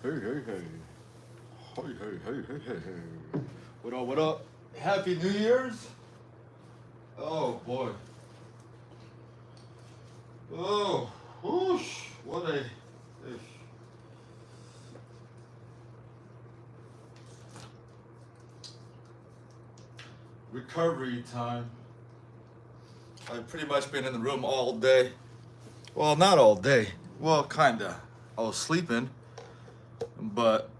Hey, hey, hey. Hey, hey, hey, hey, hey, hey. What up, what up? Happy New Year's? Oh, boy. Oh, whoosh. What a... recovery time. I've pretty much been in the room all day. Well, not all day. Well, kinda. I was sleeping, but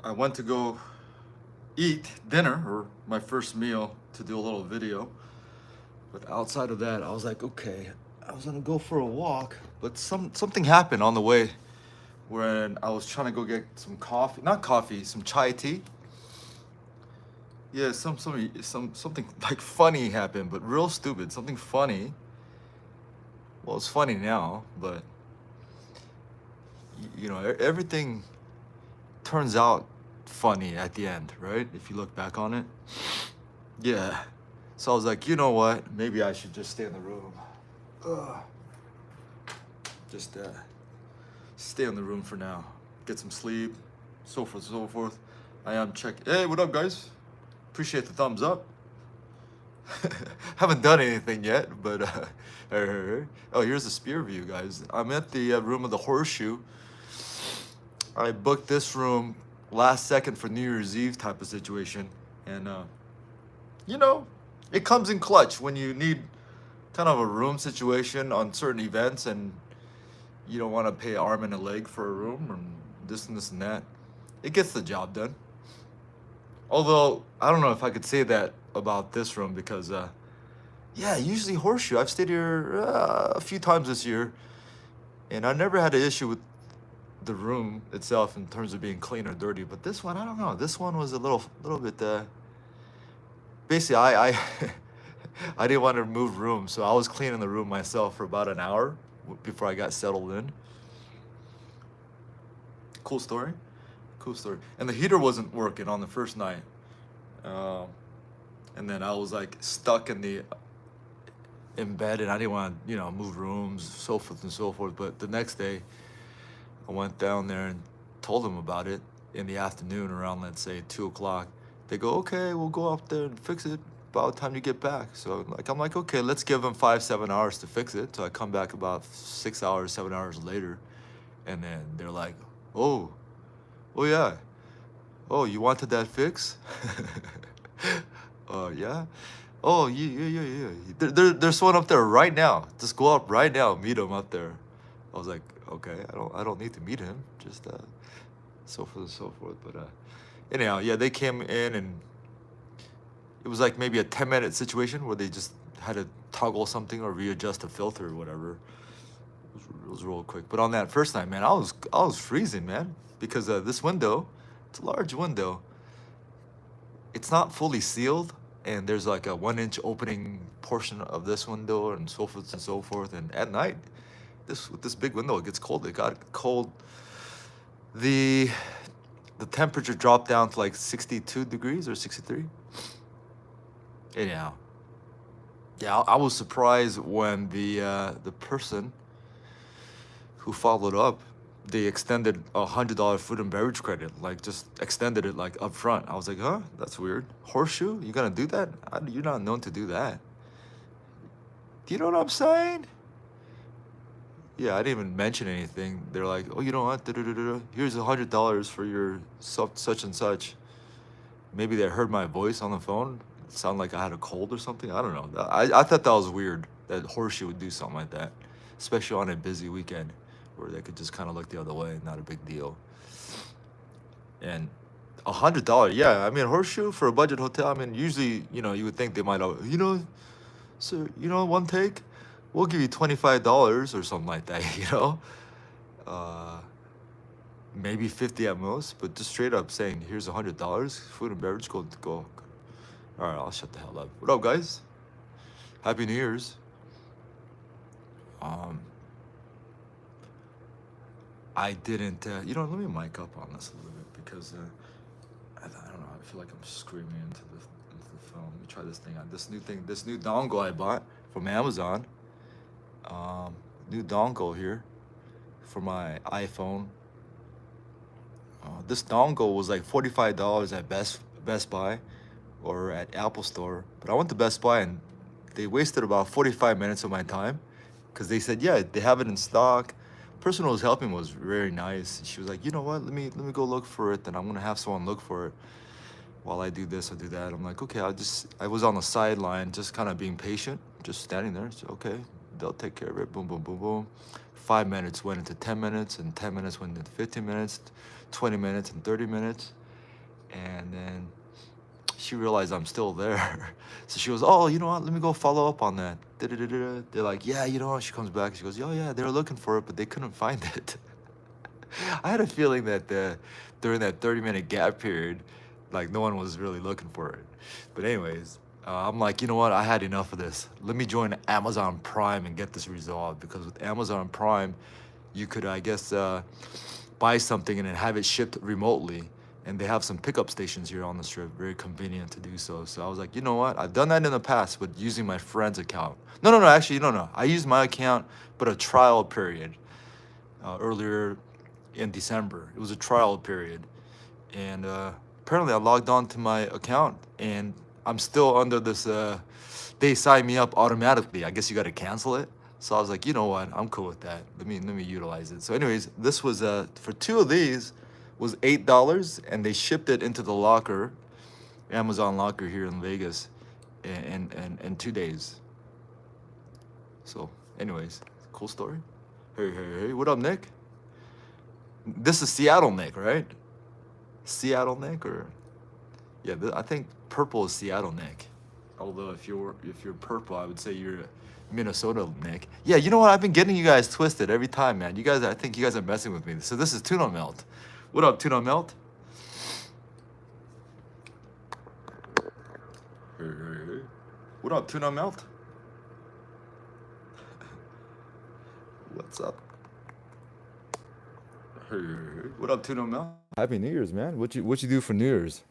I went to go eat dinner, or my first meal, to do a little video. But outside of that, I was like, okay, I was gonna go for a walk, but something happened on the way when I was trying to go get some coffee, not coffee, some chai tea. Yeah, something like funny happened, but real stupid. Something funny. Well, it's funny now, but everything turns out funny at the end, right? If you look back on it. Yeah. So I was like, you know what? Maybe I should just stay in the room. Ugh. Just stay in the room for now. Get some sleep, so forth, so forth. I am check. Hey, what up, guys? Appreciate the thumbs up. Haven't done anything yet, but oh, here's the spear view, guys. I'm at the room of the horseshoe. I booked this room last second for New Year's Eve type of situation, and it comes in clutch when you need kind of a room situation on certain events, and you don't want to pay arm and a leg for a room and this and that. It gets the job done. Although I don't know if I could say that about this room because yeah, usually horseshoe. I've stayed here a few times this year, and I never had an issue with the room itself in terms of being clean or dirty. But this one, I don't know. This one was a little bit. Basically, I I didn't want to move rooms, so I was cleaning the room myself for about an hour before I got settled in. Cool story. Cool story. And the heater wasn't working on the first night, and then I was like stuck in bed, and I didn't want to move rooms, so forth and so forth. But the next day, I went down there and told them about it in the afternoon around, let's say, 2 o'clock. They go, okay, we'll go up there and fix it about the time you get back. So I'm like, okay, let's give them 5-7 hours to fix it. So I come back about 6 hours, 7 hours later, and then they're like, oh yeah, oh, you wanted that fix? Yeah. Oh, yeah. There's one up there right now. Just go up right now, meet him up there. I was like, okay, I don't need to meet him. Just so forth and so forth. But anyhow, yeah, they came in, and it was like maybe a 10-minute situation where they just had to toggle something or readjust a filter or whatever. It was real quick. But on that first night, man, I was freezing, man, because this window, it's a large window. It's not fully sealed, and there's like a 1-inch opening portion of this window and so forth and so forth. And at night, with this big window, it gets cold. It got cold. The temperature dropped down to like 62 degrees or 63. Anyhow, yeah, I was surprised when the person who followed up, they extended $100 food and beverage credit, like just extended it like up front. I was like, huh, that's weird. Horseshoe, you gonna do that? You're not known to do that. Do you know what I'm saying? Yeah, I didn't even mention anything. They're like, oh, you know what? Here's $100 for your such and such. Maybe they heard my voice on the phone. It sounded like I had a cold or something. I don't know. I thought that was weird that Horseshoe would do something like that, especially on a busy weekend where they could just kind of look the other way, not a big deal. And $100, yeah. I mean, Horseshoe for a budget hotel. I mean, usually, you would think they might, sir, one take, we'll give you $25 or something like that, maybe 50 at most, but just straight up saying, here's $100, food and beverage, go. All right, I'll shut the hell up. What up, guys? Happy New Year's. I didn't, let me mic up on this a little bit because I don't know. I feel like I'm screaming into the phone. Let me try this thing out. This new dongle I bought from Amazon. New dongle here for my iPhone This dongle was like $45 at Best Buy or at Apple Store. But I went to Best Buy and they wasted about 45 minutes of my time because they said, yeah, they have it in stock. Person who was helping was very nice. She was like, you know what? Let me go look for it, and I'm gonna have someone look for it while I do this or do that. I'm like, okay, I was on the sideline, just kind of being patient, just standing there. So, okay, they'll take care of it. Boom, boom, boom, boom. 5 minutes went into 10 minutes, and 10 minutes went into 15 minutes, 20 minutes, and 30 minutes. And then she realized I'm still there. So she goes, oh, you know what? Let me go follow up on that. Da-da-da-da. They're like, yeah, you know what? She comes back. She goes, oh, yeah, they were looking for it, but they couldn't find it. I had a feeling that during that 30-minute gap period, like no one was really looking for it. But anyways, I'm like, you know what? I had enough of this. Let me join Amazon Prime and get this resolved. Because with Amazon Prime, you could, I guess, buy something and then have it shipped remotely. And they have some pickup stations here on the strip. Very convenient to do so. So I was like, you know what? I've done that in the past, but using my friend's account. No. Actually, no. I used my account, but a trial period earlier in December. It was a trial period, and apparently I logged on to my account, and I'm still under this. They signed me up automatically. I guess you got to cancel it. So I was like, you know what? I'm cool with that. Let me utilize it. So, anyways, this was for two of these was $8, and they shipped it into the locker, Amazon locker here in Vegas, in 2 days. So, anyways, cool story. Hey, what up, Nick? This is Seattle Nick, right? Seattle Nick, or yeah, I think purple is Seattle Nick. Although if you're purple, I would say you're Minnesota Nick. Yeah, you know what? I've been getting you guys twisted every time, man. You guys, I think you guys are messing with me. So this is Tuna Melt. What up, Tuna Melt? Hey. What up, Tuna Melt? What's up? Hey. What up, Tuna Melt? Happy New Year's, man. What you do for New Year's?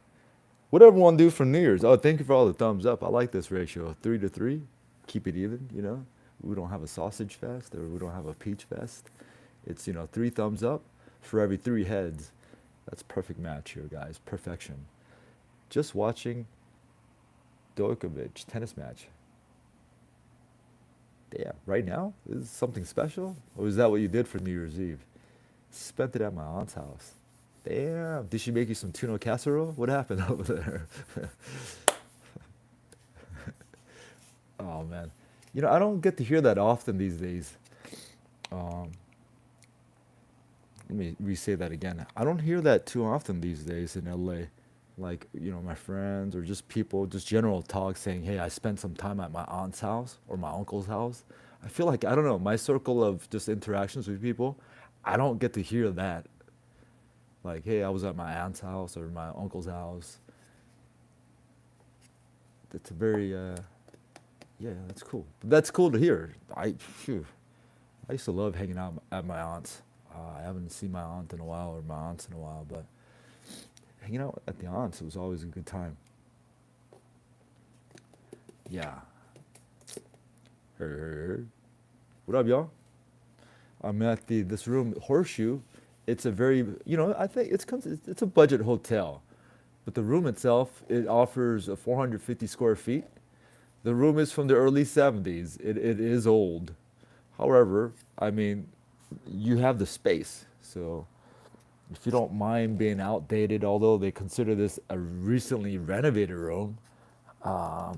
What everyone do for New Year's? Oh, thank you for all the thumbs up. I like this ratio, 3-3. Keep it even. We don't have a sausage fest or we don't have a peach fest. It's 3 thumbs up for every 3 heads. That's perfect match here, guys. Perfection. Just watching Djokovic tennis match. Damn, right now? Is this something special? Or is that what you did for New Year's Eve? Spent it at my aunt's house. Damn, did she make you some tuna casserole? What happened over there? Oh man, I don't get to hear that often these days. Um, Let me re-say that again. I don't hear that too often these days in LA. Like, my friends or just people, just general talk saying, hey, I spent some time at my aunt's house or my uncle's house. I feel like, I don't know, my circle of just interactions with people, I don't get to hear that. Like, hey, I was at my aunt's house or my uncle's house. That's a very, yeah, that's cool. That's cool to hear. Phew, I used to love hanging out at my aunt's. I haven't seen my aunt in a while or my aunts in a while, but hanging out at the aunts, it was always a good time. Yeah. Hey. What up, y'all? I'm at this room, Horseshoe. It's a very, I think it's a budget hotel, but the room itself, it offers a 450 square feet. The room is from the early 70s. It is old. However, I mean, you have the space. So if you don't mind being outdated, although they consider this a recently renovated room, I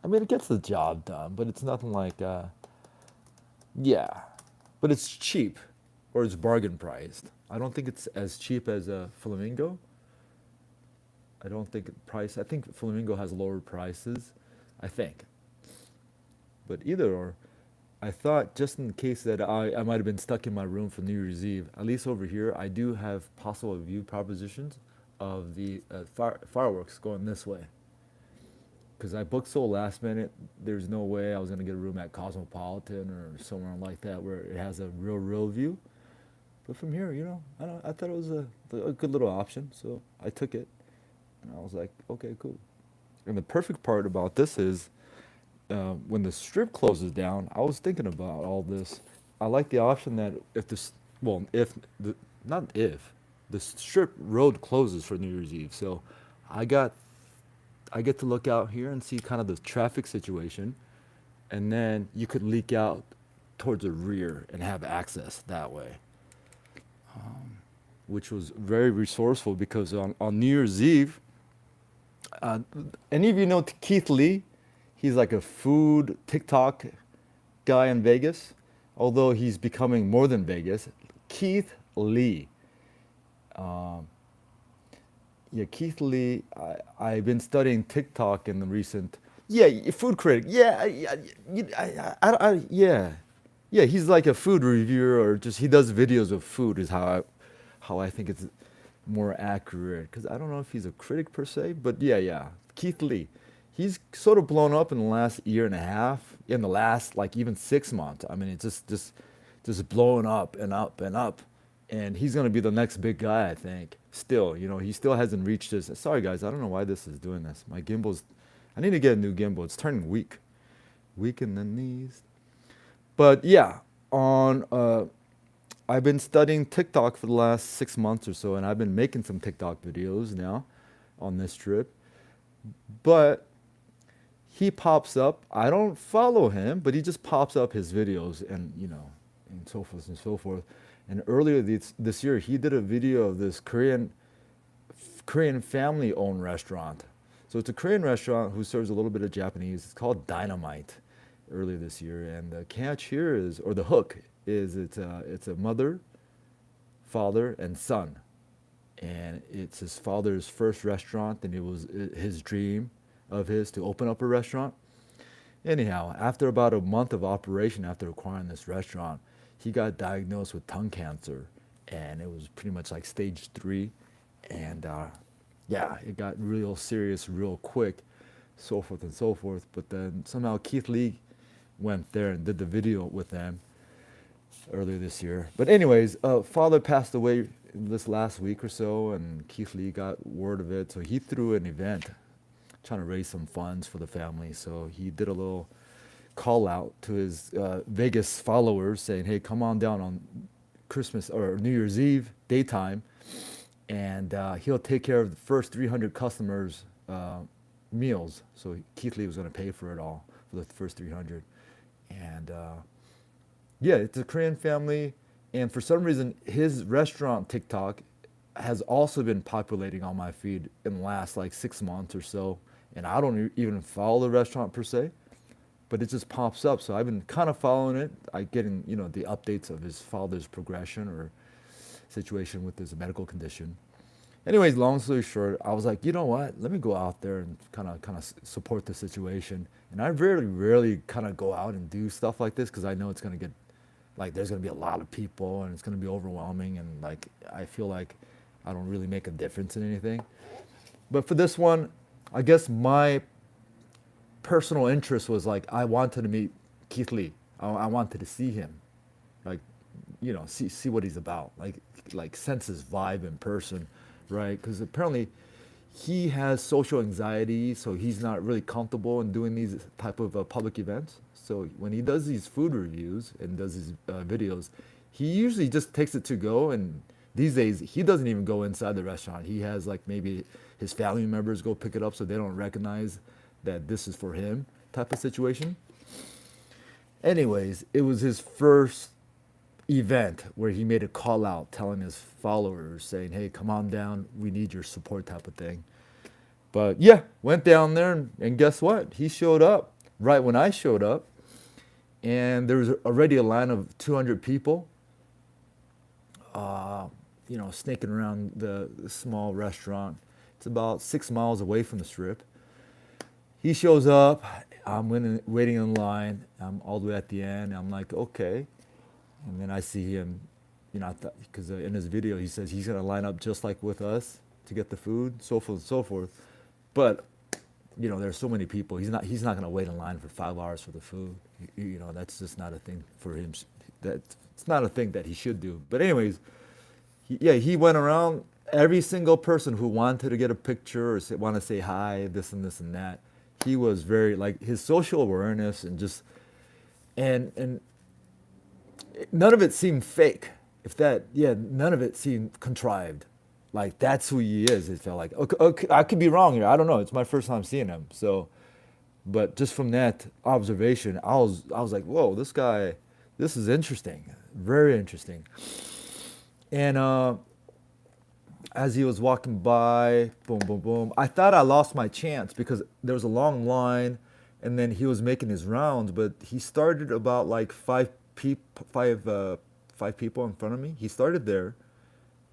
mean, it gets the job done, but it's nothing like, yeah, but it's cheap or it's bargain priced. I don't think it's as cheap as a Flamingo. I don't think I think Flamingo has lower prices, I think. But either or, I thought just in case that I might have been stuck in my room for New Year's Eve, at least over here, I do have possible view propositions of the fireworks going this way. Because I booked so last minute, there's no way I was going to get a room at Cosmopolitan or somewhere like that where it has a real view. But from here, I thought it was a good little option, so I took it. And I was like, okay, cool. And the perfect part about this is when the strip closes down, I was thinking about all this. I like the option that if this, well, if the, not if. the strip road closes for New Year's Eve. So I got I get to look out here and see kind of the traffic situation, and then you could leak out towards the rear and have access that way, which was very resourceful because on New Year's Eve, uh, any of you know Keith Lee? He's like a food TikTok guy in Vegas, although he's becoming more than Vegas. Keith Lee. Um, yeah, Keith Lee. I've been studying TikTok in the recent. Yeah, food critic. Yeah, yeah, yeah. He's like a food reviewer, or just he does videos of food. Is how I think it's more accurate. Because I don't know if he's a critic per se, but yeah, yeah. Keith Lee. He's sort of blown up in the last year and a half. In the last like even 6 months. I mean, it's just blowing up and up and up, and he's gonna be the next big guy, I think. Still, he still hasn't reached his. Sorry, guys, I don't know why this is doing this. My gimbal's. I need to get a new gimbal. It's turning weak in the knees. But yeah, on I've been studying TikTok for the last 6 months or so, and I've been making some TikTok videos now on this trip. But he pops up. I don't follow him, but he just pops up his videos and and so forth and so forth. And earlier this year, he did a video of this Korean family-owned restaurant. So it's a Korean restaurant who serves a little bit of Japanese. It's called Dynamite. Earlier this year, and the catch here is, or the hook is, it's a mother, father, and son, and it's his father's first restaurant, and it was his dream of his to open up a restaurant. Anyhow, after about a month of operation, after acquiring this restaurant, he got diagnosed with tongue cancer, and it was pretty much like stage 3, and yeah, it got real serious real quick, so forth and so forth. But then somehow Keith Lee went there and did the video with them earlier this year. But anyways, father passed away this last week or so, and Keith Lee got word of it, so he threw an event trying to raise some funds for the family. So he did a little call out to his Vegas followers saying, "Hey, come on down on Christmas or New Year's Eve daytime, and he'll take care of the first 300 customers' meals." So Keith Lee was going to pay for it all for the first 300. And yeah, it's a Korean family, and for some reason, his restaurant TikTok has also been populating on my feed in the last like 6 months or so. And I don't even follow the restaurant per se, but it just pops up. So I've been kind of following it. I getting the updates of his father's progression or situation with his medical condition. Anyways, long story short, I was like, you know what? Let me go out there and kind of support the situation. And I rarely kind of go out and do stuff like this because I know it's gonna get like there's gonna be a lot of people and it's gonna be overwhelming, and like I feel like I don't really make a difference in anything. But for this one, I guess my personal interest was like I wanted to meet Keith Lee. I wanted to see him, like see what he's about, like sense his vibe in person, right? Because apparently he has social anxiety, so he's not really comfortable in doing these type of public events. So when he does these food reviews and does these videos, he usually just takes it to go. And these days he doesn't even go inside the restaurant. He has like maybe his family members go pick it up so they don't recognize that this is for him type of situation. Anyways, it was his first event where he made a call out telling his followers saying, "Hey, come on down, we need your support," type of thing. But yeah, went down there, and guess what? He showed up right when I showed up, and there was already a line of 200 people, snaking around the small restaurant. It's about 6 miles away from the strip. He shows up. I'm waiting in line. I'm all the way at the end. I'm like, okay. And then I see him, because in his video he says he's gonna line up just like with us to get the food, so forth and so forth. But there's so many people. He's not gonna wait in line for 5 hours for the food. That's just not a thing for him. It's not a thing that he should do. But anyways, he went around every single person who wanted to get a picture or want to say hi, this and this and that. He was very like his social awareness and just and none of it seemed fake. If that, yeah, none of it seemed contrived. Like that's who he is. It felt like okay, okay, I could be wrong here. I don't know. It's my first time seeing him. So, but just from that observation, I was like, whoa, this guy, this is interesting, very interesting. And as he was walking by, boom, boom, boom, I thought I lost my chance because there was a long line, and then he was making his rounds. But he started about like five people in front of me. He started there,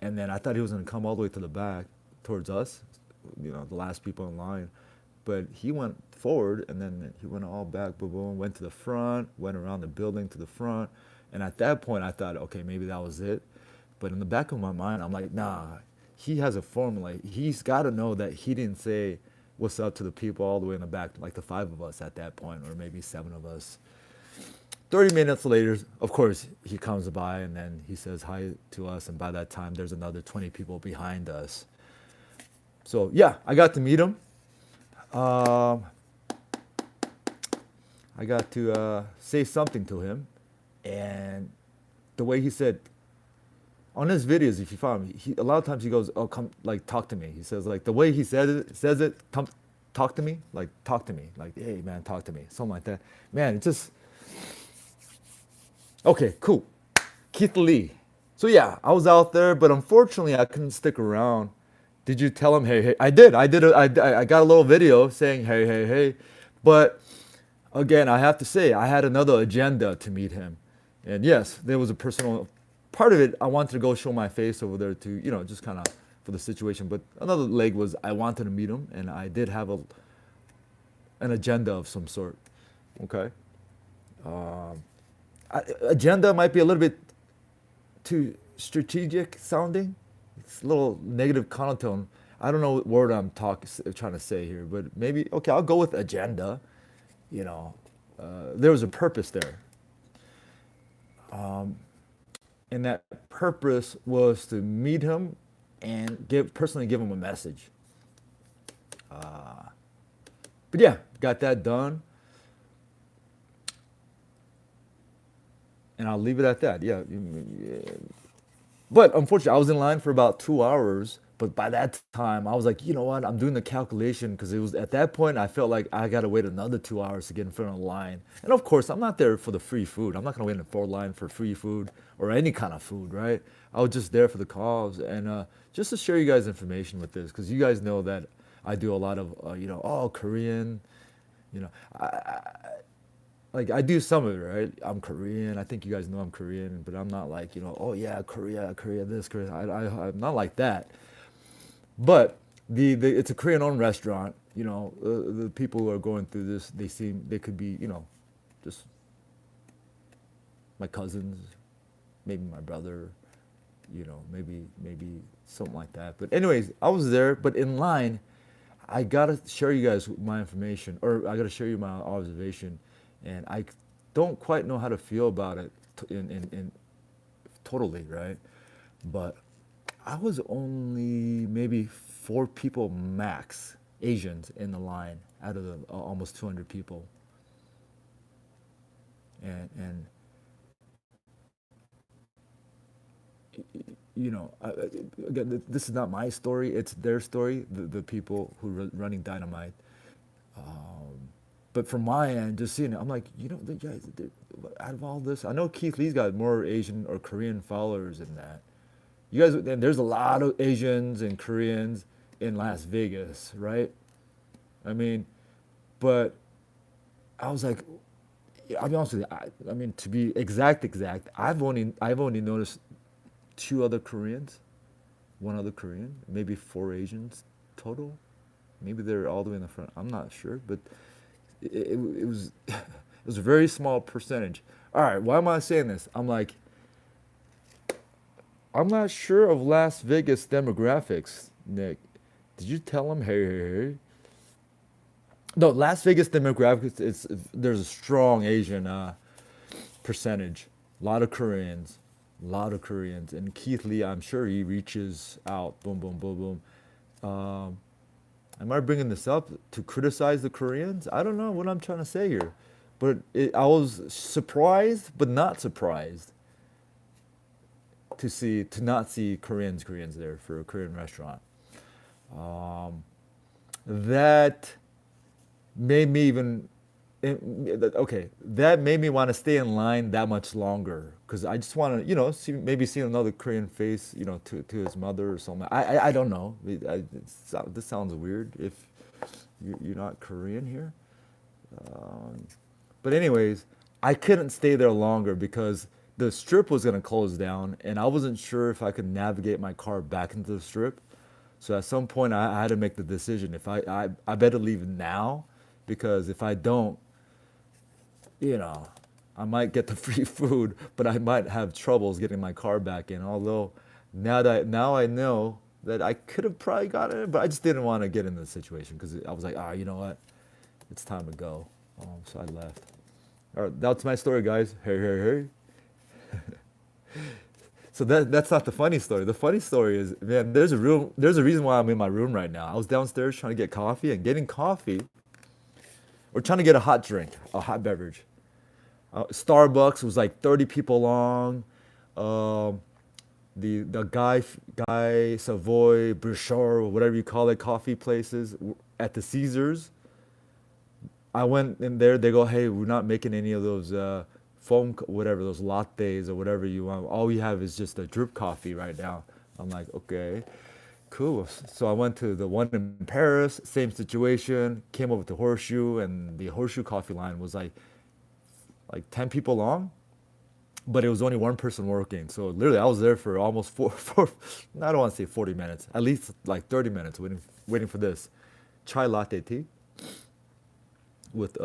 and then I thought he was gonna come all the way to the back towards us, the last people in line. But he went forward, and then he went all back, boom, boom, went to the front, went around the building to the front. And at that point, I thought, okay, maybe that was it. But in the back of my mind, I'm like, nah, he has a formula. He's got to know that he didn't say what's up to the people all the way in the back, like the five of us at that point, or maybe seven of us. 30 minutes later, of course, he comes by and then he says hi to us. And by that time, there's another 20 people behind us. So, yeah, I got to meet him. Um, I got to say something to him. And the way he said, on his videos, if you follow me, a lot of times he goes, "Oh, come, like, talk to me." He says, like, the way he says it, come, talk to me, like, talk to me, like, hey, man, talk to me, something like that. Man, it just okay, cool. Keith Lee. So yeah, I was out there, but unfortunately, I couldn't stick around. Did you tell him, hey, hey? I did. I got a little video saying, hey, hey, hey. But again, I have to say, I had another agenda to meet him. And yes, there was a personal part of it. I wanted to go show my face over there to, just kind of for the situation. But another leg was I wanted to meet him, and I did have an agenda of some sort. Okay. Agenda might be a little bit too strategic sounding. It's a little negative connotation. I don't know what word trying to say here, but maybe okay. I'll go with agenda. You know, there was a purpose there, and that purpose was to meet him and personally give him a message. But yeah, got that done, and I'll leave it at that. Yeah, but unfortunately, I was in line for about 2 hours. But by that time, I was like, you know what? I'm doing the calculation because it was at that point I felt like I gotta wait another 2 hours to get in front of the line. And of course, I'm not there for the free food. I'm not gonna wait in the four line for free food or any kind of food, right? I was just there for the cause and just to share you guys information with this because you guys know that I do a lot of Korean, you know, like I do some of it, right? I'm Korean. I think you guys know I'm Korean, but I'm not like oh yeah, Korea this, Korea. I'm not like that. But the it's a Korean-owned restaurant. The people who are going through this, they could be just my cousins, maybe my brother, maybe something like that. But anyways, I was there, but in line, I gotta share you guys my information, or I gotta share you my observation, and I don't quite know how to feel about it in totally right, but I was only maybe four people max Asians in the line out of the almost 200 people, and again, this is not my story; it's their story. The people who are running Dynamite. But from my end, just seeing it, I'm like, the guys, out of all this, I know Keith Lee's got more Asian or Korean followers than that. You guys, and there's a lot of Asians and Koreans in Las Vegas, right? I mean, but I was like, I'll be honest with you. I mean, to be exact, I've only noticed two other Koreans, one other Korean, maybe four Asians total. Maybe they're all the way in the front. I'm not sure, but it was it was a very small percentage. All right, why am I saying this? I'm like, I'm not sure of Las Vegas demographics, Nick. Did you tell him? Hey, hey, hey. No, Las Vegas demographics. There's a strong Asian percentage. A lot of Koreans, and Keith Lee. I'm sure he reaches out. Boom, boom, boom, boom. Am I bringing this up to criticize the Koreans? I don't know what I'm trying to say here, but I was surprised, but not surprised. to not see Koreans there for a Korean restaurant. Um, that made me even okay. That made me want to stay in line that much longer because I just want to, see maybe see another Korean face, to his mother or something. I don't know. This sounds weird if you're not Korean here. Um, but anyways, I couldn't stay there longer because the strip was gonna close down, and I wasn't sure if I could navigate my car back into the strip. So at some point, I had to make the decision if I better leave now, because if I don't, you know, I might get the free food, but I might have troubles getting my car back in. Although now I know that I could have probably gotten it, but I just didn't want to get in the situation because I was like, you know what, it's time to go. So I left. All right, that's my story, guys. Hey, hey, hey. So that's not the funny story. The funny story is, man, there's a reason why I'm in my room right now. I was downstairs trying to get coffee, and getting coffee or trying to get a hot drink, a hot beverage. Starbucks was like 30 people long. Um, the Guy Savoy, Bouchard, whatever you call it, coffee places at the Caesars. I went in there. They go, hey, we're not making any of those whatever, those lattes or whatever you want. All we have is just a drip coffee right now. I'm like, okay, cool. So I went to the one in Paris, same situation. Came over to Horseshoe, and the Horseshoe coffee line was like 10 people long, but it was only one person working. So literally, I was there for almost I don't want to say 40 minutes, at least like 30 minutes waiting for this chai latte tea with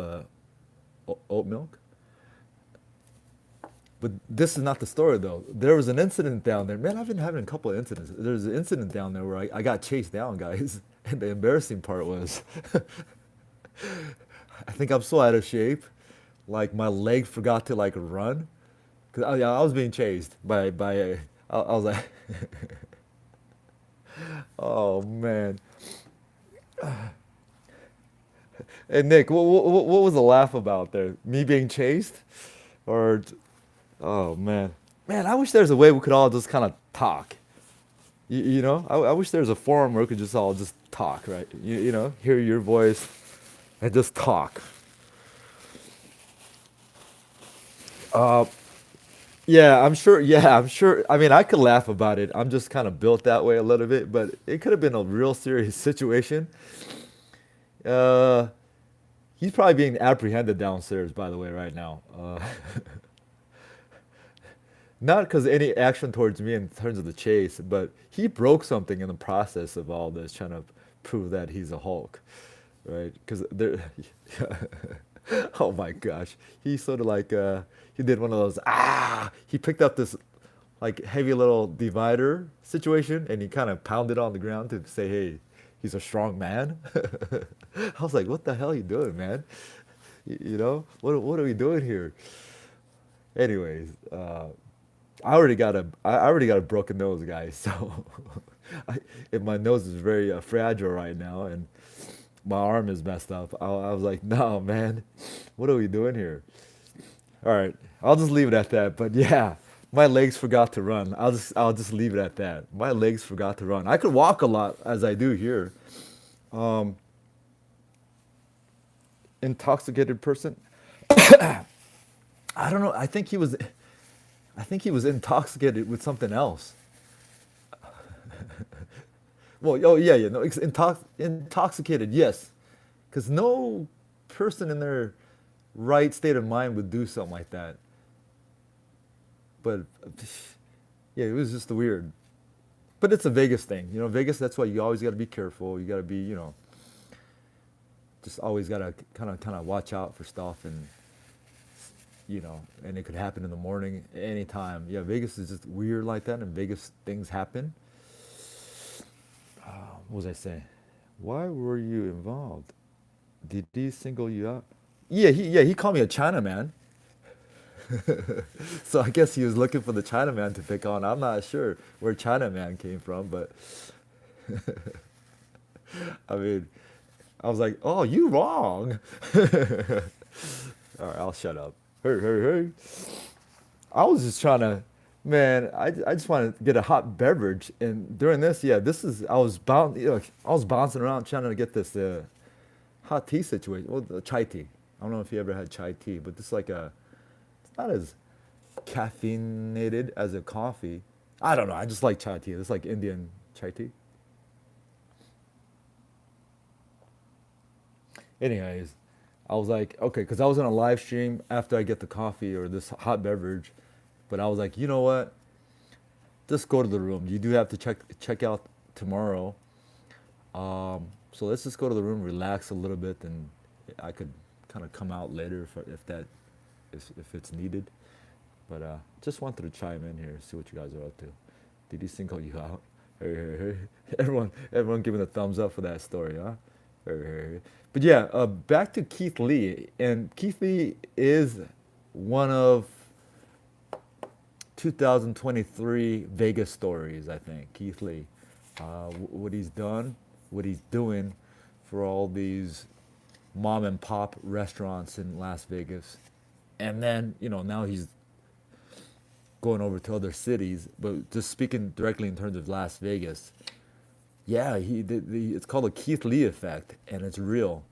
oat milk. But this is not the story though. There was an incident down there. Man, I've been having a couple of incidents. There's an incident down there where I got chased down, guys. And the embarrassing part was, I think I'm so out of shape. Like my leg forgot to like run. Cause I was being chased I was like, oh man. Hey Nick, what was the laugh about there? Me being chased, or oh man, man, I wish there's a way we could all just kind of talk. I wish there's a forum where we could just all just talk, right? Hear your voice and just talk. Uh, yeah, I'm sure. Yeah, I'm sure. I mean, I could laugh about it. I'm just kind of built that way a little bit, but it could have been a real serious situation. Uh, he's probably being apprehended downstairs, by the way, right now. Not because any action towards me in terms of the chase, but he broke something in the process of all this, trying to prove that he's a Hulk, right? Because there, oh my gosh, he sort of like he did one of those he picked up this like heavy little divider situation and he kind of pounded on the ground to say, hey, he's a strong man. I was like, what the hell are you doing, man? What are we doing here? Anyways, I already got a broken nose, guys. So, if my nose is very fragile right now, and my arm is messed up, I was like, no, man, what are we doing here? All right, I'll just leave it at that. But yeah, my legs forgot to run. I'll just leave it at that. My legs forgot to run. I could walk a lot as I do here. Um, Intoxicated person. I don't know. I think he was intoxicated with something else. Well, oh yeah, yeah, no, intoxicated, yes, because no person in their right state of mind would do something like that. But yeah, it was just weird. But it's a Vegas thing, Vegas. That's why you always got to be careful. You got to be, just always got to kind of watch out for stuff, and it could happen in the morning, anytime. Yeah, Vegas is just weird like that, and Vegas things happen. What was I saying? Why were you involved? Did he single you out? Yeah, he called me a Chinaman. So I guess he was looking for the Chinaman to pick on. I'm not sure where Chinaman came from, but I mean, I was like, oh, you wrong. All right, I'll shut up. Hey, hey, hey. I was just trying to. Man, I just want to get a hot beverage, and during this, yeah, this is I was bouncing around trying to get this hot tea situation. Well, the chai tea. I don't know if you ever had chai tea, but this is like a it's not as caffeinated as a coffee. I don't know. I just like chai tea. It's like Indian chai tea. Anyways, I was like, okay, because I was on a live stream after I get the coffee or this hot beverage, but I was like, you know what? Just go to the room. You do have to check out tomorrow. So let's just go to the room, relax a little bit, and I could kind of come out later if it's needed. But just wanted to chime in here, see what you guys are up to. Did he single you out? Hey, hey, hey. Everyone giving a thumbs up for that story, huh? Hey, hey, hey. But yeah, back to Keith Lee, and Keith Lee is one of 2023 Vegas stories. I think Keith Lee, what he's done, what he's doing for all these mom and pop restaurants in Las Vegas, and then now he's going over to other cities. But just speaking directly in terms of Las Vegas, yeah, it's called the Keith Lee effect, and it's real.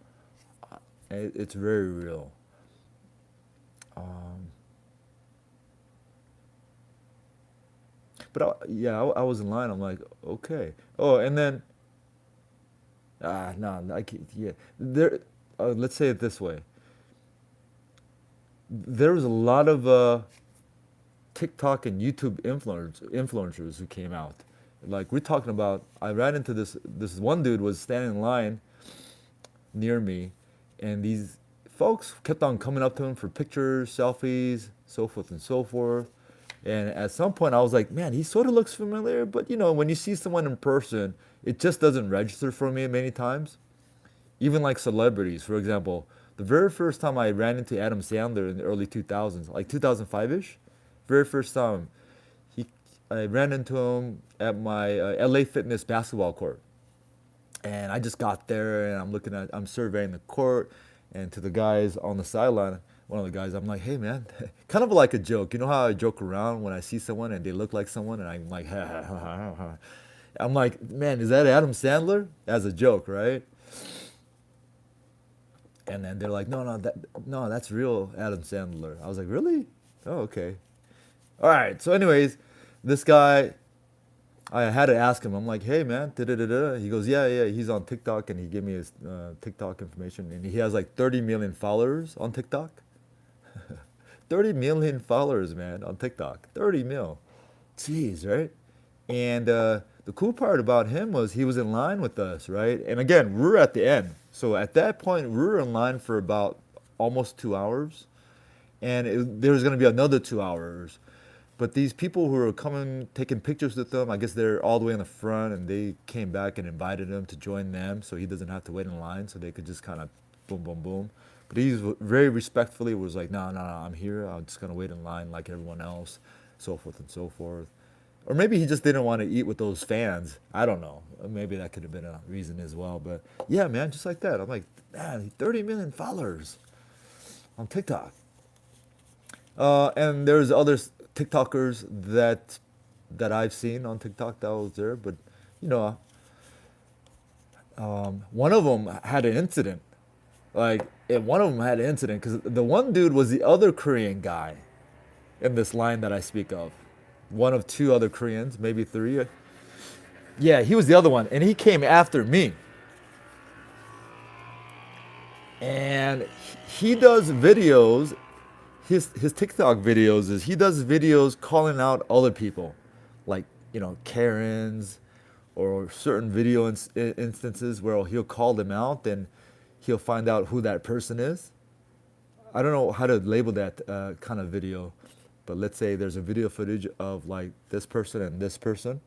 It's very real. Um, but yeah, I was in line. I'm like, okay. Oh, and then no, I can't, yeah. There, let's say it this way. There was a lot of TikTok and YouTube influencers who came out. Like we're talking about, I ran into this one dude was standing in line near me, and these folks kept on coming up to him for pictures, selfies, so forth and so forth. And at some point, I was like, man, he sort of looks familiar, but when you see someone in person, it just doesn't register for me many times. Even like celebrities, for example, the very first time I ran into Adam Sandler in the early 2000s, like 2005 ish, very first time, he, I ran into him at my LA Fitness basketball court. And I just got there and I'm surveying the court. And to the guys on the sideline, one of the guys, I'm like, hey man, kind of like a joke. You know how I joke around when I see someone and they look like someone and I'm like, ha ha ha ha ha. I'm like, man, is that Adam Sandler? As a joke, right? And then they're like, no, that's real Adam Sandler. I was like, really? Oh, okay. All right. So, anyways, this guy, I had to ask him. I'm like, hey man, da da da da. He goes, yeah, yeah. He's on TikTok, and he gave me his TikTok information, and he has like 30 million followers on TikTok. 30 million followers, man, on TikTok. 30 mil. Jeez, right? And the cool part about him was he was in line with us, right? And again, we're at the end. So at that point, we were in line for about almost 2 hours. And there was going to be another 2 hours. But these people who were coming, taking pictures with them, I guess they're all the way in the front, and they came back and invited him to join them so he doesn't have to wait in line, so they could just kind of boom, boom, boom. But he very respectfully was like, no, no, no, I'm here. I'm just going to wait in line like everyone else, so forth and so forth. Or maybe he just didn't want to eat with those fans. I don't know. Maybe that could have been a reason as well. But yeah, man, just like that. I'm like, man, 30 million followers on TikTok. And there's other TikTokers that I've seen on TikTok that was there, but you know, one of them had an incident. One of them had an incident because the one dude was the other Korean guy in this line that I speak of. One of two other Koreans, maybe three. Yeah, he was the other one, and he came after me. And he does videos. His TikTok videos is he does videos calling out other people, like Karens, or certain video instances where he'll call them out and he'll find out who that person is. I don't know how to label that kind of video, but let's say there's a video footage of like this person and this person,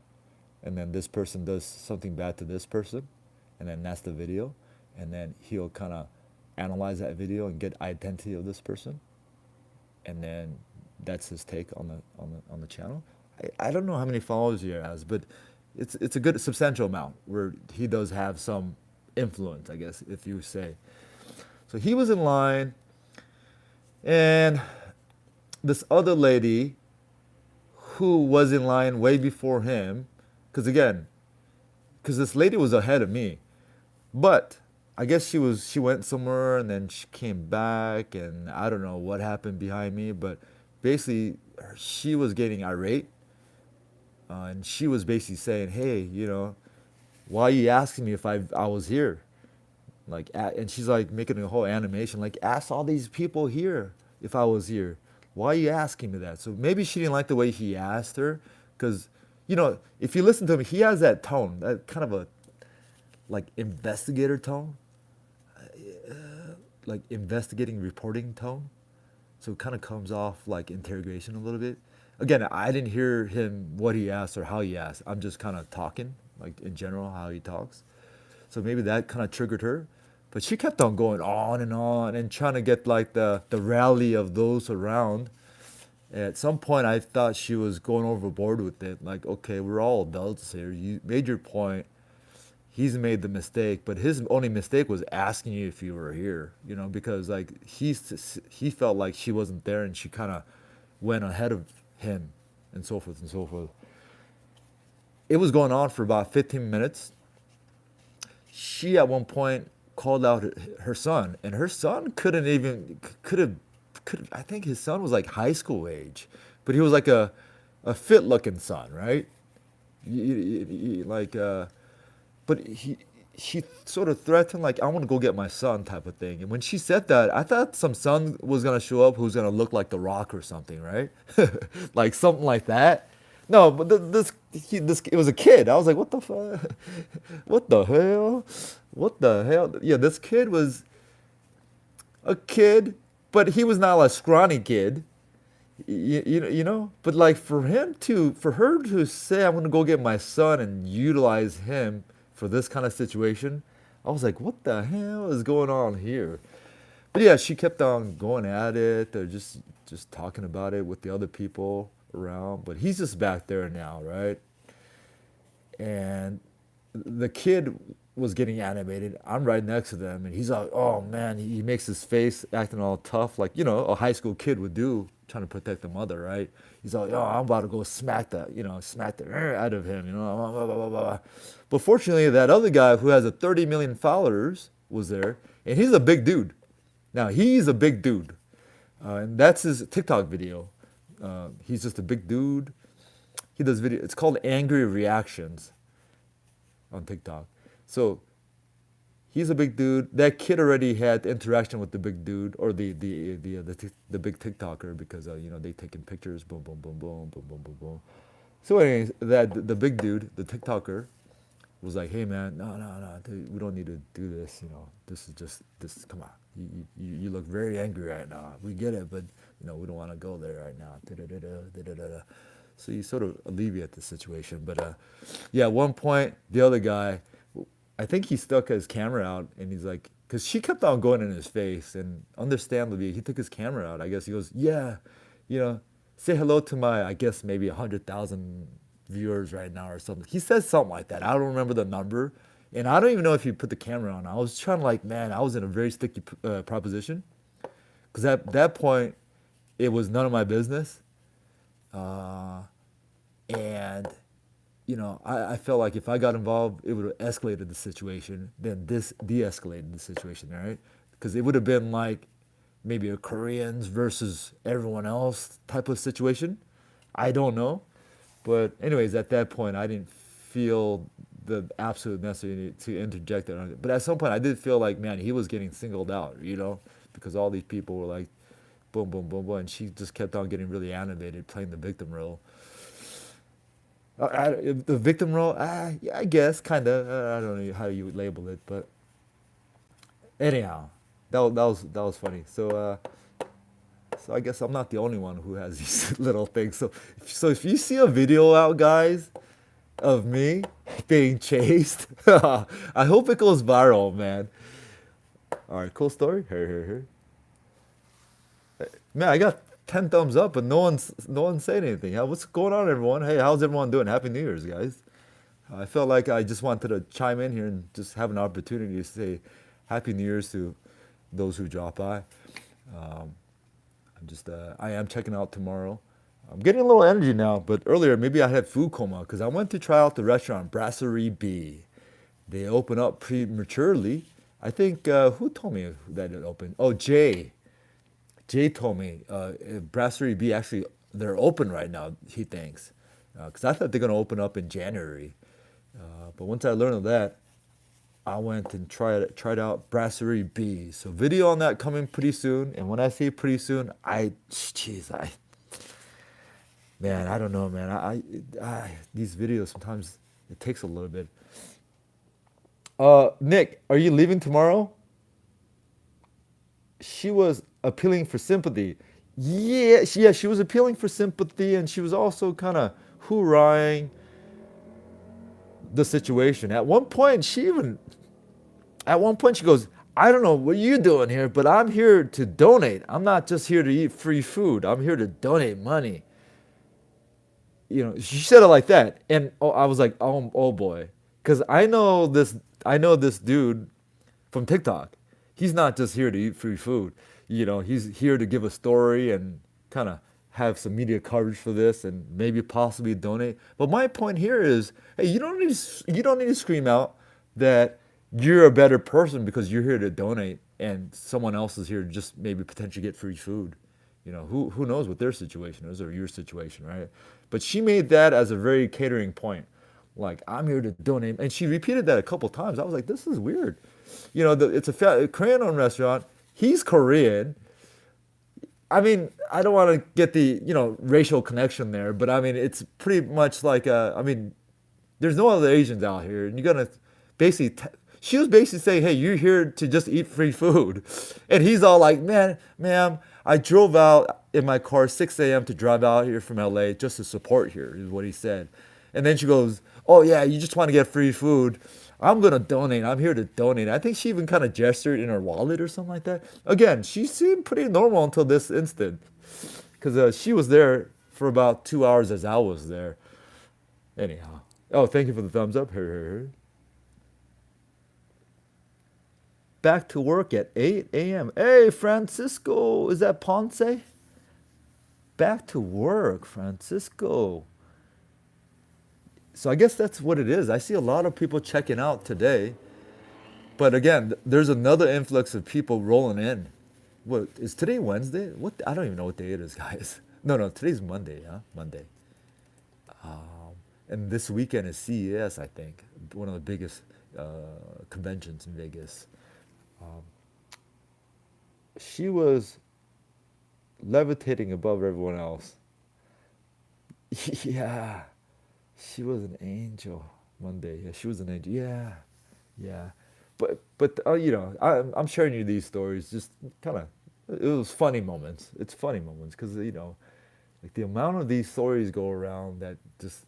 and then this person does something bad to this person, and then that's the video, and then he'll kind of analyze that video and get identity of this person, and then that's his take on the channel. I don't know how many followers he has, but it's a good substantial amount where he does have some influence, I guess, if you say. So he was in line, and this other lady who was in line way before him. Because again, because this lady was ahead of me. But I guess she went somewhere and then she came back and I don't know what happened behind me, but basically she was getting irate, and she was basically saying, "Hey, why are you asking me if I was here?" And she's like making a whole animation, like, ask all these people here if I was here. Why are you asking me that? So maybe she didn't like the way he asked her, because if you listen to him, he has that tone, that kind of a like investigator tone, like investigating reporting tone. So it kind of comes off like interrogation a little bit. Again, I didn't hear him what he asked or how he asked. I'm just kind of talking, like in general how he talks. So maybe that kind of triggered her. But she kept on and trying to get like the rally of those around. At some point, I thought she was going overboard with it. Like, okay, we're all adults here. You made your point. He's made the mistake, but his only mistake was asking you if you were here. Because like he felt like she wasn't there, and she kind of went ahead of him, and so forth and so forth. It was going on for about 15 minutes. She at one point called out her son, and her son could have I think his son was like high school age, but he was like a fit looking son, right? Like but she sort of threatened, like, I want to go get my son type of thing. And when she said that, I thought some son was gonna show up who's gonna look like The Rock or something, right? Like something like that. No, but this it was a kid. I was like, what the fuck? What the hell? What the hell? Yeah, this kid was a kid, but he was not a scrawny kid. But like for her to say, I'm gonna go get my son and utilize him for this kind of situation, I was like, what the hell is going on here? But yeah, she kept on going at it, or just talking about it with the other people around. But he's just back there now, right? And the kid was getting animated. I'm right next to them, and he's like, "Oh man!" He makes his face, acting all tough, like a high school kid would do, trying to protect the mother, right? He's like, "Oh, I'm about to go smack the out of him," blah, blah, blah, blah. But fortunately, that other guy who has a 30 million followers was there, and he's a big dude. Now he's a big dude, and that's his TikTok video. He's just a big dude. He does video. It's called Angry Reactions on TikTok. So he's a big dude. That kid already had interaction with the big dude, or the big TikToker, because they taking pictures, boom boom boom boom boom boom boom boom. So anyways, that the big dude, the TikToker, was like, "Hey man, no, dude, we don't need to do this. This is just this. Come on, you look very angry right now. We get it, but we don't want to go there right now." Da-da-da-da. So you sort of alleviate the situation. But yeah, at one point, the other guy, I think he stuck his camera out, and he's like, because she kept on going in his face, and understandably, he took his camera out. I guess he goes, "Yeah, say hello to my, I guess maybe 100,000 viewers right now or something." He says something like that. I don't remember the number, and I don't even know if he put the camera on. I was trying to, like, man, I was in a very sticky proposition, because at that point, it was none of my business. And I felt like if I got involved, it would have escalated the situation. Then this de-escalated the situation, right? Because it would have been like maybe a Koreans versus everyone else type of situation. I don't know, but anyways, at that point, I didn't feel the absolute necessity to interject it. But at some point, I did feel like, man, he was getting singled out, because all these people were like, boom, boom, boom, boom, and she just kept on getting really animated, playing the victim role. The victim role, yeah, I guess, kind of. I don't know how you would label it, but anyhow, that was funny. So I guess I'm not the only one who has these little things. So if you see a video out, guys, of me being chased, I hope it goes viral, man. All right, cool story. Here. Man, I got 10 thumbs up, but no one's saying anything. What's going on, everyone? Hey, how's everyone doing? Happy New Year's, guys. I felt like I just wanted to chime in here and just have an opportunity to say Happy New Year's to those who drop by. I am checking out tomorrow. I'm getting a little energy now, but earlier maybe I had food coma because I went to try out the restaurant Brasserie B. They open up prematurely. I think who told me that it opened? Oh, Jay. Jay told me Brasserie B actually they're open right now. He thinks because I thought they're gonna open up in January. But once I learned of that, I went and tried out Brasserie B. So video on that coming pretty soon. And when I say pretty soon, I man, I don't know, man. These videos sometimes it takes a little bit. Nick, are you leaving tomorrow? She was appealing for sympathy. Yeah, she was appealing for sympathy, and she was also kind of hoorahing the situation. At one point, she goes, "I don't know what you're doing here, but I'm here to donate. I'm not just here to eat free food. I'm here to donate money." She said it like that, and I was like, oh boy, because I know this dude from TikTok. He's not just here to eat free food. He's here to give a story and kind of have some media coverage for this and maybe possibly donate. But my point here is, hey, you don't need to scream out that you're a better person because you're here to donate and someone else is here to just maybe potentially get free food. Who knows what their situation is or your situation, right? But she made that as a very catering point. Like, I'm here to donate. And she repeated that a couple times. I was like, this is weird. It's a Korean owned restaurant. He's Korean. I mean, I don't want to get the, racial connection there, but I mean, it's pretty much like, there's no other Asians out here. And you're going to basically, she was basically saying, hey, you're here to just eat free food. And he's all like, man, ma'am, I drove out in my car 6 a.m. to drive out here from LA just to support here, is what he said. And then she goes, oh, yeah, you just want to get free food. I'm going to donate. I'm here to donate. I think she even kind of gestured in her wallet or something like that. Again, she seemed pretty normal until this instant because she was there for about 2 hours as I was there. Anyhow. Oh, thank you for the thumbs up. Here. Back to work at 8 a.m. Hey, Francisco. Is that Ponce? Back to work, Francisco. So I guess that's what it is. I see a lot of people checking out today. But again, there's another influx of people rolling in. What is today Wednesday? What I don't even know what day it is, guys. No, today's Monday, huh? Monday. And this weekend is CES, I think, one of the biggest conventions in Vegas. She was levitating above everyone else. Yeah, she was an angel Monday. Yeah, she was an angel. Yeah. But I'm sharing you these stories. Just kind of, it was funny moments. It's funny moments because like the amount of these stories go around that just,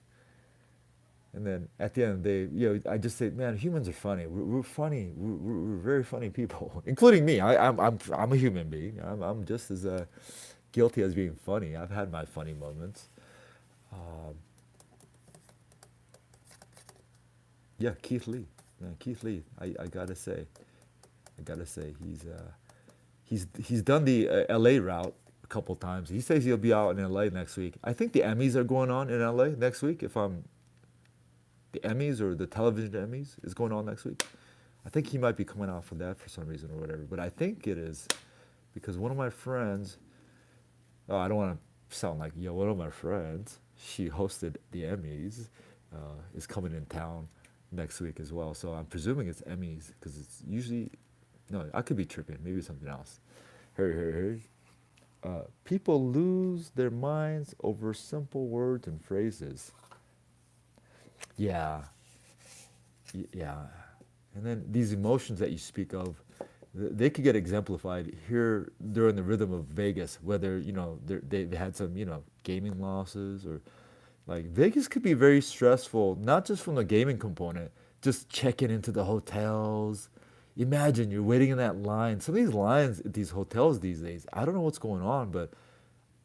and then at the end of the day, I just say, man, humans are funny. We're funny. We're very funny people, including me. I'm a human being. I'm just as guilty as being funny. I've had my funny moments. Um, yeah, Keith Lee. Man, Keith Lee. I gotta say, he's done the LA route a couple times. He says he'll be out in LA next week. I think the Emmys are going on in LA next week. If I'm the Emmys or the television Emmys is going on next week. I think he might be coming out for that for some reason or whatever. But I think it is because one of my friends. Oh, I don't want to sound like one of my friends. She hosted the Emmys. Is coming in town next week as well. So I'm presuming it's Emmys because it's usually no. I could be tripping. Maybe it's something else. Hey. People lose their minds over simple words and phrases. Yeah, yeah. And then these emotions that you speak of, they could get exemplified here during the rhythm of Vegas, whether, they had some, gaming losses or like Vegas could be very stressful, not just from the gaming component, just checking into the hotels. Imagine you're waiting in that line. Some of these lines at these hotels these days, I don't know what's going on, but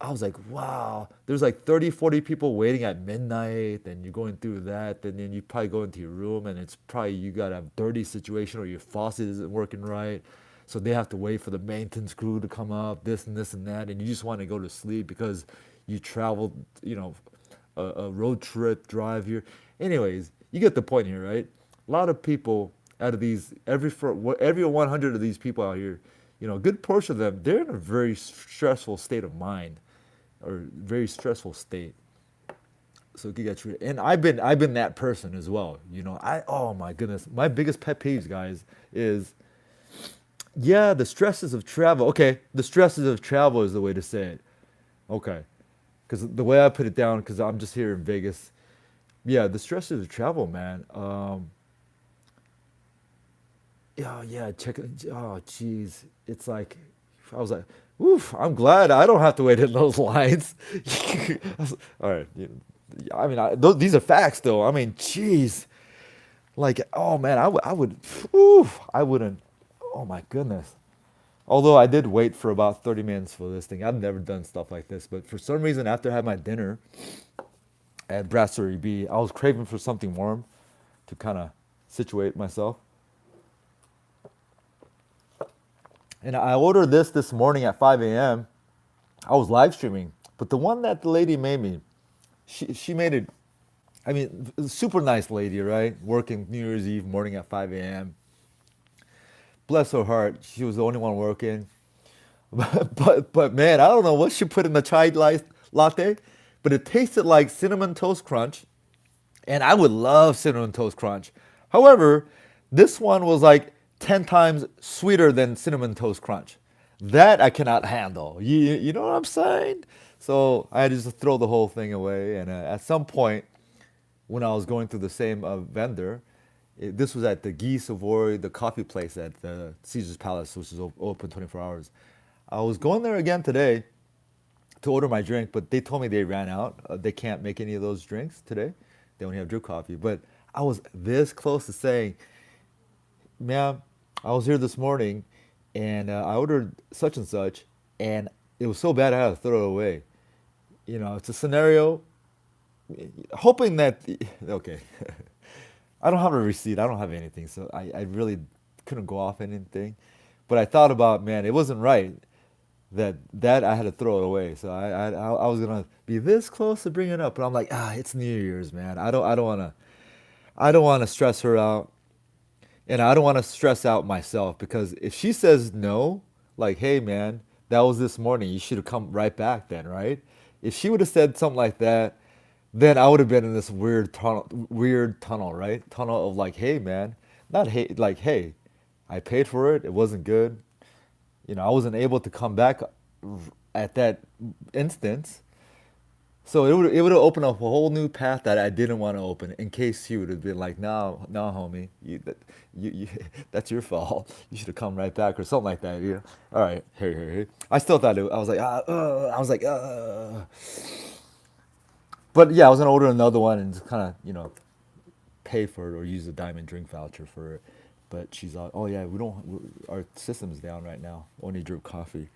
I was like, wow, there's like 30, 40 people waiting at midnight, and you're going through that, and then you probably go into your room, and it's probably you got a dirty situation or your faucet isn't working right. So they have to wait for the maintenance crew to come up, this and this and that, and you just want to go to sleep because you travel, you know, a road trip drive here. Anyways, you get the point here, right? A lot of people out of these every 100 of these people out here, you know, a good portion of them, they're in a very stressful state of mind, or very stressful state. So you got you, and I've been that person as well. You know, oh my goodness, my biggest pet peeves, guys, is yeah, the stresses of travel. Okay, the stresses of travel is the way to say it. Okay, because the way I put it down, because I'm just here in Vegas. Yeah, the stresses of travel, man. Yeah, yeah, check it. Oh, jeez, it's like I was like, oof. I'm glad I don't have to wait in those lines. All right, I mean, these are facts, though. I mean, jeez, like, oh man, oof, I wouldn't. Oh my goodness. Although I did wait for about 30 minutes for this thing. I've never done stuff like this, but for some reason, after I had my dinner at Brasserie B, I was craving for something warm to kind of situate myself. And I ordered this morning at 5 a.m. I was live streaming, but the one that the lady made me, she made it. I mean, super nice lady, right? Working New Year's Eve morning at 5 a.m. Bless her heart, she was the only one working. But man, I don't know what she put in the latte, but it tasted like cinnamon toast crunch, and I would love cinnamon toast crunch. However, this one was like 10 times sweeter than cinnamon toast crunch. That I cannot handle. You know what I'm saying? So I had to just throw the whole thing away. And at some point, when I was going through the same vendor, this was at the Guy Savoy, the coffee place at the Caesar's Palace, which is open 24 hours. I was going there again today to order my drink, but they told me they ran out. They can't make any of those drinks today. They only have drip coffee. But I was this close to saying, ma'am, I was here this morning and I ordered such and such, and it was so bad I had to throw it away. You know, it's a scenario, hoping that, okay, I don't have a receipt, I don't have anything, so I really couldn't go off anything. But I thought about, man, it wasn't right that I had to throw it away. So I was gonna be this close to bringing it up, but I'm like, it's New Year's, man. I don't wanna stress her out. And I don't want to stress out myself, because if she says no, like, hey man, that was this morning, you should have come right back then, right? If she would have said something like that, then I would have been in this weird tunnel, right? Tunnel of like, hey man, not hey, like, hey, I paid for it, it wasn't good. You know, I wasn't able to come back at that instance. So it would have opened up a whole new path that I didn't want to open. In case he would have been like, no, no, homie, you that's your fault. You should have come right back or something like that. You know? All right, here. I still thought I was like, but yeah, I was gonna order another one and just kind of, pay for it or use a diamond drink voucher for it. But she's like, oh yeah, our system's down right now. Only drip coffee.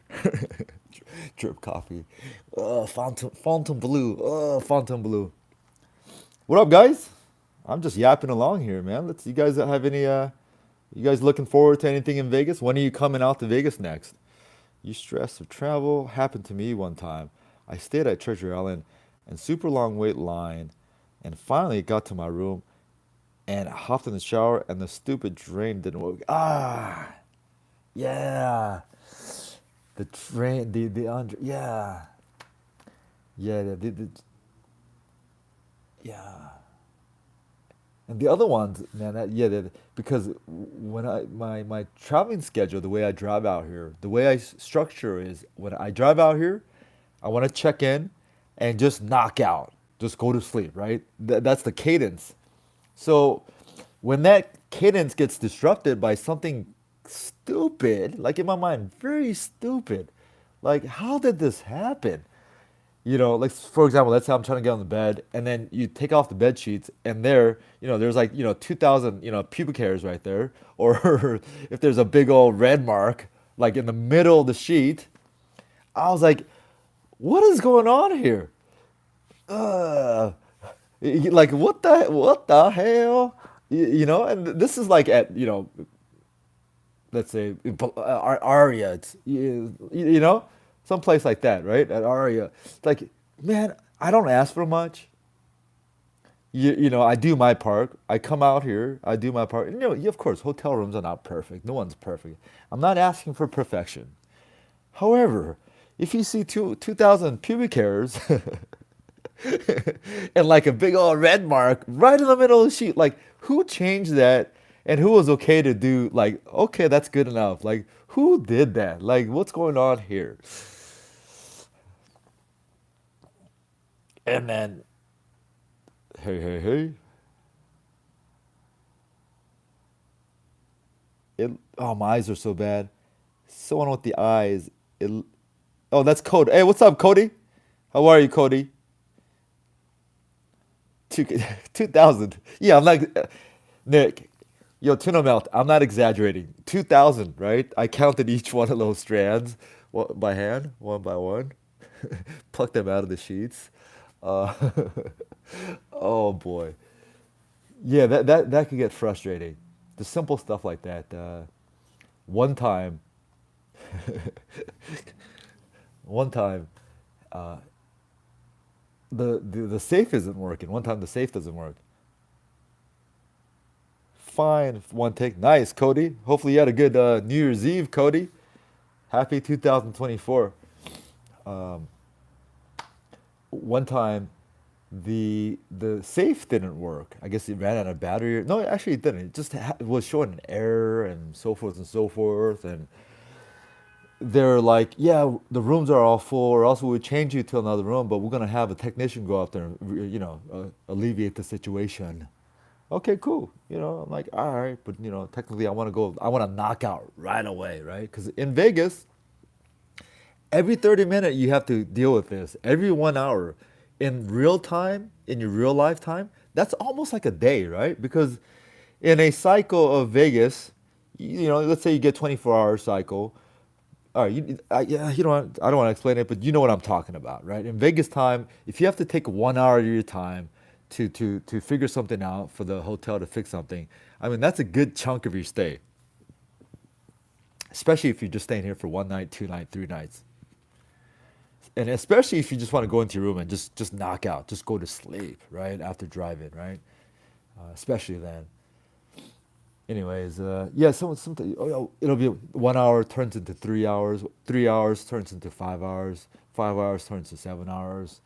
Drip coffee. Fontainebleau. Fontainebleau. What up, guys? I'm just yapping along here, man. You guys have any, you guys looking forward to anything in Vegas? When are you coming out to Vegas next? You stressed of travel? Happened to me one time. I stayed at Treasure Island and super long wait line, and finally got to my room and I hopped in the shower and the stupid drain didn't work. Yeah. The drain, the under, yeah. Yeah, yeah. And the other ones, man, because when my traveling schedule, the way I drive out here, the way I structure is when I drive out here, I want to check in and just knock out, just go to sleep, right? That's the cadence. So when that cadence gets disrupted by something stupid, like in my mind, very stupid, like how did this happen? Like for example, let's say I'm trying to get on the bed, and then you take off the bed sheets, and there's like 2,000 pubic hairs right there, or if there's a big old red mark like in the middle of the sheet, I was like, what is going on here? Uh, like what the hell? And this is like at let's say Aria, it's, some place like that, right? At Aria, like Man, I don't ask for much. You know, I do my part. I come out here, I do my part. You know, of course, hotel rooms are not perfect. No one's perfect. I'm not asking for perfection. However, if you see 2,000 pubic hairs and like a big old red mark right in the middle of the sheet, like who changed that and who was okay to do, like, okay, that's good enough. Like, who did that? Like, what's going on here? And then, hey, hey, hey. Oh, my eyes are so bad. Someone with the eyes. It, oh, that's Cody. Hey, what's up, Cody? How are you, Cody? Two, 2,000. Yeah, I'm like, Nick, yo, tuna melt. I'm not exaggerating. 2,000, right? I counted each one of those strands by hand, one by one. Pluck them out of the sheets. Uh, oh boy. Yeah, that could get frustrating. The simple stuff like that. One time, one time, uh, the safe isn't working. One time the safe doesn't work. Fine, one take. Nice, Cody. Hopefully you had a good New Year's Eve, Cody. Happy 2024. Um, One time, the safe didn't work. I guess it ran out of battery. No, actually it didn't. It just was showing an error and so forth and so forth. And they're like, yeah, the rooms are all full, or else we would change you to another room, but we're gonna have a technician go out there and alleviate the situation. Okay, cool. You know, I'm like, all right, but you know, technically, I want to knock out right away, right? Because in Vegas, every 30 minutes you have to deal with this. Every 1 hour, in real time, in your real lifetime, that's almost like a day, right? Because in a cycle of Vegas, you know, let's say you get 24-hour cycle. All right, yeah, you know, I don't want to explain it, but you know what I'm talking about, right? In Vegas time, if you have to take 1 hour of your time to figure something out for the hotel to fix something, I mean that's a good chunk of your stay, especially if you're just staying here for 1 night, 2 night, 3 nights, and especially if you just want to go into your room and just knock out, just go to sleep, right after driving, right? Especially then. Anyways, yeah, something. Oh, oh, it'll be 1 hour turns into 3 hours. 3 hours turns into 5 hours. 5 hours turns to 7 hours.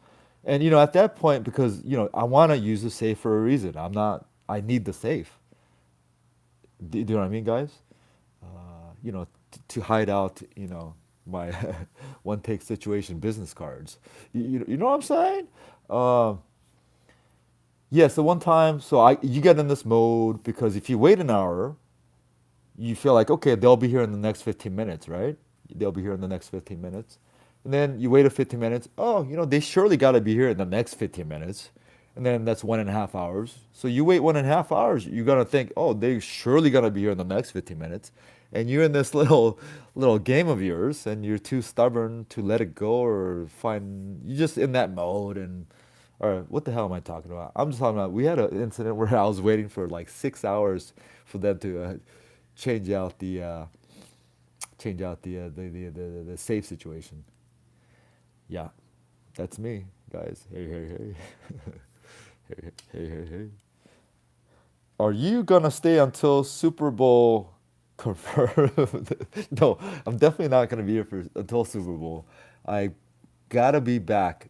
And you know, at that point, because you know, I want to use the safe for a reason. I'm not. I need the safe. Do you know what I mean, guys? You know, to hide out. You know, my one take situation business cards. You know what I'm saying? Um, yeah. So one time, so you get in this mode because if you wait an hour, you feel like, okay, they'll be here in the next 15 minutes, right? They'll be here in the next 15 minutes. And then you wait a 15 minutes. Oh, you know, they surely got to be here in the next 15 minutes. And then that's 1.5 hours. So you wait 1.5 hours. You're going to think, oh, they surely going to be here in the next 15 minutes. And you're in this little game of yours and you're too stubborn to let it go or find, you're just in that mode. And, all right, what the hell am I talking about? I'm just talking about, we had an incident where I was waiting for like 6 hours for them to change out the the safe situation. Yeah, that's me, guys. Hey, hey, hey. Hey, hey, hey, hey. Are you gonna stay until Super Bowl confirmed? No, I'm definitely not gonna be here for until Super Bowl. I gotta be back.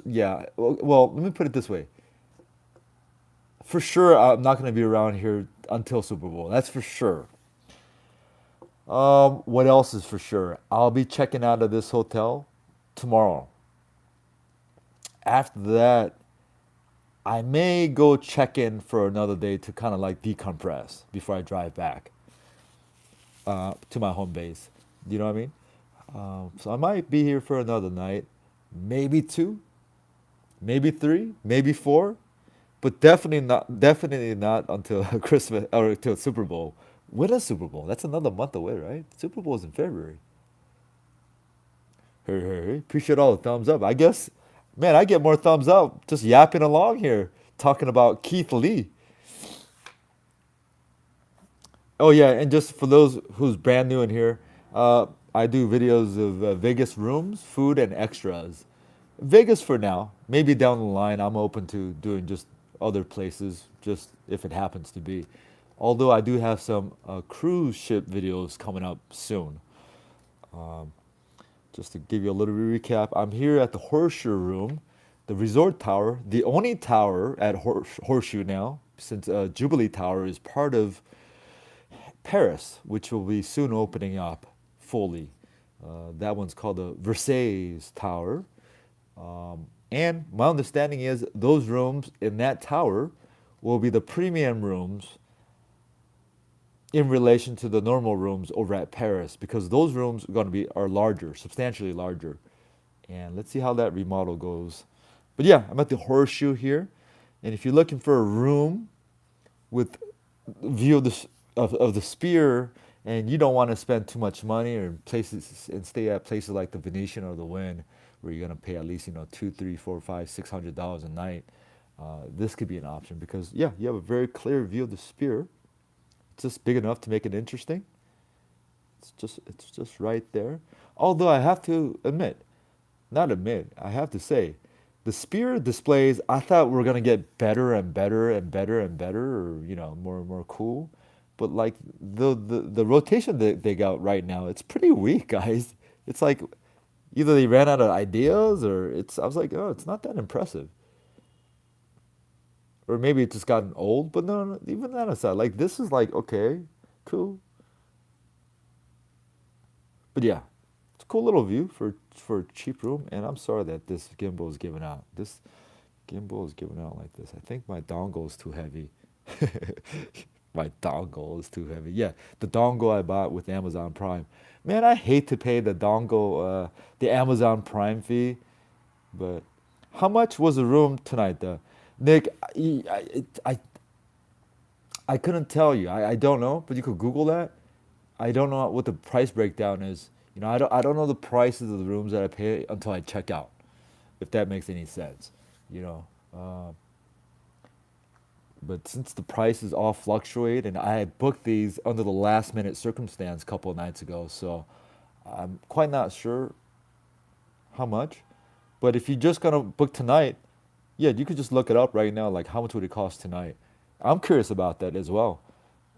Yeah. Well, let me put it this way. For sure, I'm not gonna be around here until Super Bowl. That's for sure. What else is for sure? I'll be checking out of this hotel tomorrow. After that, I may go check in for another day to kind of like decompress before I drive back to my home base. You know what I mean? So I might be here for another night, maybe two, maybe three, maybe four, but definitely not until Christmas or until Super Bowl. When is Super Bowl? That's another month away, right? Super Bowl is in February. Hey, hey, hey. Appreciate all the thumbs up. I guess, man, I get more thumbs up just yapping along here, talking about Keith Lee. Oh, yeah, and just for those who's brand new in here, I do videos of Vegas rooms, food, and extras. Vegas for now. Maybe down the line, I'm open to doing just other places, just if it happens to be. Although I do have some cruise ship videos coming up soon. Um, just to give you a little recap, I'm here at the Horseshoe Room, the resort tower, the only tower at Horseshoe now, since Jubilee Tower is part of Paris, which will be soon opening up fully. That one's called the Versailles Tower. And my understanding is those rooms in that tower will be the premium rooms in relation to the normal rooms over at Paris because those rooms are larger, substantially larger. And let's see how that remodel goes. But yeah, I'm at the Horseshoe here, and if you're looking for a room with view of of the Spear, and you don't want to spend too much money or places and stay at places like the Venetian or the Wynn, where you're gonna pay at least two, three, four, five, $600 a night, this could be an option because yeah, you have a very clear view of the Spear. It's just big enough to make it interesting. It's just right there. Although I have to admit, not admit, I have to say, the Spear displays I thought were gonna get better and better and better and better, or more and more cool. But like the rotation that they got right now, it's pretty weak, guys. It's like either they ran out of ideas or it's. I was like, oh, it's not that impressive. Or maybe it just gotten old. But no, no, even that aside, like this is like okay, cool. But yeah, it's a cool little view for a cheap room. And I'm sorry that this gimbal is giving out. This gimbal is giving out like this. I think my dongle is too heavy. My dongle is too heavy. Yeah, the dongle I bought with Amazon Prime. Man, I hate to pay the dongle, the Amazon Prime fee. But how much was the room tonight, though? Nick, I couldn't tell you. I don't know, but you could Google that. I don't know what the price breakdown is. I don't know the prices of the rooms that I pay until I check out, if that makes any sense. You know, but since the prices all fluctuate, and I had booked these under the last minute circumstance a couple of nights ago, so I'm quite not sure how much. But if you're just gonna book tonight, yeah, you could just look it up right now. Like, how much would it cost tonight? I'm curious about that as well.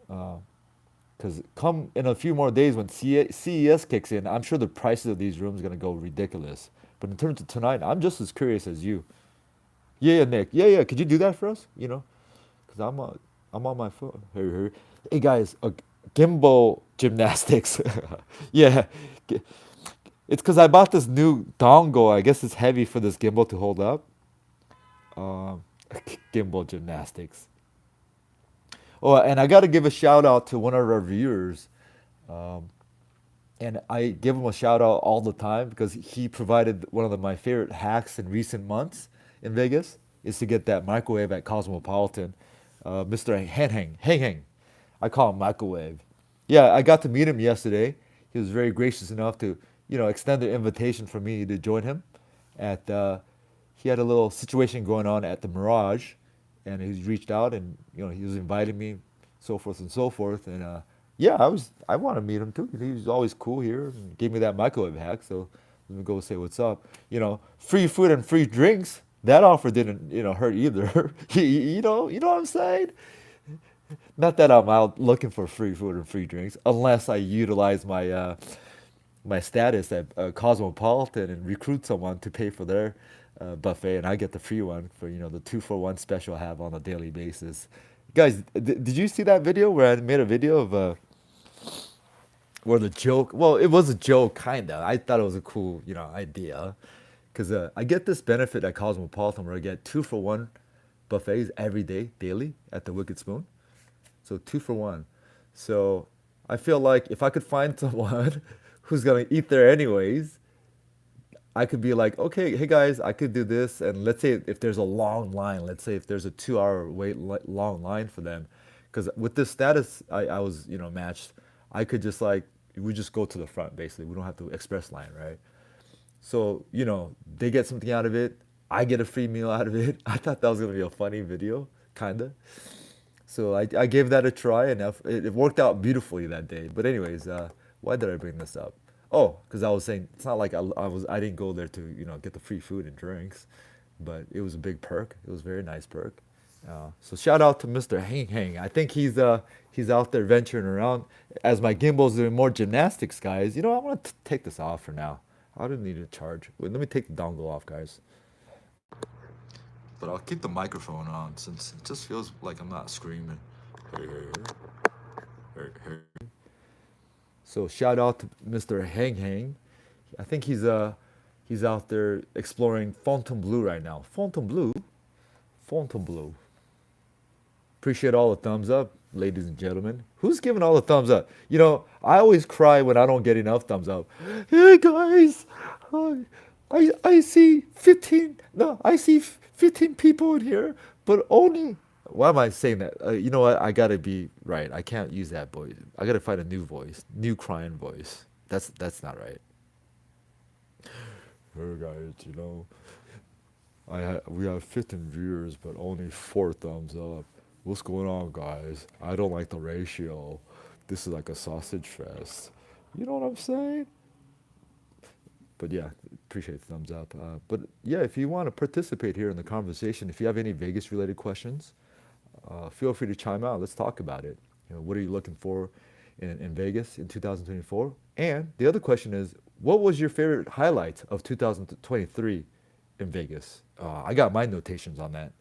Because come in a few more days when CES kicks in, I'm sure the prices of these rooms are gonna go ridiculous. But in terms of tonight, I'm just as curious as you. Yeah, yeah, Nick. Yeah, yeah. Could you do that for us? Because I'm on my phone. Hey guys, gimbal gymnastics. Yeah, it's because I bought this new dongle. I guess it's heavy for this gimbal to hold up. Um, gimbal gymnastics. Oh, and I got to give a shout out to one of our viewers. Um, and I give him a shout out all the time because he provided one of my favorite hacks in recent months in Vegas is to get that microwave at Cosmopolitan. Mr. Hang. I call him Microwave. Yeah, I got to meet him yesterday. He was very gracious enough to, extend the invitation for me to join him at he had a little situation going on at the Mirage, and he reached out and he was inviting me, so forth and so forth. And yeah, I want to meet him too. He was always cool here and gave me that microwave hack. So let me go say what's up. Free food and free drinks. That offer didn't hurt either. You know what I'm saying? Not that I'm out looking for free food and free drinks, unless I utilize my status at Cosmopolitan and recruit someone to pay for their buffet, and I get the free one for the 2-for-1 special I have on a daily basis. Guys, did you see that video where I made a video of where the joke? Well, it was a joke, kinda. I thought it was a cool idea, because I get this benefit at Cosmopolitan where I get 2-for-1 buffets every day, daily at the Wicked Spoon. So 2-for-1. So I feel like if I could find someone who's gonna eat there anyways, I could be like, okay, hey guys, I could do this, and let's say if there's a long line, let's say if there's a 2-hour long line for them, because with this status, I was matched. I could just like we just go to the front basically. We don't have to express line, right? So they get something out of it. I get a free meal out of it. I thought that was gonna be a funny video, kinda. So I gave that a try, and it worked out beautifully that day. But anyways, why did I bring this up? Oh, because I was saying it's not like I didn't go there to get the free food and drinks, but it was a big perk. It was a very nice perk. So shout out to Mr. Hang Hang. I think he's out there venturing around. As my gimbal's doing more gymnastics, guys. I want to take this off for now. I don't need to charge. Wait, let me take the dongle off, guys. But I'll keep the microphone on since it just feels like I'm not screaming. Hey, hey, hey, hey, hey. So shout out to Mr. Hang Hang. I think he's out there exploring Fontainebleau right now. Fontainebleau, Fontainebleau. Appreciate all the thumbs up, ladies and gentlemen. Who's giving all the thumbs up? I always cry when I don't get enough thumbs up. Hey guys, I see 15. No, I see 15 people in here, but only. Why am I saying that? You know what? I gotta be right. I can't use that voice. I gotta find a new voice, new crying voice. That's not right. Hey guys, we have 15 viewers, but only 4 thumbs up. What's going on, guys? I don't like the ratio. This is like a sausage fest. You know what I'm saying? But yeah, appreciate the thumbs up. But yeah, if you want to participate here in the conversation, if you have any Vegas related questions, feel free to chime out. Let's talk about it. What are you looking for in Vegas in 2024? And the other question is, what was your favorite highlight of 2023 in Vegas? I got my notations on that.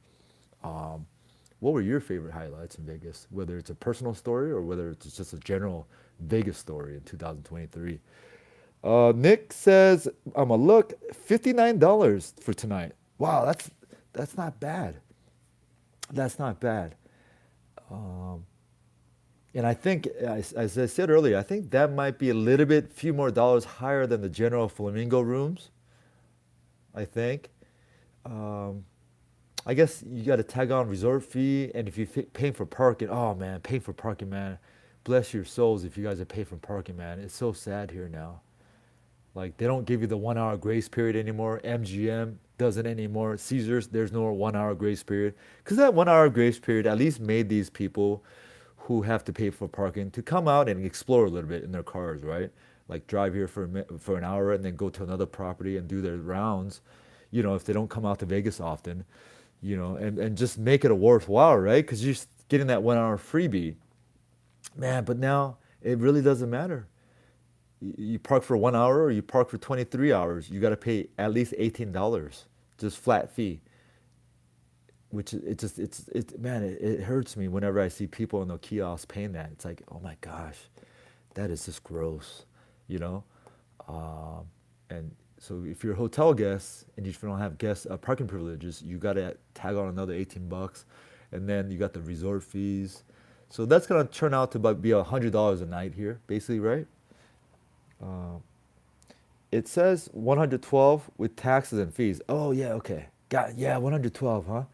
Um, what were your favorite highlights in Vegas? Whether it's a personal story or whether it's just a general Vegas story in 2023. Nick says, I'm a look $59 for tonight. Wow, that's not bad. That's not bad. Um, and I think, as I said earlier, I think that might be a little bit, few more dollars higher than the general Flamingo rooms. I think. Um, I guess you got to tag on resort fee, and if you're paying for parking, oh man, paying for parking, man. Bless your souls if you guys are paying for parking, man. It's so sad here now. Like they don't give you the 1 hour grace period anymore. MGM doesn't anymore. Caesars, there's no 1 hour grace period. Because that 1 hour grace period at least made these people who have to pay for parking to come out and explore a little bit in their cars, right? Like drive here for an hour and then go to another property and do their rounds. If they don't come out to Vegas often, and just make it a worthwhile, right? Because you're getting that 1 hour freebie, man. But now it really doesn't matter. You park for 1 hour or you park for 23 hours, you got to pay at least $18, just flat fee. Which it just it man, it hurts me whenever I see people in the kiosks paying that. It's like, oh my gosh, that is just gross, you know. And so if you're a hotel guest and you don't have guest parking privileges, you got to tag on another $18, and then you got the resort fees. So that's gonna turn out to about be $100 a night here, basically, right? Uh, it says 112 with taxes and fees. Oh yeah, okay, got yeah, 112, huh?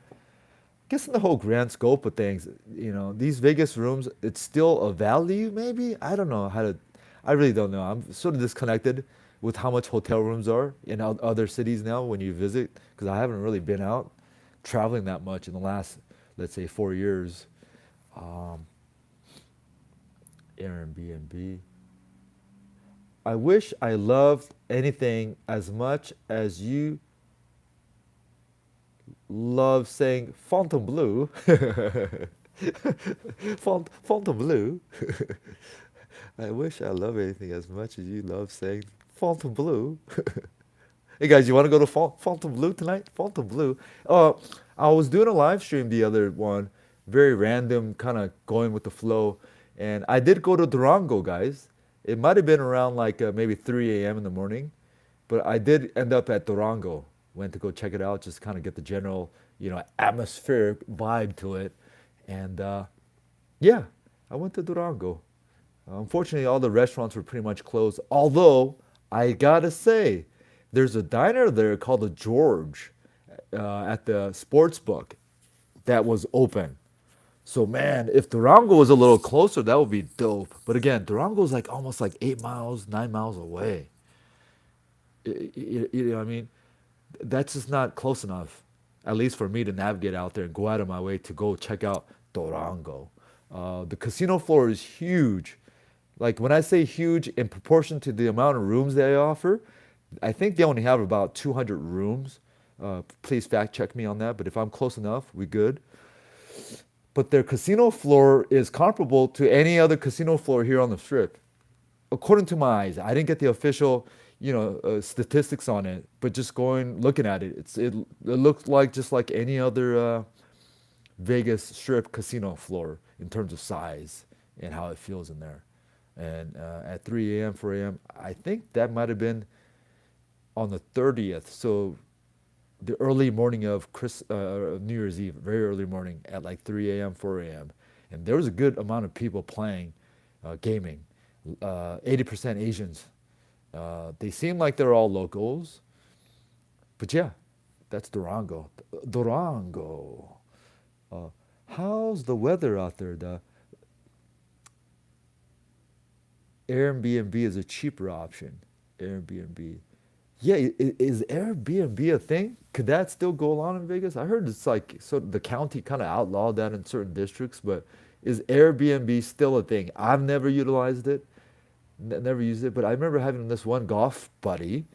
Guess in the whole grand scope of things, these Vegas rooms, it's still a value, maybe? I don't know how to, I really don't know. I'm sort of disconnected with how much hotel rooms are in other cities now when you visit, because I haven't really been out traveling that much in the last, let's say, 4 years. Um, Airbnb. I wish I loved anything as much as you love saying Fontainebleau. Fontainebleau. I wish I love anything as much as you love saying Fontainebleau. Hey guys, you want to go to Fontainebleau tonight? Fontainebleau. Uh, I was doing a live stream the other one, very random, kind of going with the flow, and I did go to Durango, guys. It might have been around like maybe 3 a.m. in the morning, but I did end up at Durango. Went to go check it out, just kind of get the general, atmospheric vibe to it, and yeah, I went to Durango. Unfortunately, all the restaurants were pretty much closed. Although I gotta say, there's a diner there called the George at the Sports Book that was open. So man, if Durango was a little closer, that would be dope. But again, Durango is like almost like 8 miles, 9 miles away. You know what I mean? That's just not close enough, at least for me to navigate out there and go out of my way to go check out Durango. The casino floor is huge. Like when I say huge in proportion to the amount of rooms they offer, I think they only have about 200 rooms. Please fact check me on that, but if I'm close enough, we good. But their casino floor is comparable to any other casino floor here on the strip, according to my eyes. I didn't get the official, statistics on it, but just going looking at it, it looks like just like any other Vegas strip casino floor in terms of size and how it feels in there. And at 3 a.m., 4 a.m., I think that might have been on the 30th. So the early morning of New Year's Eve, very early morning at like 3 a.m., 4 a.m. And there was a good amount of people playing, gaming, 80% Asians. They seem like they're all locals, but yeah, that's Durango. Durango. Uh, how's the weather out there? The Airbnb is a cheaper option. Airbnb. Yeah, is Airbnb a thing? Could that still go on in Vegas? I heard it's like so the county kind of outlawed that in certain districts, but is Airbnb still a thing? I've never utilized it, never used it, but I remember having this one golf buddy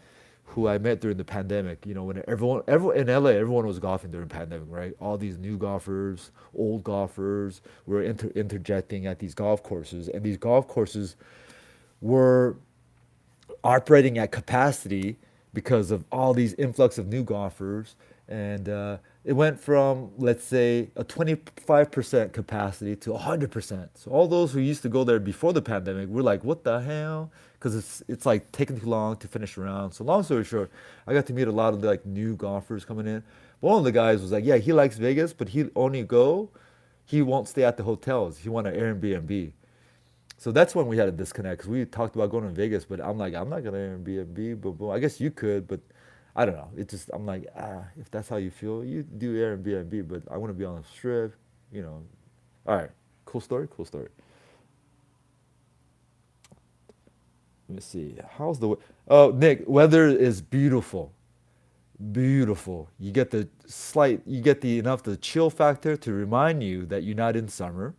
who I met during the pandemic. When everyone in LA, everyone was golfing during the pandemic, right? All these new golfers, old golfers were interjecting at these golf courses, and these golf courses were operating at capacity because of all these influx of new golfers. And it went from, let's say, a 25% capacity to 100%. So all those who used to go there before the pandemic were like, what the hell? Because it's like taking too long to finish around. So long story short, I got to meet a lot of the, like new golfers coming in. One of the guys was like, yeah, he likes Vegas, but he won't stay at the hotels. He want an Airbnb. So that's when we had a disconnect because we talked about going to Vegas, but I'm like, I'm not gonna Airbnb, but I guess you could, but I don't know. It just I'm like, if that's how you feel, you do Airbnb, but I want to be on the strip, you know. All right, cool story, cool story. Let me see. Oh, Nick, weather is beautiful, beautiful. You get the enough the chill factor to remind you that you're not in summer,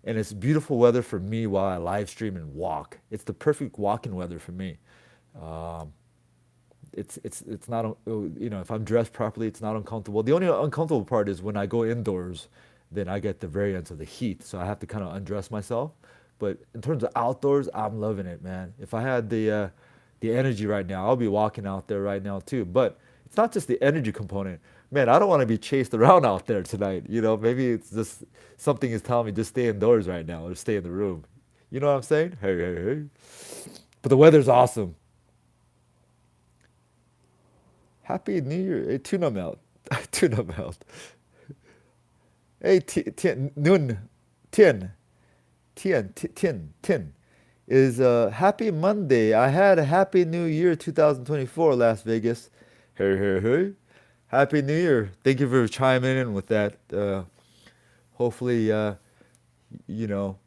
and it's beautiful weather for me while I live stream and walk. It's the perfect walking weather for me. Um, it's not if I'm dressed properly, it's not uncomfortable. The only uncomfortable part is when I go indoors, then I get the variance of the heat, so I have to kind of undress myself. But in terms of outdoors, I'm loving it, man. If I had the energy right now, I'll be walking out there right now too. But it's not just the energy component. Man, I don't want to be chased around out there tonight. Maybe it's just something is telling me just stay indoors right now or stay in the room. You know what I'm saying? Hey, hey, hey. But the weather's awesome. Happy New Year. Hey, tuna melt. Tuna melt. Hey, Tien, Nun, Tien, Tien, is Happy Monday. I had a Happy New Year 2024 Las Vegas. Hey, hey, hey. Happy New Year. Thank you for chiming in with that. Hopefully, you know,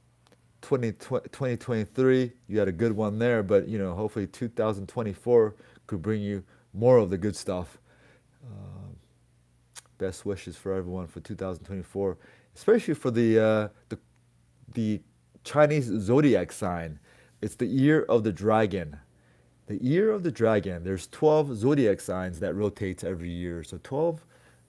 2023, you had a good one there, but, hopefully 2024 could bring you more of the good stuff. Um, Best wishes for everyone for 2024, especially for the Chinese zodiac sign. It's the year of the dragon. The year of the dragon. There's 12 zodiac signs that rotates every year. So 12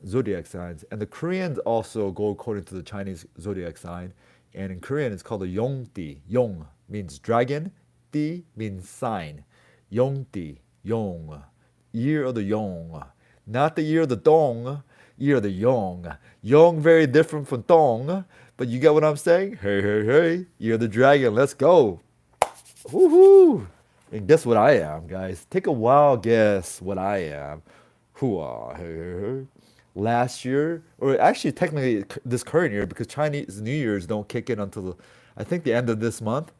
zodiac signs. And the Koreans also go according to the Chinese zodiac sign. And in Korean, it's called a Yongti. Yong means dragon. Ti means sign. Yongti. Yong. Year of the Yong. Not the year of the Dong. Year of the Yong. Yong very different from Dong. But you get what I'm saying? Hey, hey, hey. Year of the dragon. Let's go. Woohoo! And guess what I am, guys? Take a wild guess what I am. Hooah. Hey, hey, hey. Last year, or actually technically this current year, because Chinese New Year's don't kick in until I think the end of this month,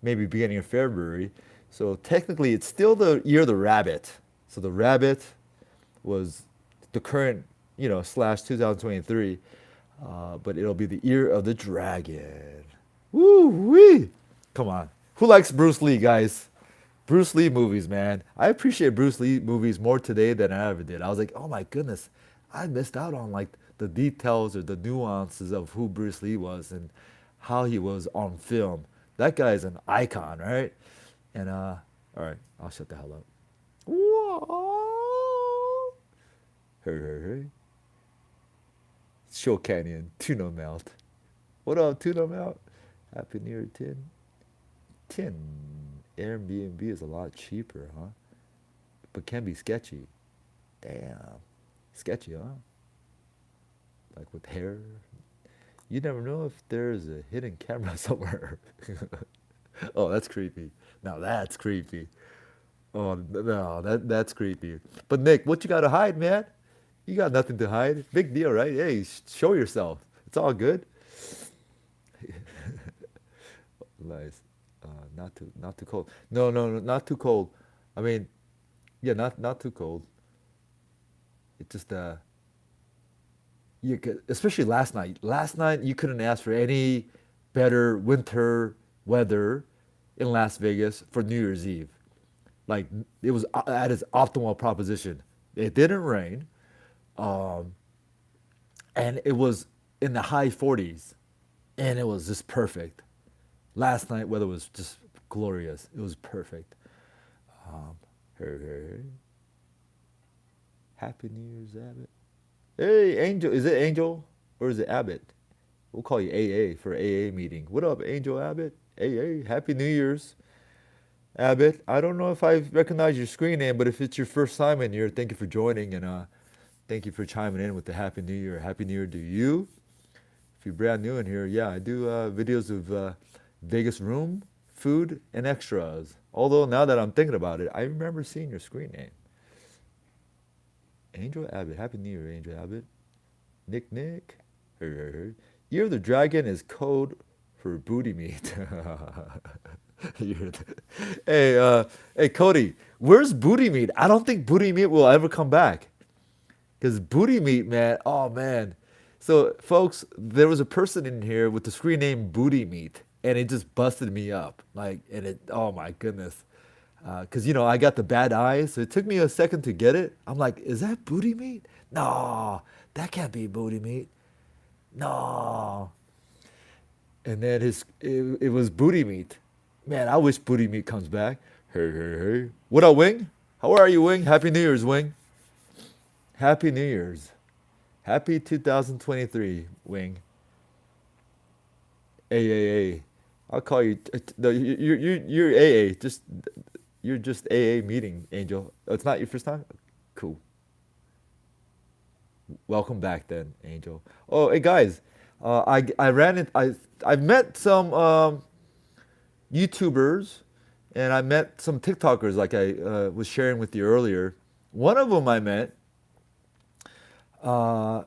maybe beginning of February. So technically it's still the year of the rabbit. So the rabbit was the current, slash 2023, but it'll be the year of the dragon. Woo wee! Come on. Who likes Bruce Lee, guys? Bruce Lee movies, man. I appreciate Bruce Lee movies more today than I ever did. I was like, oh my goodness, I missed out on like the details or the nuances of who Bruce Lee was and how he was on film That guy is an icon, right? And all right, I'll shut the hell up. Whoa. Hey, hey, hey. Show Canyon, tuna melt. What up, tuna melt? Happy New Year, Tin. Tin. Airbnb is a lot cheaper, huh? But can be sketchy. Damn. Sketchy, huh? Like with hair. You never know if there's a hidden camera somewhere. Oh, that's creepy. Now that's creepy. Oh no, that's creepy. But Nick, what you gotta hide, man? You got nothing to hide. Big deal, right? Hey, show yourself. It's all good. Nice. Not too cold. No, no, no, not too cold. I mean, yeah, not too cold. It just you could, especially last night. Last night you couldn't ask for any better winter weather in Las Vegas for New Year's Eve. Like it was at its optimal proposition. It didn't rain, um, and it was in the high 40s, and it was just perfect. Last night weather was just glorious. It was perfect. Um, hey, hey, hey. Happy New Year's, Abbott. Hey, Angel. Is it Angel or is it Abbott? We'll call you AA for AA meeting. What up, Angel Abbott? AA. Happy New Year's, Abbott. I don't know if I recognize your screen name, but if it's your first time in here, thank you for joining and thank you for chiming in with the Happy New Year. Happy New Year to you. If you're brand new in here, yeah, I do videos of Vegas room, food, and extras. Although now that I'm thinking about it, I remember seeing your screen name. Angel Abbott. Happy New Year, Angel Abbott. Nick Nick. Hey, hey, hey. Year of the Dragon is code for booty meat. Hey, hey, Cody, where's booty meat? I don't think booty meat will ever come back. Because booty meat, man, oh man. So, folks, there was a person in here with the screen name Booty Meat, and it just busted me up. Like, and it, oh my goodness. Because, you know, I got the bad eyes, so it took me a second to get it. I'm like, is that booty meat? No, that can't be booty meat. No. And then it was booty meat. Man, I wish booty meat comes back. Hey, hey, hey. What up, Wing? How are you, Wing? Happy New Year's, Wing. Happy New Year's. Happy 2023, Wing. AAA. I'll call you. No, you're AA. Just you're just AA meeting, Angel. Oh, it's not your first time. Cool. Welcome back then, Angel. Oh, hey guys. I ran it. I met some YouTubers, and I met some TikTokers, like I was sharing with you earlier. One of them I met. Uh,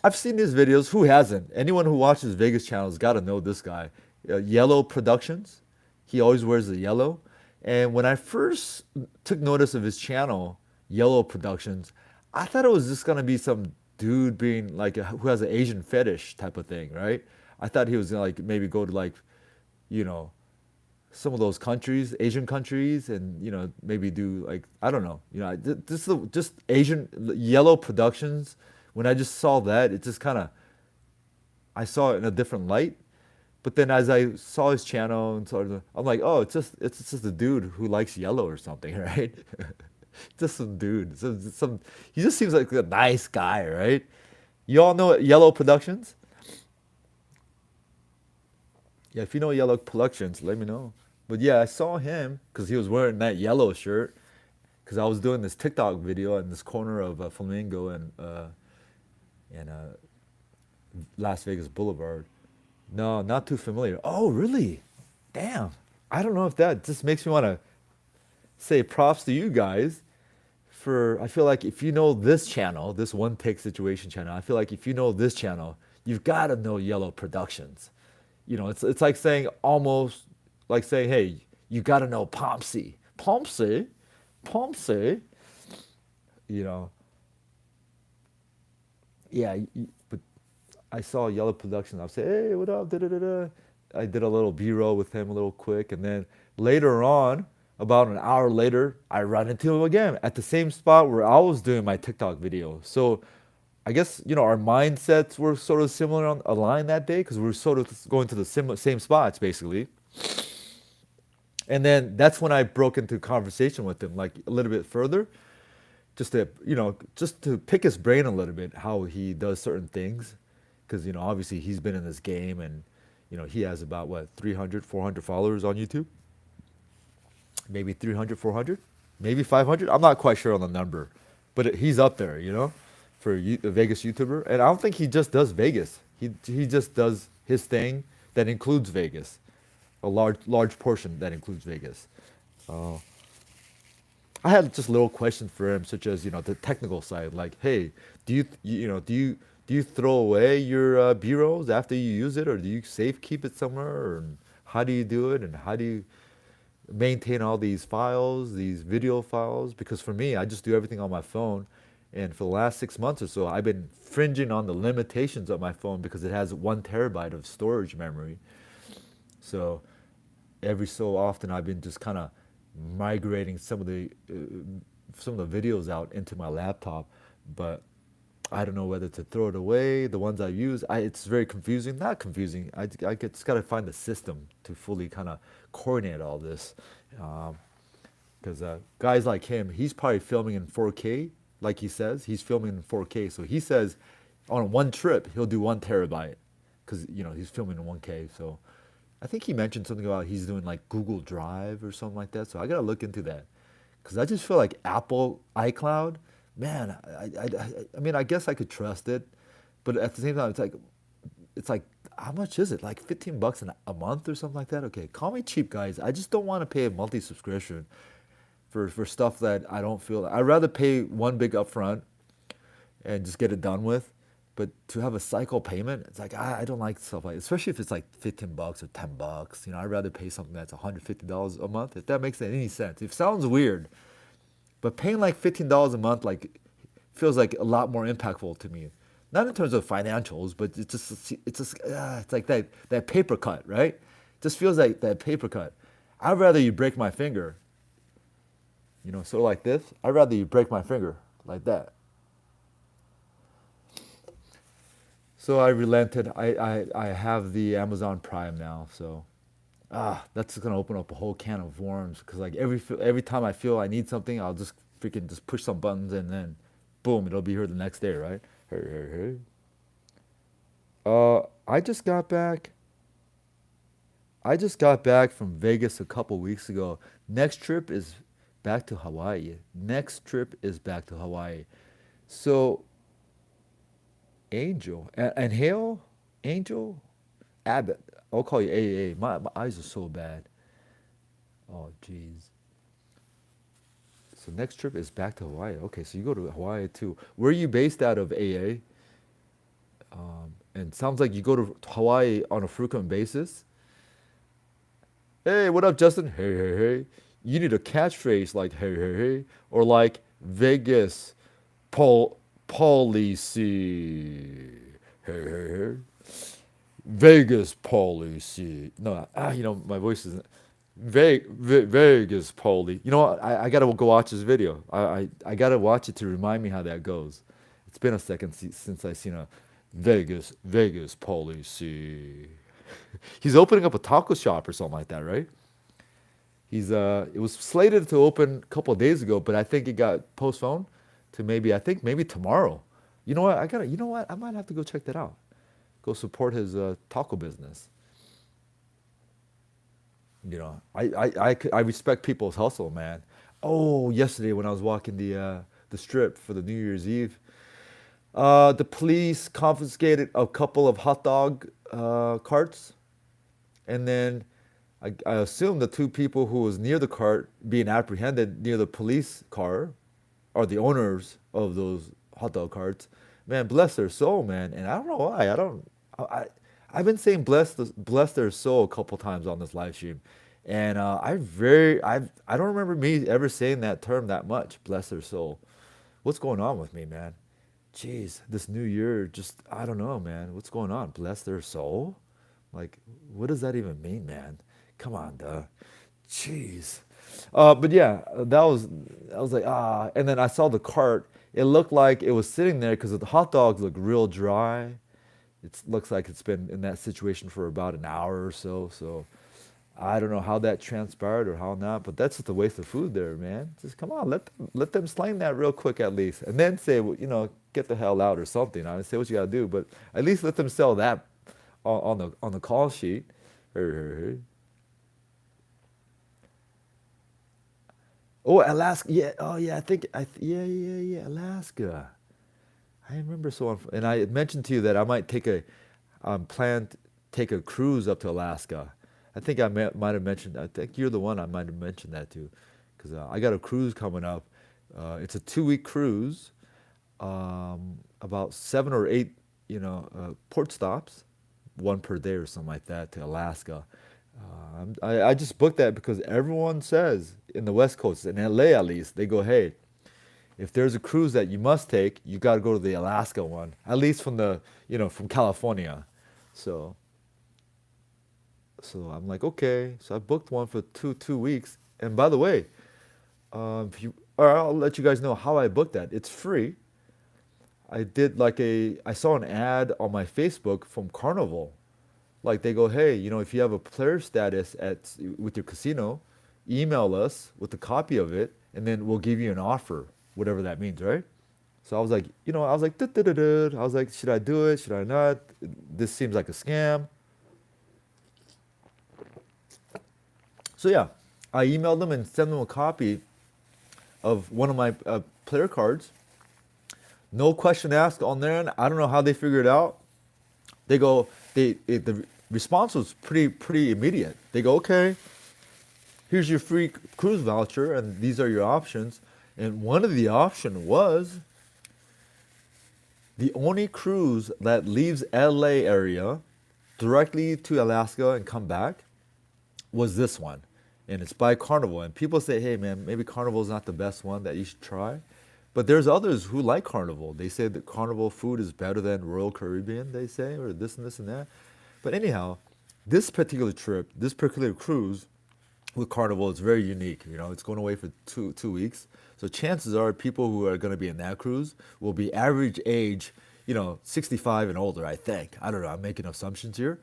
I've seen his videos. Who hasn't? Anyone who watches Vegas channels got to know this guy. Yellow Productions. He always wears the yellow. And when I first took notice of his channel, Yellow Productions, I thought it was just gonna be some dude being like who has an Asian fetish type of thing, right? I thought he was gonna like maybe go to like, you know, some of those countries, Asian countries, and you know maybe do like I don't know, you know, this is just Asian Yellow Productions. When I just saw that, it just kind of I saw it in a different light. But then as I saw his channel and sort of, I'm like, oh, it's just a dude who likes yellow or something, right? Just some dude, some he just seems like a nice guy, right? You all know Yellow Productions? Yeah, if you know Yellow Productions, let me know. But yeah, I saw him because he was wearing that yellow shirt. Because I was doing this TikTok video in this corner of Flamingo and Las Vegas Boulevard. No, not too familiar. Oh, really? Damn. I don't know if that just makes me want to say props to you guys for. I feel like if you know this channel, this One Take Situation channel, I feel like if you know this channel, you've got to know Yellow Productions. You know, it's like saying almost like saying, hey, you got to know Pompsy. Pompsy? Pompsy? You know, yeah, but I saw Yellow Productions. I'll say, hey, what up? Da, da, da, da. I did a little B-roll with him a little quick. And then later on, about an hour later, I run into him again at the same spot where I was doing my TikTok video. So I guess our mindsets were sort of similar on a line that day because we were sort of going to the same spots basically. And then that's when I broke into conversation with him, like a little bit further, just to pick his brain a little bit, how he does certain things, because obviously he's been in this game, and he has about what 300, 400 followers on YouTube, maybe 300, 400, maybe 500. I'm not quite sure on the number, but he's up there, for a Vegas YouTuber. And I don't think he just does Vegas. He just does his thing that includes Vegas, a large portion that includes Vegas. Uh, I had just little questions for him, such as the technical side, like, hey, do you throw away your B-rolls after you use it, or do you safe keep it somewhere, or how do you do it, and how do you maintain all these files, these video files? Because for me, I just do everything on my phone, and for the last 6 months or so, I've been fringing on the limitations of my phone because it has 1 terabyte of storage memory. So every so often I've been just kind of migrating some of the videos out into my laptop, but I don't know whether to throw it away. The ones I use, it's very confusing. Not confusing. Just got to find the system to fully kind of coordinate all this. Because guys like him, he's probably filming in 4K, like he says. He's filming in 4K. So he says on one trip, he'll do 1 terabyte because, he's filming in 1K. So I think he mentioned something about he's doing like Google Drive or something like that. So I got to look into that because I just feel like Apple iCloud, man, I mean, I guess I could trust it, but at the same time, it's like, how much is it? Like $15 a month or something like that? Okay, call me cheap, guys. I just don't want to pay a monthly subscription for stuff that I don't feel. I'd rather pay one big upfront and just get it done with. But to have a cycle payment, it's like I don't like stuff like, especially if it's like $15 or $10. I'd rather pay something that's $150 a month. If that makes any sense. It sounds weird, but paying like $15 a month like feels like a lot more impactful to me. Not in terms of financials, but it's like that paper cut, right? Just feels like that paper cut. I'd rather you break my finger, sort of like this. I'd rather you break my finger like that. So I relented. I have the Amazon Prime now, so that's gonna open up a whole can of worms. Cause like every time I feel I need something, I'll just freaking just push some buttons and then, boom, it'll be here the next day, right? Hey, hey, hey. I just got back. I just got back from Vegas a couple weeks ago. Next trip is back to Hawaii. Next trip is back to Hawaii. So Angel and Hale, Angel, Abbott. I'll call you AA. My eyes are so bad. Oh, jeez. So next trip is back to Hawaii. Okay, so you go to Hawaii too. Where are you based out of, AA? And sounds like you go to Hawaii on a frequent basis. Hey, what up, Justin? Hey, hey, hey. You need a catchphrase like hey, hey, hey, or like Vegas policy. Hey, hey, hey. Vegas policy. No, my voice isn't. Vegas Poli. You know what? I gotta go watch this video. I gotta watch it to remind me how that goes. It's been a second since I seen a Vegas policy. He's opening up a taco shop or something like that, right? It was slated to open a couple of days ago, but I think it got postponed to maybe tomorrow. You know what? I might have to go check that out. Go support his taco business. I respect people's hustle, man. Oh, yesterday when I was walking the strip for the New Year's Eve, the police confiscated a couple of hot dog carts, and then I assume the two people who was near the cart being apprehended near the police car are the owners of those hot dog carts. Man, bless their soul, man. And I don't know why. I I've been saying bless their soul a couple times on this live stream, and I don't remember me ever saying that term that much. Bless their soul. What's going on with me, man? Jeez, this new year, just I don't know, man. What's going on? Bless their soul? Like, what does that even mean, man? Come on, duh. Jeez. But yeah, that was I was like and then I saw the cart. it looked like it was sitting there because the hot dogs look real dry. It looks like it's been in that situation for about an hour or so. So I don't know how that transpired or how not, but that's just a waste of food there, man. Just come on, let them slang that real quick at least, and then say, well, get the hell out or something. I say what you gotta do, but at least let them sell that on the call sheet. Oh, Alaska, yeah. Oh, yeah. I think yeah, Alaska. I remember and I mentioned to you that I might plan to take a cruise up to Alaska. I think might have mentioned. I think you're the one I might have mentioned that to, because I got a cruise coming up. It's a 2 week cruise, about 7 or 8, port stops, one per day or something like that to Alaska. I just booked that because everyone says in the West Coast, in LA at least, they go, hey, if there's a cruise that you must take, you got to go to the Alaska one, at least from California. So, so I'm like, okay. So I booked one for two weeks. And by the way, if you, or I'll let you guys know how I booked that. It's free. I saw an ad on my Facebook from Carnival. Like they go, hey, if you have a player status with your casino, email us with a copy of it, and then we'll give you an offer, whatever that means, right? So I was like, I was like, should I do it? Should I not? This seems like a scam. So yeah, I emailed them and sent them a copy of one of my player cards. No question asked on there. And I don't know how they figured it out. They go, the response was pretty immediate. They go, okay, here's your free cruise voucher, and these are your options. And one of the option was the only cruise that leaves LA area directly to Alaska and come back was this one. And it's by Carnival. And people say, hey man, maybe Carnival is not the best one that you should try. But there's others who like Carnival. They say that Carnival food is better than Royal Caribbean, they say, or this and this and that. But anyhow, this particular trip, this particular cruise with Carnival is very unique. It's going away for two weeks. So chances are people who are going to be in that cruise will be average age, 65 and older, I think. I don't know. I'm making assumptions here.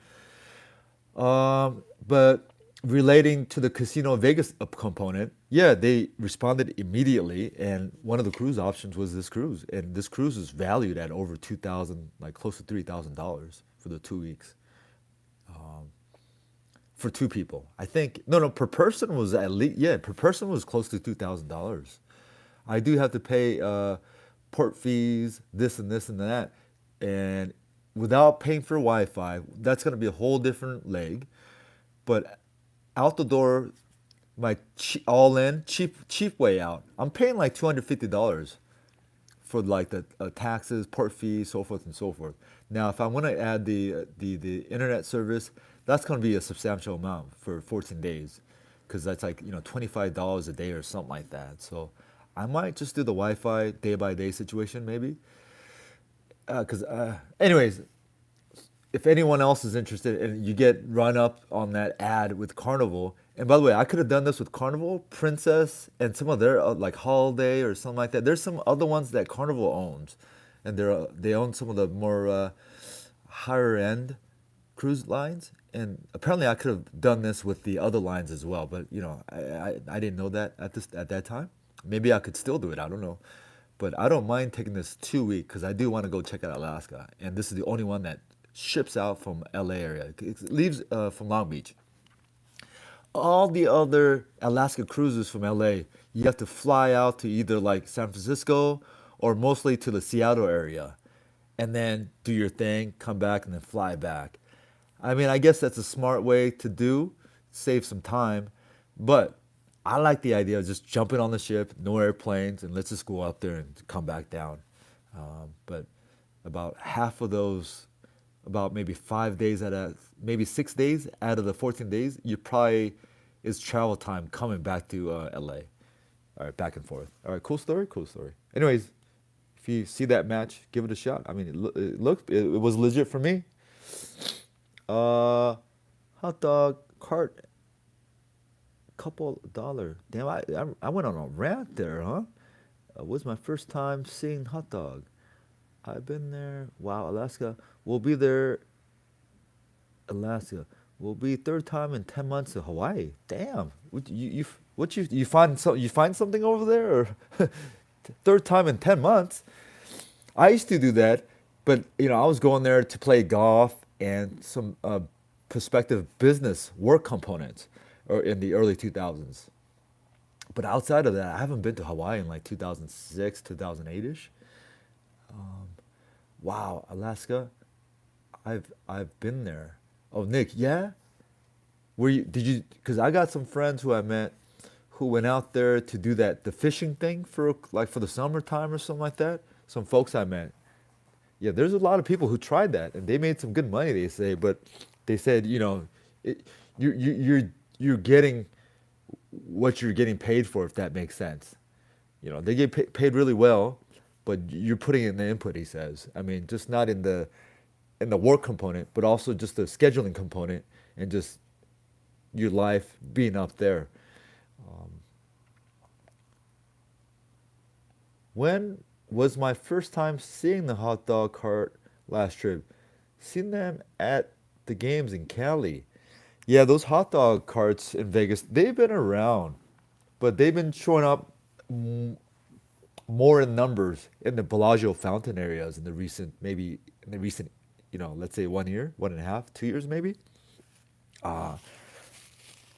But relating to the casino Vegas component, yeah, they responded immediately, and one of the cruise options was this cruise, and this cruise is valued at over 2,000, like close to $3,000 for the 2 weeks for two people. I think no, per person was at least, yeah, per person was close to $2,000. I do have to pay port fees, this and this and that, and without paying for Wi-Fi, that's going to be a whole different leg. But out the door, my all in cheap way out, I'm paying like $250 for like the taxes, port fees, so forth and so forth. Now, if I want to add the internet service, that's going to be a substantial amount for 14 days, because that's like $25 a day or something like that. So I might just do the Wi-Fi day by day situation maybe. Because anyways, if anyone else is interested and you get run up on that ad with Carnival, and by the way, I could have done this with Carnival, Princess, and some of their like Holiday or something like that. There's some other ones that Carnival owns, and they own some of the more higher end cruise lines. And apparently, I could have done this with the other lines as well, but I didn't know that at that time. Maybe I could still do it. I don't know. But I don't mind taking this 2 week because I do want to go check out Alaska, and this is the only one that ships out from LA area. It leaves from Long Beach. All the other Alaska cruises from LA, you have to fly out to either like San Francisco or mostly to the Seattle area, and then do your thing, come back, and then fly back. I mean, I guess that's a smart way to do, save some time, but I like the idea of just jumping on the ship, no airplanes, and let's just go up there and come back down. But about half of those, about maybe 5 days maybe 6 days out of the 14 days, you probably is travel time coming back to LA. All right, back and forth. All right, cool story, cool story. Anyways, if you see that match, give it a shot. I mean, it was legit for me. Hot dog cart, couple dollar. Damn, I went on a rant there, huh? was my first time seeing hot dog. I've been there. Wow, Alaska. We'll be there. Alaska. We'll be third time in 10 months to Hawaii. Damn. You find you find something over there or third time in 10 months? I used to do that, but I was going there to play golf and some prospective business work components, or in the early 2000s. But outside of that, I haven't been to Hawaii in like 2006, 2008 ish. Wow, Alaska. I've been there. Oh, Nick, yeah. Were you? Did you? Because I got some friends who I met who went out there to do the fishing thing for like for the summertime or something like that. Some folks I met. Yeah, there's a lot of people who tried that and they made some good money. They say, but they said, it, you're getting what you're getting paid for, if that makes sense. They get paid really well, but you're putting in the input. He says, I mean, just not in the work component, but also just the scheduling component and just your life being up there. Um, when was my first time seeing the hot dog cart last trip? Seen them at the games in Cali. Yeah, those hot dog carts in Vegas, they've been around, but they've been showing up m- more in numbers in the Bellagio fountain areas in the recent, maybe in the recent, let's say 1 year, 1.5, 2 years maybe. Uh,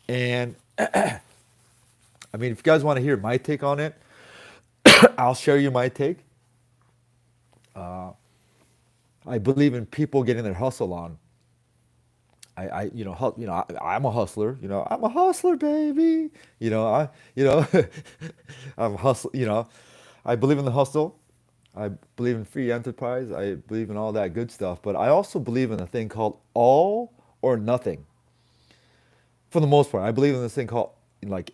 and I mean, if you guys want to hear my take on it, I'll share you my take. I believe in people getting their hustle on. I'm a hustler. I'm a hustler, baby. You know, I'm hustle. I believe in the hustle. I believe in free enterprise. I believe in all that good stuff. But I also believe in a thing called all or nothing. For the most part, I believe in this thing called like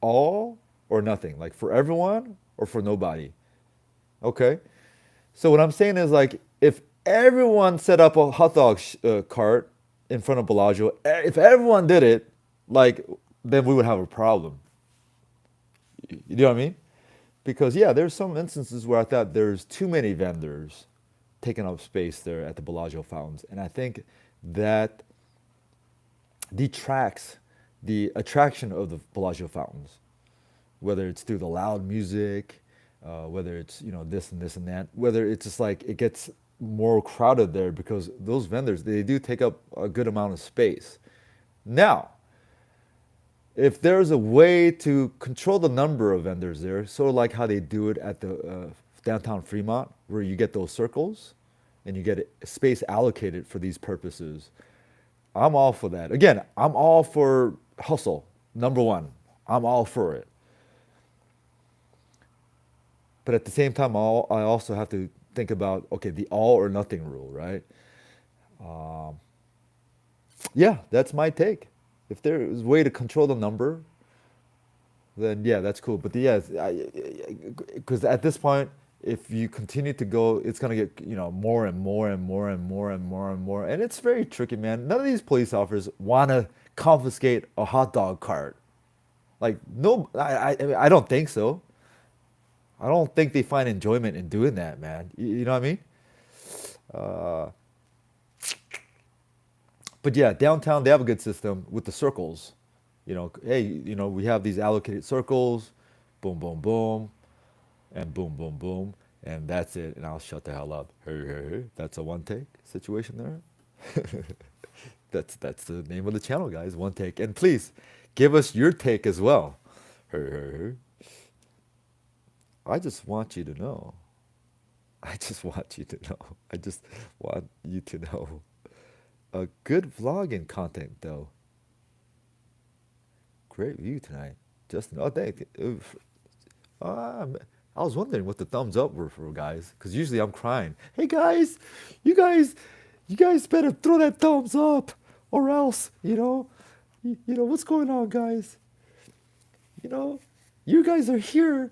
all or nothing, like for everyone or for nobody. Okay. So what I'm saying is like if everyone set up a hot dog cart in front of Bellagio, if everyone did it, like then we would have a problem. You know what I mean? Because yeah, there's some instances where I thought there's too many vendors taking up space there at the Bellagio fountains, and I think that detracts the attraction of the Bellagio fountains, whether it's through the loud music, whether it's this and this and that, whether it's just like it gets more crowded there because those vendors they do take up a good amount of space. Now, if there's a way to control the number of vendors there, sort of like how they do it at the downtown Fremont, where you get those circles and you get space allocated for these purposes, I'm all for that. Again, I'm all for hustle. Number one, I'm all for it. But at the same time, I also have to think about okay, the all or nothing rule, right? Um, yeah, that's my take. If there is a way to control the number, then yeah, that's cool. But yeah, because at this point, if you continue to go, it's gonna get more and more and more and more and more and more, and it's very tricky, man. None of these police officers want to confiscate a hot dog cart. Like no, I don't think so. I don't think they find enjoyment in doing that, man. You know what I mean? Uh, but yeah, downtown they have a good system with the circles. Hey, we have these allocated circles, boom, boom, boom, and boom, boom, boom, and that's it. And I'll shut the hell up. Hey, hey, hey. That's a one take situation there. That's the name of the channel, guys. One take, and please give us your take as well. Hey, hey, hey. I just want you to know. I just want you to know. I just want you to know. A good vlogging content though. Great view tonight. Justin, oh thank you. I was wondering what the thumbs up were for, guys, because usually I'm crying. Hey guys, you guys, you guys better throw that thumbs up, or else, what's going on, guys? You know, you guys are here.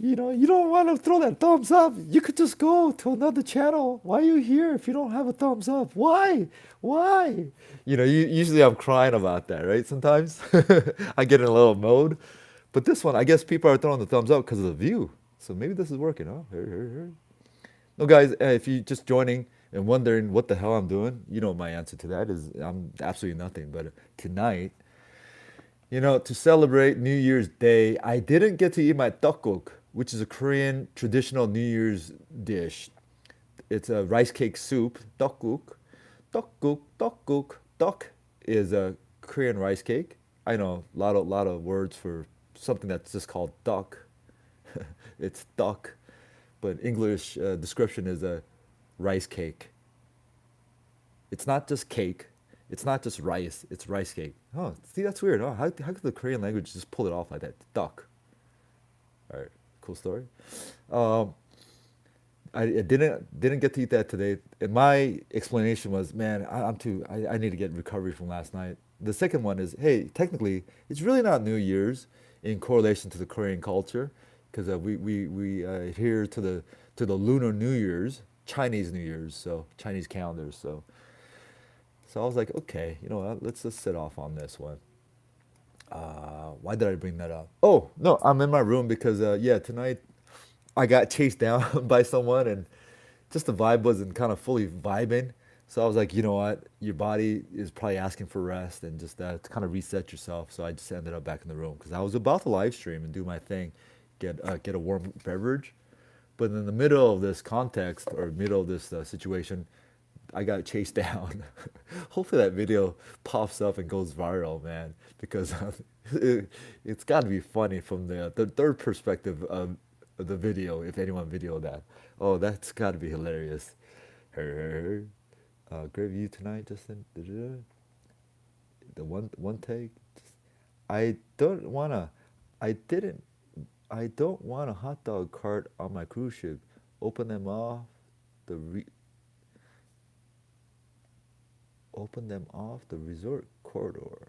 You don't want to throw that thumbs up. You could just go to another channel. Why are you here if you don't have a thumbs up? Why? Why? Usually I'm crying about that, right? Sometimes I get in a little mode. But this one, I guess people are throwing the thumbs up because of the view. So maybe this is working, huh? No, guys, if you just joining and wondering what the hell I'm doing, you know my answer to that is I'm absolutely nothing. But tonight, to celebrate New Year's Day, I didn't get to eat my tteokguk, which is a Korean traditional New Year's dish. It's a rice cake soup, tteokguk. Tteokguk, tteokguk. Tteok is a Korean rice cake. I know, lot of words for something that's just called duck. It's duck, but English description is a rice cake. It's not just cake. It's not just rice. It's rice cake. Oh, see, that's weird. Oh, how could the Korean language just pull it off like that? Duck. All right, cool story. Um, I didn't get to eat that today. And my explanation was, man, I need to get recovery from last night. The second one is, hey, technically, it's really not New Year's in correlation to the Korean culture, because we adhere to the Lunar New Year's, Chinese New Year's, so Chinese calendars. So I was like, okay, you know what? Let's just sit off on this one. Why did I bring that up? Oh no, I'm in my room because yeah, tonight I got chased down by someone, and just the vibe wasn't kind of fully vibing. So I was like, you know what, your body is probably asking for rest and just to kind of reset yourself. So I just ended up back in the room because I was about to live stream and do my thing, get a warm beverage, but in the middle of this context or middle of this situation, I got chased down. Hopefully that video pops up and goes viral, man, because it's got to be funny from the third perspective of the video, if anyone videoed that. Oh, that's got to be hilarious. Great view tonight, Justin. The one take. I don't wanna. I didn't. I don't want a hot dog cart on my cruise ship. Open them off. The re- Open them off the resort corridor.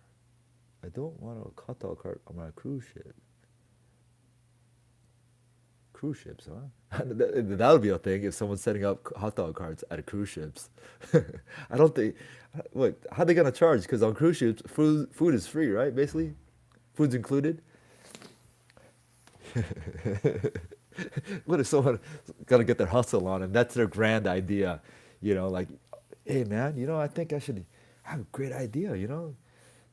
I don't want a hot dog cart on my cruise ship. Cruise ships, huh? That would be a thing if someone's setting up hot dog carts at cruise ships. I don't think. What? How they gonna charge? Because on cruise ships, food is free, right? Basically, food's included. What if someone gonna get their hustle on and that's their grand idea? Like, hey man, I think I have a great idea.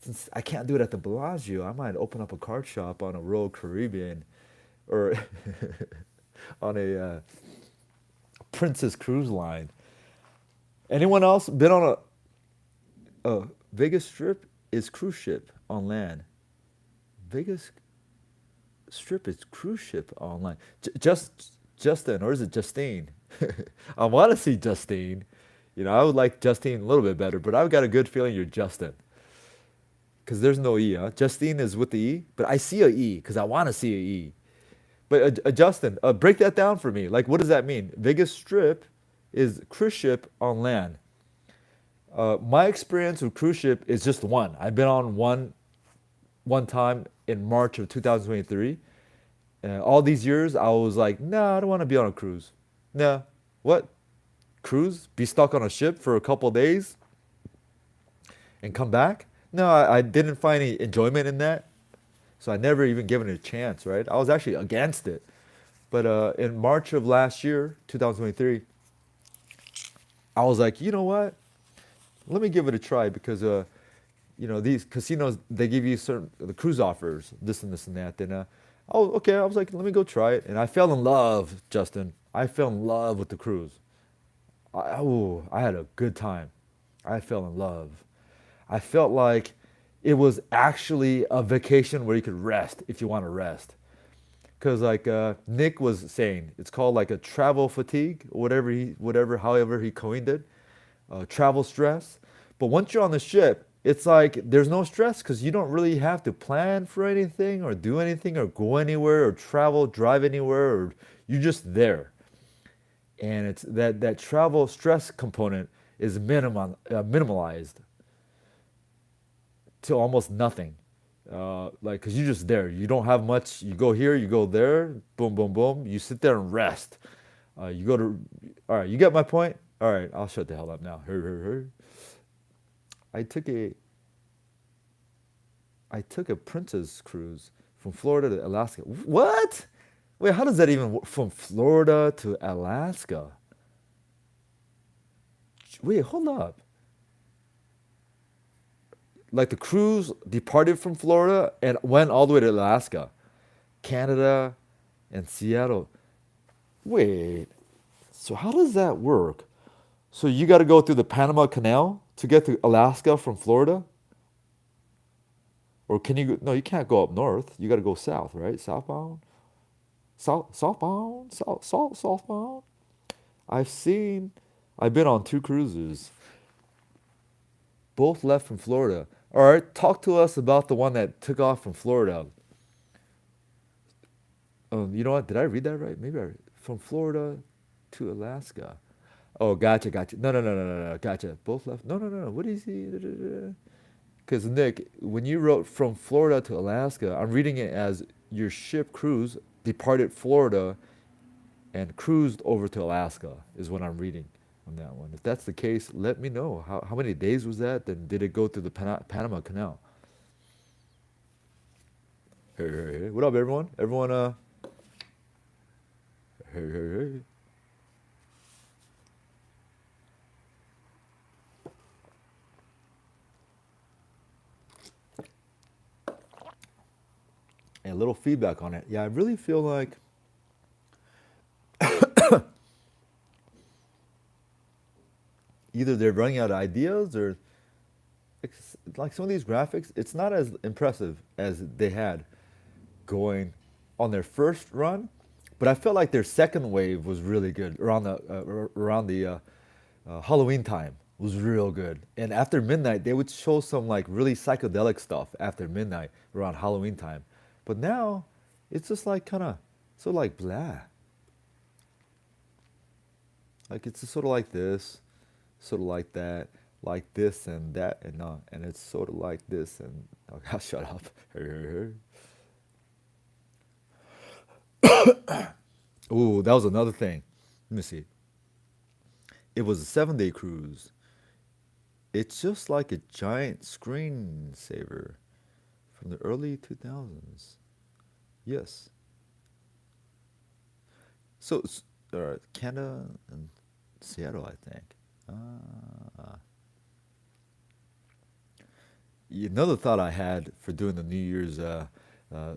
Since I can't do it at the Bellagio, I might open up a card shop on a Royal Caribbean, or on a Princess Cruise Line. Anyone else been on a Vegas Strip is cruise ship on land. Vegas Strip is cruise ship on land. Just Justin, or is it Justine? I want to see Justine. I would like Justine a little bit better, but I've got a good feeling you're Justin. Because there's no E, huh? Justine is with the E, but I see a E because I want to see a E. But Justin, break that down for me. Like, what does that mean? Vegas Strip is cruise ship on land. My experience with cruise ship is just one. I've been on one time in March of 2023. All these years, I was like, nah, I don't want to be on a cruise. Nah, what? Cruise? Be stuck on a ship for a couple of days and come back? No, I didn't find any enjoyment in that. So I never even given it a chance, right? I was actually against it. But in March of last year, 2023, I was like, you know what? Let me give it a try because, these casinos, they give you certain the cruise offers, this and this and that. And oh, okay. I was like, let me go try it. And I fell in love, Justin. I fell in love with the cruise. I had a good time. I fell in love. I felt like it was actually a vacation where you could rest if you want to rest. Because like Nick was saying, it's called like a travel fatigue, or however he coined it, travel stress. But once you're on the ship, it's like there's no stress because you don't really have to plan for anything or do anything or go anywhere or travel, drive anywhere, or you're just there. And it's that travel stress component is minimalized to almost nothing. Like, cause you're just there. You don't have much. You go here, you go there. Boom, boom, boom. You sit there and rest. You go to. All right, you get my point. All right, I'll shut the hell up now. I took a. I took a princess cruise from Florida to Alaska. What? Wait, how does that even work? From Florida to Alaska? Wait, hold up. Like the cruise departed from Florida and went all the way to Alaska, Canada, and Seattle. Wait, so how does that work? So you got to go through the Panama Canal to get to Alaska from Florida? Or can you go, no, you can't go up north. You got to go south, right? Southbound? Southbound? Southbound? I've seen, I've been on two cruises. Both left from Florida. All right, talk to us about the one that took off from Florida. You know what? Did I read that right? Maybe from Florida to Alaska. Oh, gotcha. No. Gotcha. Both left. No. What is he? Because Nick, when you wrote from Florida to Alaska, I'm reading it as your ship cruise departed Florida and cruised over to Alaska, is what I'm reading on that one. If that's the case, let me know. How many days was that? Then did it go through the Panama Canal? Hey. What up, everyone? Everyone, hey. And a little feedback on it. Yeah, I really feel like either they're running out of ideas or like some of these graphics, it's not as impressive as they had going on their first run, but I felt like their second wave was really good around the Halloween time was real good. And after midnight, they would show some like really psychedelic stuff after midnight around Halloween time. But now, it's just like kind of so like blah. Like it's just sort of like this, sort of like that, like this and that, and it's sort of like this and okay, shut up. Ooh, that was another thing. Let me see. It was a 7 day cruise. It's just like a giant screensaver from the early 2000s. Yes. So, Canada and Seattle, I think. Ah. Another thought I had for doing the New Year's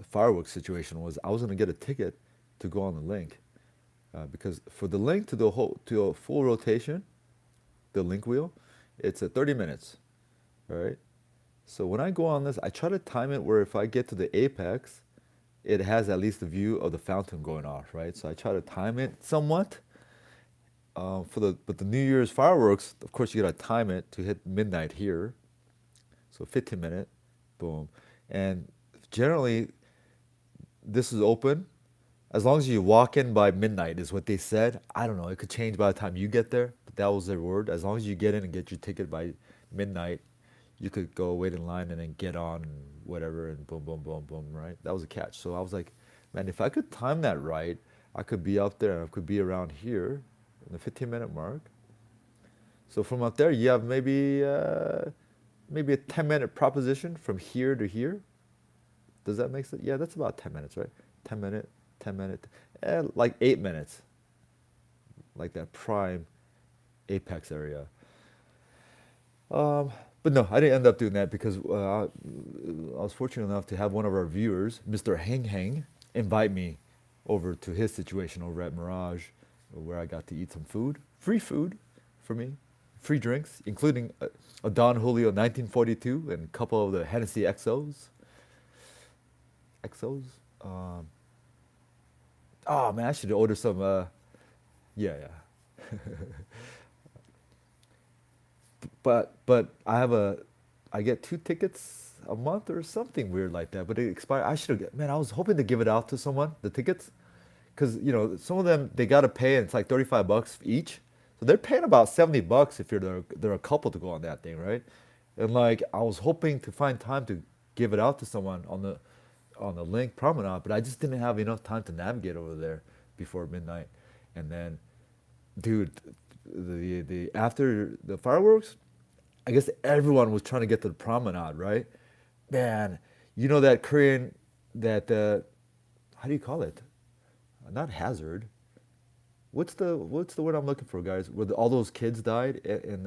fireworks situation was I was gonna get a ticket to go on the link because for the link to the whole to a full rotation, the link wheel, it's at 30 minutes, right? So when I go on this, I try to time it where if I get to the apex, it has at least the view of the fountain going off, right? So I try to time it somewhat. But the New Year's fireworks, of course, you gotta time it to hit midnight here. So 15 minute, boom. And generally, this is open as long as you walk in by midnight, is what they said. I don't know. It could change by the time you get there, but that was their word. As long as you get in and get your ticket by midnight, you could go wait in line and then get on and whatever and boom, right? That was a catch. So I was like, man, if I could time that right, I could be up there and I could be around here in the 15-minute mark. So from up there, you have maybe a 10-minute proposition from here to here. Does that make sense? Yeah, that's about 10 minutes, right? 10 minute, like 8 minutes, like that prime apex area. But no, I didn't end up doing that because I was fortunate enough to have one of our viewers, Mr. Hang, invite me over to his situation over at Mirage, where I got to eat some free food for me, free drinks, including a Don Julio 1942 and a couple of the Hennessy XOs. XOs? Oh man, I should order some. Yeah. But I get 2 tickets a month or something weird like that. But it expired. I should have. Man, I was hoping to give it out to someone the tickets, because some of them they gotta pay and it's like $35 each. So they're paying about $70 if they're a couple to go on that thing, right? And like I was hoping to find time to give it out to someone on the link promenade, but I just didn't have enough time to navigate over there before midnight. And then, dude, the after the fireworks, I guess everyone was trying to get to the promenade, right? Man, that Korean, that how do you call it? not hazard. What's the word I'm looking for, guys? Where all those kids died in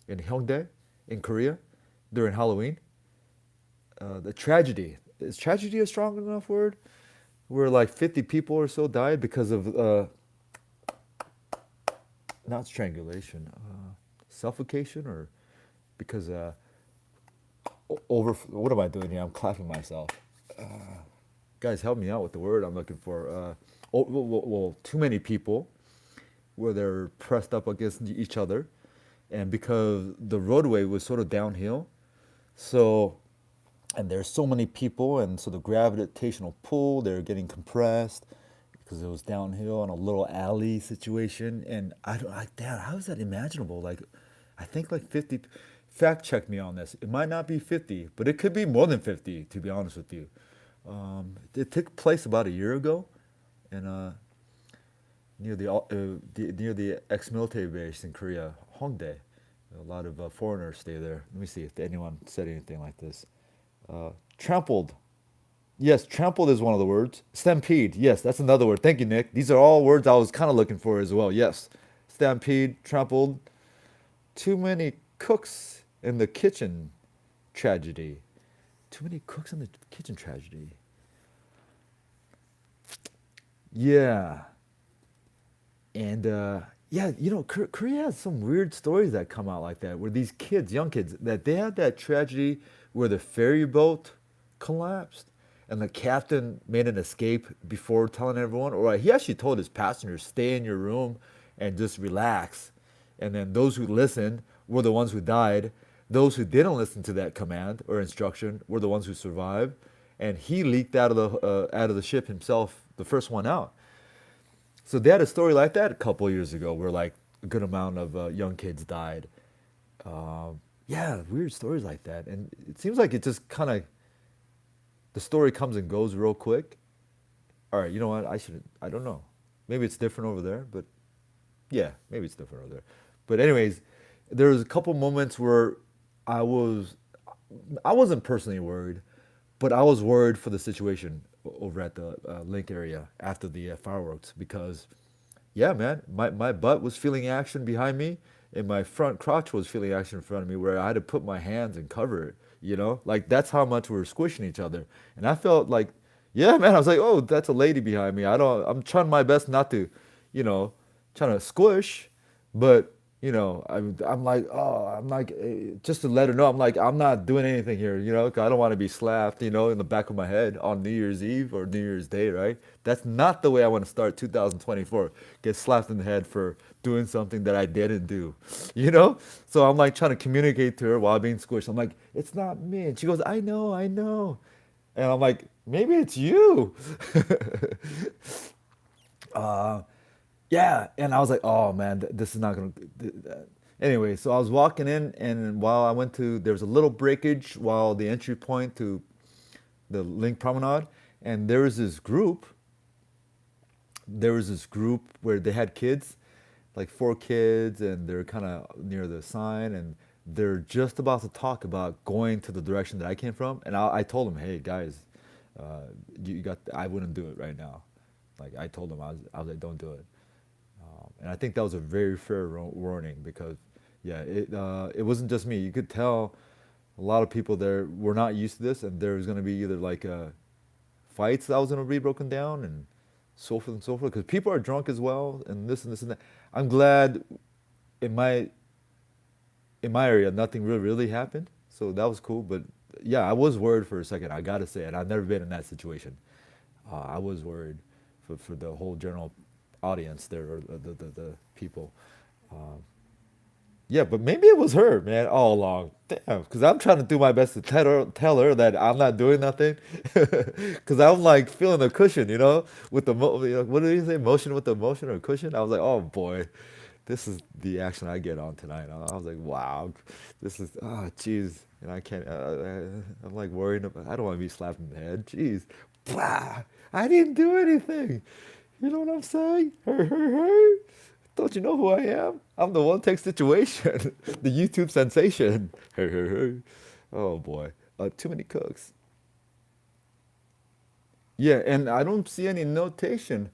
Hyundai, in Korea, during Halloween. The tragedy, is tragedy a strong enough word? Where like 50 people or so died because of not strangulation, suffocation, or because over. What am I doing here? I'm clapping myself. Guys, help me out with the word I'm looking for. Too many people where they're pressed up against each other, and because the roadway was sort of downhill, so and there's so many people, and so the gravitational pull, they're getting compressed because it was downhill in a little alley situation, and I don't like that. How is that imaginable? Like, I think like 50. Fact check me on this. It might not be 50, but it could be more than 50. To be honest with you, it took place about a year ago, and near the ex-military base in Korea, Hongdae. A lot of foreigners stay there. Let me see if anyone said anything like this. Trampled. Yes, trampled is one of the words. Stampede. Yes, that's another word. Thank you, Nick. These are all words I was kind of looking for as well. Yes. Stampede, trampled. Too many cooks in the kitchen tragedy. Too many cooks in the kitchen tragedy. Yeah. And yeah, Korea has some weird stories that come out like that, where these kids, young kids, that they had that tragedy where the ferry boat collapsed and the captain made an escape before telling everyone, or he actually told his passengers, stay in your room and just relax. And then those who listened were the ones who died. Those who didn't listen to that command or instruction were the ones who survived. And he leaked out of the ship himself, the first one out. So they had a story like that a couple of years ago, where like a good amount of young kids died. Yeah, weird stories like that, and it seems like it just kind of the story comes and goes real quick. All right, you know what? I should. I don't know. Maybe it's different over there, but yeah, maybe it's different over there. But anyways, there was a couple moments where I was, I wasn't personally worried, but I was worried for the situation over at the link area after the fireworks because, yeah, man, my butt was feeling action behind me, and my front crotch was feeling action in front of me, where I had to put my hands and cover it. Like that's how much we were squishing each other, and I felt like, yeah, man, I was like, oh, that's a lady behind me. I don't. I'm trying my best not to, you know, trying to squish, but I'm like, oh, I'm like, just to let her know, I'm like, I'm not doing anything here, 'cause I don't want to be slapped, in the back of my head on New Year's Eve or New Year's Day, right? That's not the way I want to start 2024. Get slapped in the head for doing something that I didn't do, you know? So I'm like trying to communicate to her while being squished. I'm like, it's not me. And she goes, I know, I know. And I'm like, maybe it's you. uh, yeah, and I was like, oh man, this is not gonna. Anyway, so I was walking in, and while I went to, there was a little breakage while the entry point to the Link Promenade, and there was this group where they had kids, like four kids, and they're kind of near the sign, and they're just about to talk about going to the direction that I came from, and I told them, hey guys, you got, I wouldn't do it right now. Like I told them, I was like, don't do it. And I think that was a very fair warning because, yeah, it wasn't just me. You could tell a lot of people there were not used to this, and there was going to be either like fights that was going to be broken down and so forth and so forth. Because people are drunk as well, and this and this and that. I'm glad in my area nothing really happened, so that was cool. But yeah, I was worried for a second. I gotta say it. I've never been in that situation. I was worried for the whole general audience there, or the people. Um, yeah, but maybe it was her, man, all along. Damn, because I'm trying to do my best to tell her that I'm not doing nothing. Because I'm like feeling the cushion, with what did he say? Motion with the motion or cushion? I was like, oh boy, this is the action I get on tonight. I was like, wow, this is, jeez. And I can't, I'm like worried about, I don't want to be slapped in the head. Jeez. Blah, I didn't do anything. You know what I'm saying? Hey, hey, hey. Don't you know who I am? I'm the one take situation, the YouTube sensation. Hey, hey, hey. Oh boy, too many cooks. Yeah, and I don't see any notation.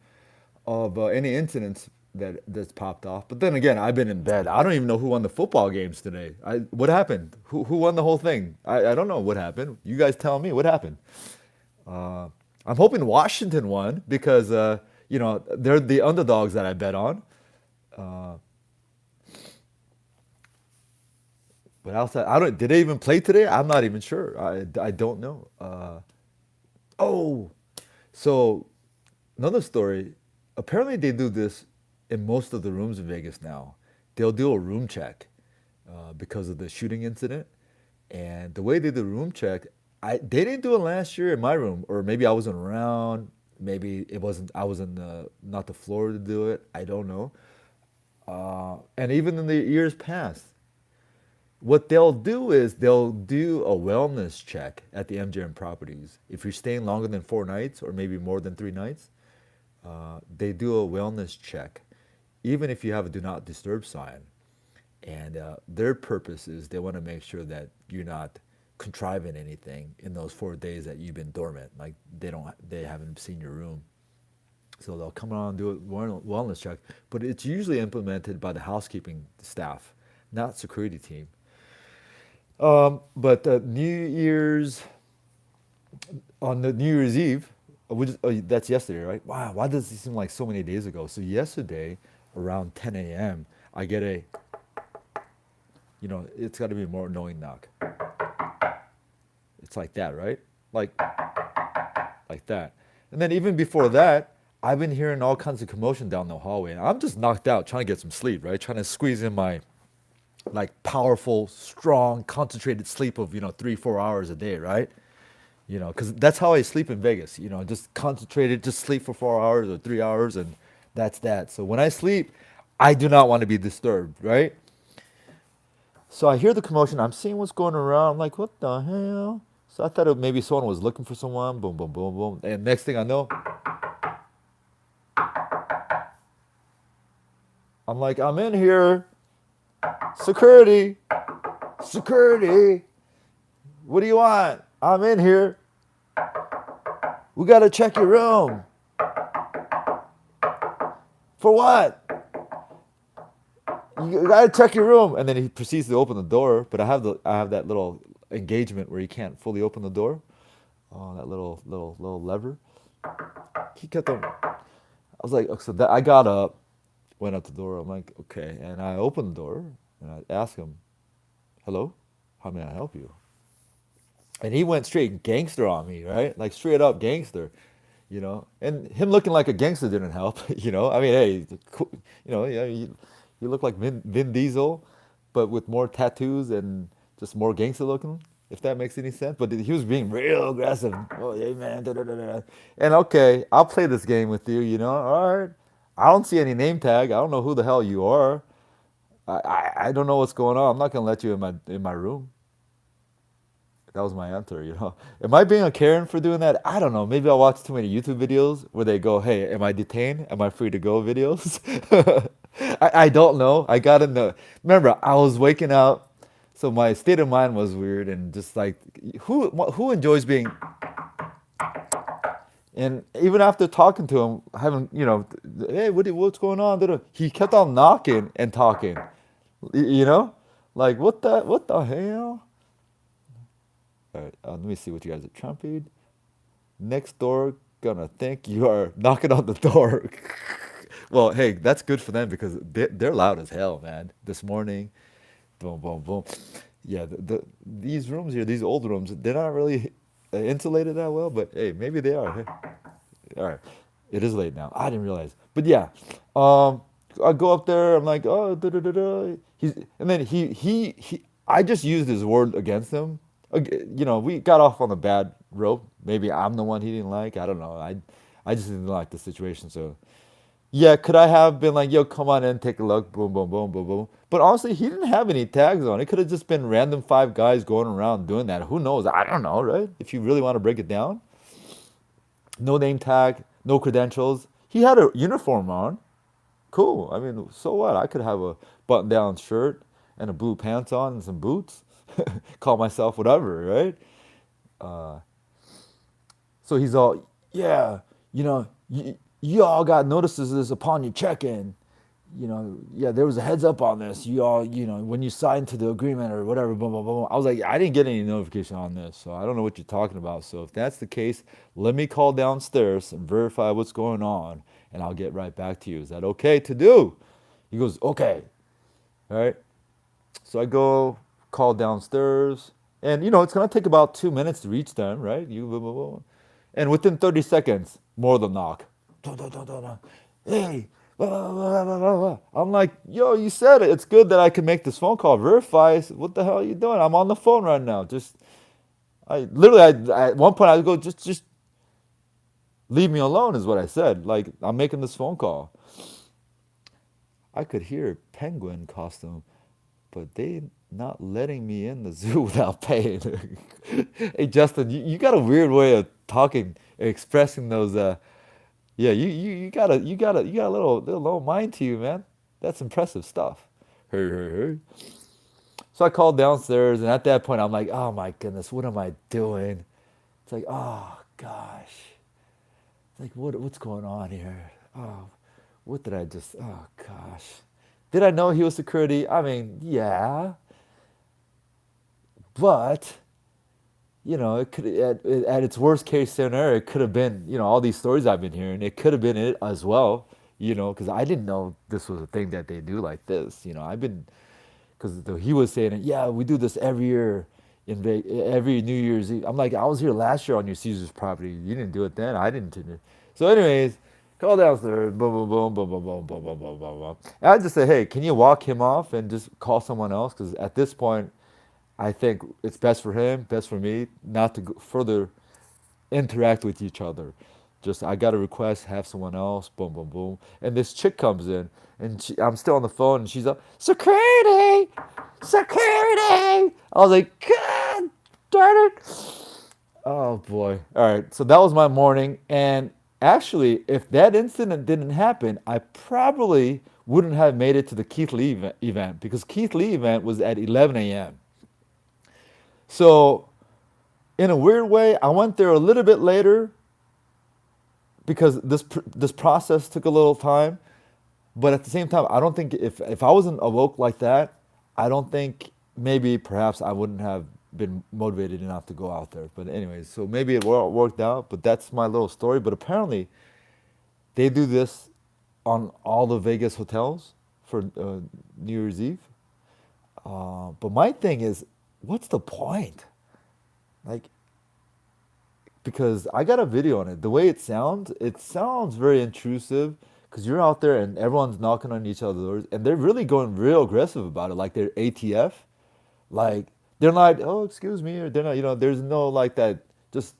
of any incidents that's popped off. But then again, I've been in bed. I don't even know who won the football games today. What happened? Who won the whole thing? I don't know what happened. You guys tell me what happened. Uh, I'm hoping Washington won because they're the underdogs that I bet on. Uh, but outside, I don't. Did they even play today? I'm not even sure. I don't know. Oh, so another story. Apparently, they do this in most of the rooms in Vegas now. They'll do a room check because of the shooting incident, and the way they do the room check, they didn't do it last year in my room, or maybe I wasn't around. Maybe it wasn't. I was in the not the floor to do it. I don't know. And even in the years past, what they'll do is they'll do a wellness check at the MGM properties. If you're staying longer than 4 nights or maybe more than 3 nights, they do a wellness check, even if you have a do not disturb sign. And their purpose is they want to make sure that you're not contriving anything in those 4 days that you've been dormant. Like they haven't seen your room. So they'll come around and do a wellness check, but it's usually implemented by the housekeeping staff, not security team. But New Year's on the New Year's Eve, that's yesterday, right? Wow, why does it seem like so many days ago? So yesterday, around 10 a.m., I get it's got to be a more annoying knock. It's like that, right? Like that. And then even before that, I've been hearing all kinds of commotion down the hallway, and I'm just knocked out trying to get some sleep, right? Trying to squeeze in my like powerful, strong, concentrated sleep of 3-4 hours a day, right? Because that's how I sleep in Vegas. Just concentrated, just sleep for 4 hours or 3 hours, and that's that. So when I sleep, I do not want to be disturbed, right? So I hear the commotion. I'm seeing what's going around. I'm like, what the hell? So I thought maybe someone was looking for someone. Boom, boom, boom, boom. And next thing I know, I'm like, I'm in here. Security, security. What do you want? I'm in here. We gotta check your room. For what? You gotta check your room. And then he proceeds to open the door, but I have that little engagement where you can't fully open the door. Oh, that little lever. He kept on. I was like, okay, so that I got up, went up the door. I'm like, okay, and I opened the door and I asked him, "Hello, how may I help you?" And he went straight gangster on me, right? Like straight up gangster. And him looking like a gangster didn't help. I mean, hey, yeah, he looked like Vin Diesel, but with more tattoos and just more gangster looking, if that makes any sense. But he was being real aggressive. Oh, yeah, man. Da, da, da, da. And okay, I'll play this game with you. All right. I don't see any name tag. I don't know who the hell you are. I don't know what's going on. I'm not gonna let you in my room. That was my answer. Am I being a Karen for doing that? I don't know. Maybe I watch too many YouTube videos where they go, "Hey, am I detained? Am I free to go?" videos. I don't know. I gotta know. Remember, I was waking up, so my state of mind was weird and just like, who enjoys being. And even after talking to him, having hey, what's going on? He kept on knocking and talking. You know, like what the hell? All right, let me see what you guys are trumping. Next door gonna think you are knocking on the door. Well, hey, that's good for them because they're loud as hell, man. This morning, boom, boom, boom. Yeah, these rooms here, these old rooms, they're not really insulated that well, but hey, maybe they are. Hey, all right, it is late now. I didn't realize, but yeah, I go up there. I'm like, oh, da da da da. And then he. I just used his word against him. We got off on the bad rope. Maybe I'm the one he didn't like. I don't know. I just didn't like the situation. So yeah, could I have been like, yo, come on in, take a look, boom, boom, boom, boom, boom. But honestly, he didn't have any tags on. It could have just been random 5 guys going around doing that. Who knows? I don't know, right? If you really want to break it down, no name tag, no credentials. He had a uniform on. Cool. I mean, so what? I could have a button-down shirt and a blue pants on and some boots. Call myself whatever, right? Uh, so he's all, yeah, you know, you all got notices of this upon your check-in. Yeah, there was a heads up on this. You all, when you signed to the agreement or whatever, blah, blah, blah, blah. I was like, I didn't get any notification on this, so I don't know what you're talking about. So if that's the case, let me call downstairs and verify what's going on, and I'll get right back to you. Is that okay to do? He goes, okay. All right. So I go call downstairs, and it's gonna take about 2 minutes to reach them, right? Blah, blah, blah. And within 30 seconds, more of the knock. Dun, dun, dun, dun, dun. Hey, blah, blah, blah, blah, blah, blah. I'm like, yo, you said it. It's good that I can make this phone call. Verify. What the hell are you doing? I'm on the phone right now. I literally, at one point, I go, just leave me alone, is what I said. Like, I'm making this phone call. I could hear penguin costume, but they not letting me in the zoo without paying. Hey Justin, you got a weird way of talking, expressing those. Yeah, you got a little low mind to you, man. That's impressive stuff. Hey, hey, hey. So I called downstairs, and at that point, I'm like, oh my goodness, what am I doing? It's like, oh gosh, it's like what's going on here? Oh, what did I just? Oh gosh, did I know he was security? I mean, yeah, but it could at its worst case scenario, it could have been all these stories I've been hearing. It could have been it as well, because I didn't know this was a thing that they do like this. I've been because he was saying it. Yeah, we do this every year every New Year's Eve. I'm like, I was here last year on your Caesar's property. You didn't do it then. I didn't do it. So, anyways, call downstairs. Boom, boom, boom, boom, boom, boom, boom, boom, boom, boom. And I just said, hey, can you walk him off and just call someone else? Because at this point, I think it's best for him, best for me, not to go further interact with each other. Just I got a request, have someone else, boom, boom, boom. And this chick comes in, and I'm still on the phone, and she's like, security, security. I was like, God darn it. Oh boy. All right. So that was my morning. And actually, if that incident didn't happen, I probably wouldn't have made it to the Keith Lee event because Keith Lee event was at 11 a.m. So in a weird way, I went there a little bit later because this process took a little time. But at the same time, I don't think if I wasn't awoke like that, I don't think maybe perhaps I wouldn't have been motivated enough to go out there. But anyways, so maybe it worked out. But that's my little story. But apparently, they do this on all the Vegas hotels for New Year's Eve. But my thing is, what's the point? Like, because I got a video on it. The way it sounds very intrusive because you're out there and everyone's knocking on each other's doors and they're really going real aggressive about it. Like they're ATF. Like they're not, oh, excuse me, or they're not, there's no like that, just,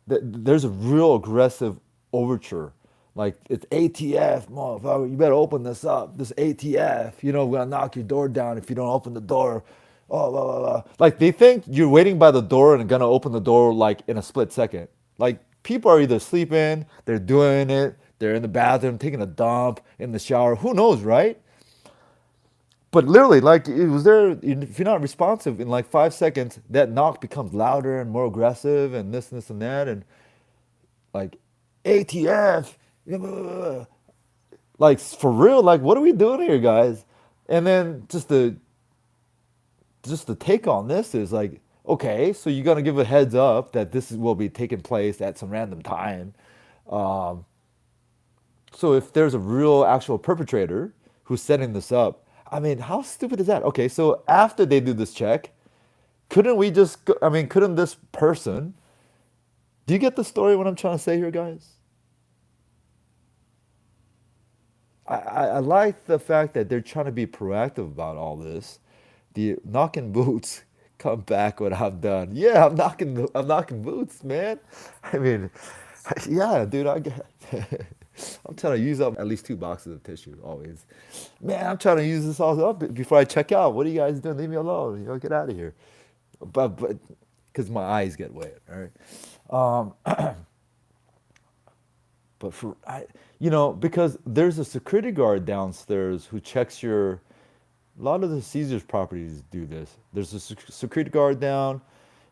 there's a real aggressive overture. Like it's ATF, motherfucker, you better open this up. This ATF, we're gonna knock your door down if you don't open the door. Oh, blah, blah, blah. Like they think you're waiting by the door and gonna open the door like in a split second. Like people are either sleeping, they're doing it, they're in the bathroom, taking a dump, in the shower. Who knows, right? But literally, like it was there. If you're not responsive in like 5 seconds, that knock becomes louder and more aggressive, and this, and that, and like ATF, like for real. Like, what are we doing here, guys? And then just the take on this is like, okay, so you're gonna give a heads up that will be taking place at some random time. Um, so if there's a real actual perpetrator who's setting this up, I mean, how stupid is that? Okay, so after they do this check, couldn't we just? I mean, couldn't this person? Do you get the story? What I'm trying to say here, guys? I like the fact that they're trying to be proactive about all this. The knocking boots come back what I've done. Yeah, I'm knocking boots, man. I mean, yeah, dude, I'm trying to use up at least 2 boxes of tissue always. Man, I'm trying to use this all up before I check out. What are you guys doing? Leave me alone. Get out of here. But because my eyes get wet, all right. But because there's a security guard downstairs who checks your. A lot of the Caesars properties do this. There's a security guard down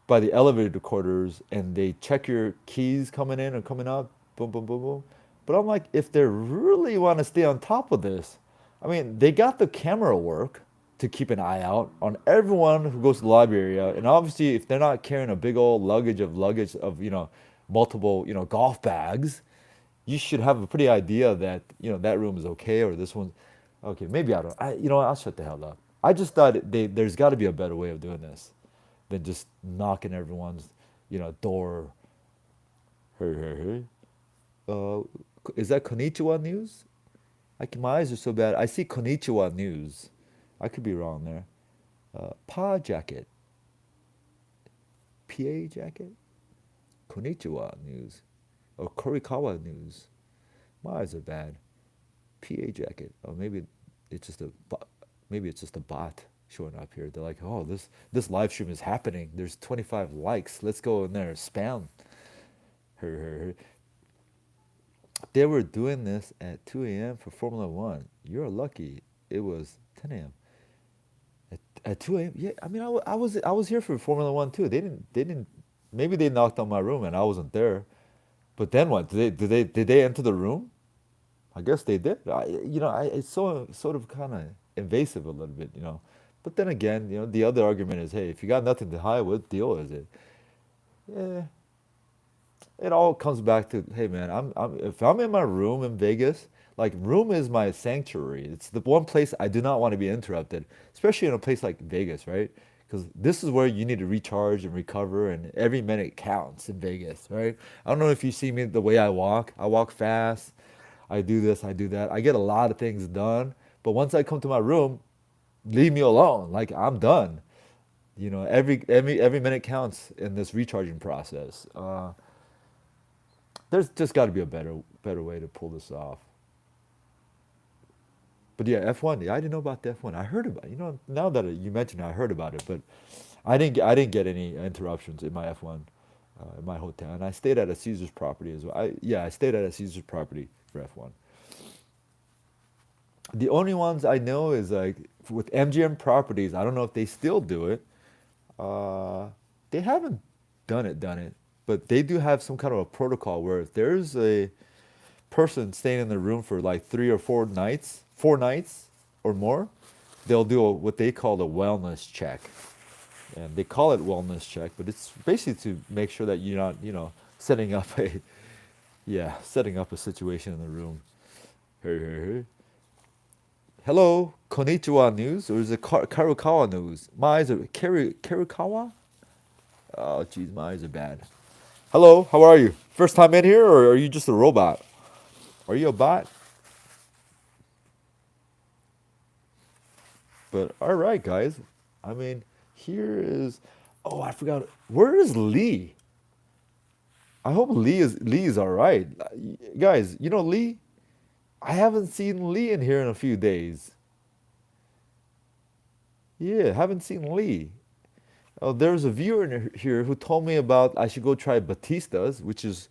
by the elevator quarters, and they check your keys coming in or coming out. Boom, boom, boom, boom. But I'm like, if they really want to stay on top of this, I mean, they got the camera work to keep an eye out on everyone who goes to the library area. And obviously, if they're not carrying a big old luggage of multiple golf bags, you should have a pretty idea that that room is okay or this one's okay. Maybe I don't. I'll shut the hell up. I just thought there's got to be a better way of doing this than just knocking everyone's door. Hey, hey, hey. Uh, is that Konnichiwa news? My eyes are so bad. I see Konnichiwa news. I could be wrong there. Pa jacket. PA jacket? Konnichiwa news. Or Korikawa news. My eyes are bad. PA jacket. Or it's just maybe it's just a bot showing up here. They're like, oh, this live stream is happening. There's 25 likes. Let's go in there spam her. They were doing this at 2 a.m. for Formula One. You're lucky. It was 10 a.m. At 2 a.m. Yeah, I mean, I was here for Formula One too. They didn't. Maybe they knocked on my room and I wasn't there. But then what? Did they enter the room? I guess they did. It's so sort of kind of invasive a little bit. But then again, the other argument is, hey, if you got nothing to hide, what deal is it? Yeah, it all comes back to, hey man, if I'm in my room in Vegas, like room is my sanctuary. It's the one place I do not want to be interrupted, especially in a place like Vegas, right? Because this is where you need to recharge and recover, and every minute counts in Vegas, right? I don't know if you see me the way I walk. I walk fast. I do this. I do that. I get a lot of things done. But once I come to my room, leave me alone. Like I'm done. Every minute counts in this recharging process. There's just got to be a better way to pull this off. But yeah, F1. Yeah, I didn't know about the F1. I heard about now that you mentioned it, I heard about it, but I didn't get any interruptions in my F1 in my hotel, and I stayed at a Caesar's property as well. I stayed at a Caesar's property for F1. The only ones I know is like with MGM properties. I don't know if they still do it. Uh, they haven't done it, but they do have some kind of a protocol where if there's a person staying in the room for like 3 or 4 nights or more, they'll do what they call a wellness check. And they call it wellness check, but it's basically to make sure that you're not, setting up a situation in the room. Hey, hey, hey. Hello, Konnichiwa news, or is it Karukawa news? My eyes are Karukawa? Oh, jeez, my eyes are bad. Hello, how are you? First time in here, or are you just a robot? Are you a bot? But all right, guys. I mean, here is. Oh, I forgot. Where is Lee? I hope Lee is all right, guys. You know Lee? I haven't seen Lee in here in a few days. Yeah, haven't seen Lee. Oh, there's a viewer in here who told me about I should go try Batista's, which is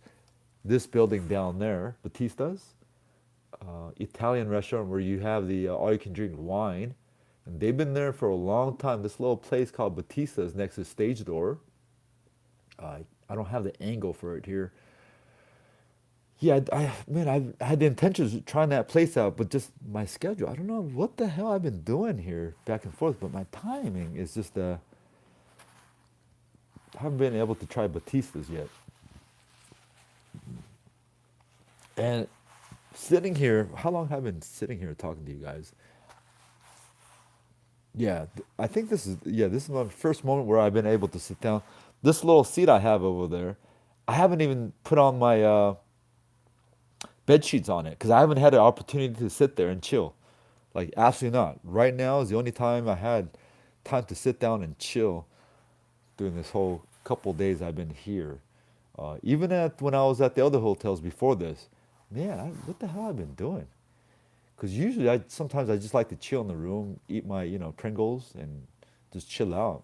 this building down there. Batista's, Italian restaurant where you have the all you can drink wine, and they've been there for a long time. This little place called Batista's next to Stage Door. I don't have the angle for it here. Yeah, man, I had the intentions of trying that place out, but just my schedule. I don't know what the hell I've been doing here back and forth, but my timing is just I haven't been able to try Batista's yet. And sitting here, how long have I been sitting here talking to you guys? Yeah, I think this is my first moment where I've been able to sit down. This little seat I have over there, I haven't even put on my bed sheets on it because I haven't had an opportunity to sit there and chill. Like absolutely not. Right now is the only time I had time to sit down and chill during this whole couple days I've been here. Even at when I was at the other hotels before this, man, what the hell I've been doing? Because usually sometimes I just like to chill in the room, eat my Pringles, and just chill out.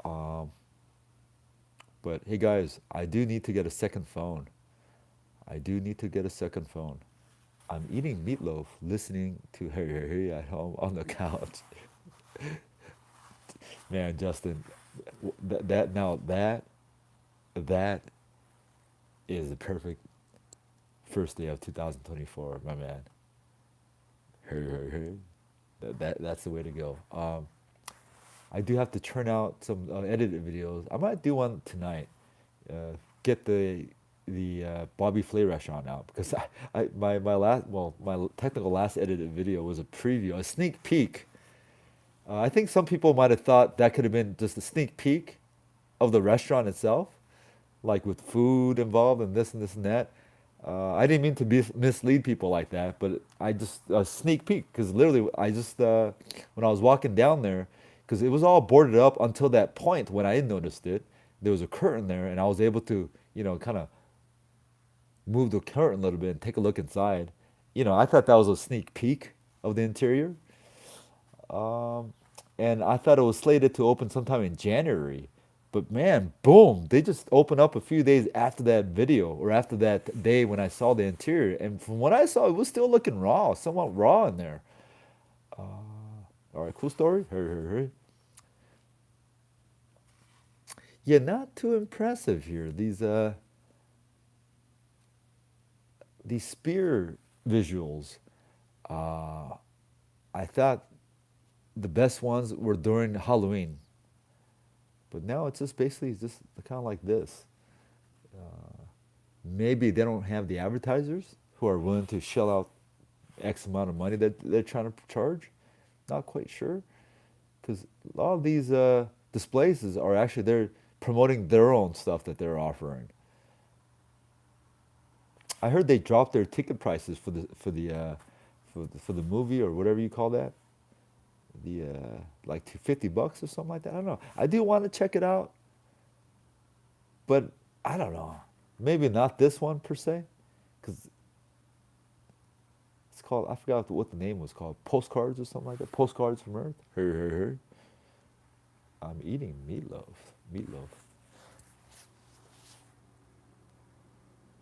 Um, but hey guys, I do need to get a second phone. I do need to get a second phone. I'm eating meatloaf, listening to Hey Hey Hey at home on the couch. Man, Justin, that is the perfect first day of 2024, my man. Hey, hey, hey. That's the way to go. I do have to churn out some edited videos. I might do one tonight. Get the Bobby Flay restaurant out because my last my technical last edited video was a preview, a sneak peek. I think some people might have thought that could have been just a sneak peek of the restaurant itself, like with food involved and this and that. I didn't mean to mislead people like that, but I just a sneak peek because literally I just when I was walking down there, because it was all boarded up until that point when I noticed it. There was a curtain there, and I was able to kind of move the curtain a little bit and take a look inside. I thought that was a sneak peek of the interior. Um, and I thought it was slated to open sometime in January. But man, boom, they just opened up a few days after that video or after that day when I saw the interior. And from what I saw, it was still looking raw, somewhat raw in there. All right, cool story. Hey, hey, hey. Yeah, not too impressive here. These spear visuals. Uh, I thought the best ones were during Halloween, but now it's just basically just kind of like this. Maybe they don't have the advertisers who are willing to shell out X amount of money that they're trying to charge. Not quite sure, because a lot of these displays are actually they're promoting their own stuff that they're offering. I heard they dropped their ticket prices for the movie or whatever you call that. The like $50 or something like that. I don't know. I do want to check it out, but I don't know. Maybe not this one per se, because it's called. I forgot what the name was called. Postcards or something like that. Postcards from Earth. Hey, hey, hey. I'm eating meatloaf. Meatloaf.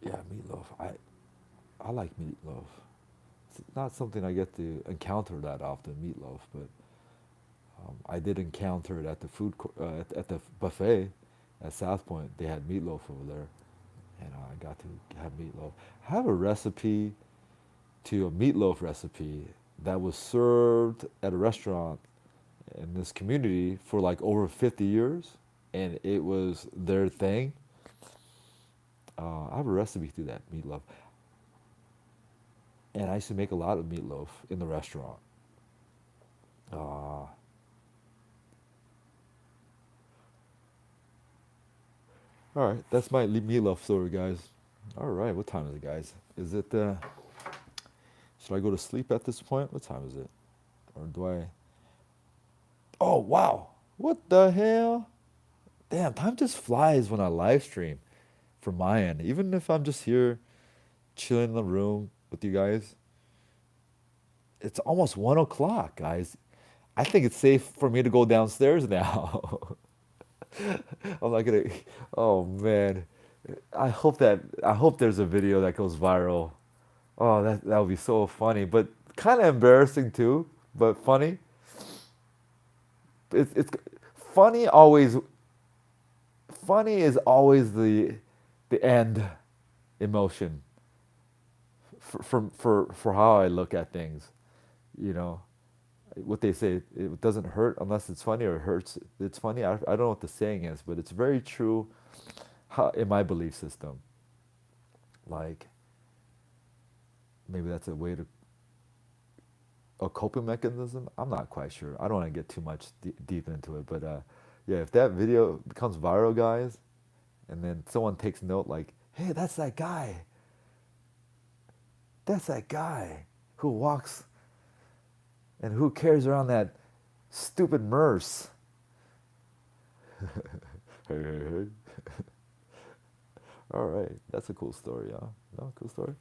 Yeah, meatloaf. I like meatloaf. It's not something I get to encounter that often, meatloaf, but I did encounter it at the at the buffet at South Point. They had meatloaf over there, and I got to have meatloaf. I have a recipe to a meatloaf recipe that was served at a restaurant in this community for like over 50 years, and it was their thing. I have a recipe to that meatloaf, and I used to make a lot of meatloaf in the restaurant. Uh, all right, that's my meatloaf story, guys. All right, what time is it, guys? Is it? Should I go to sleep at this point? What time is it? Or do I? Oh wow! What the hell? Damn, time just flies when I live stream. From my end, even if I'm just here chilling in the room with you guys, it's almost 1 o'clock, guys. I think it's safe for me to go downstairs now. I'm not gonna. Oh man, I hope there's a video that goes viral. Oh, that would be so funny, but kind of embarrassing too. But funny. It's funny always. Funny is always the end emotion for how I look at things. You know what they say, it doesn't hurt unless it's funny, or it hurts it's funny. I don't know what the saying is, but it's very true in my belief system. Like maybe that's a way to a coping mechanism. I'm not quite sure. I don't want to get too much deep into it, but yeah, if that video becomes viral, guys, and then someone takes note, like, hey, that's that guy who walks and who carries around that stupid Merce. Hey, hey, hey. All right, that's a cool story, huh? No, cool story.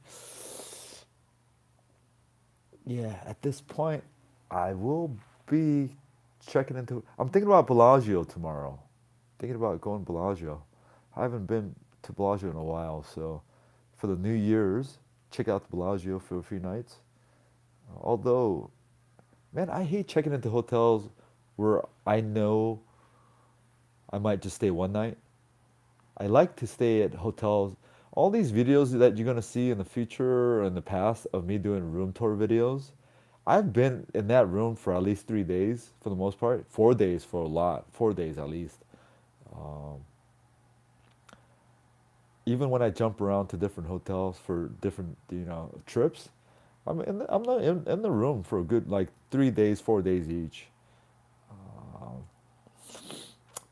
Yeah, at this point, I will be checking into. I'm thinking about Bellagio tomorrow. Thinking about going to Bellagio. I haven't been to Bellagio in a while, so for the New Year's, check out the Bellagio for a few nights. Although, man, I hate checking into hotels where I know I might just stay one night. I like to stay at hotels all these videos that you're gonna see in the future or in the past of me doing room tour videos, I've been in that room for at least 3 days for the most part. 4 days for a lot. 4 days at least. Um, Even when I jump around to different hotels for different trips, I'm not in the room for a good like 3 days, 4 days each. Um,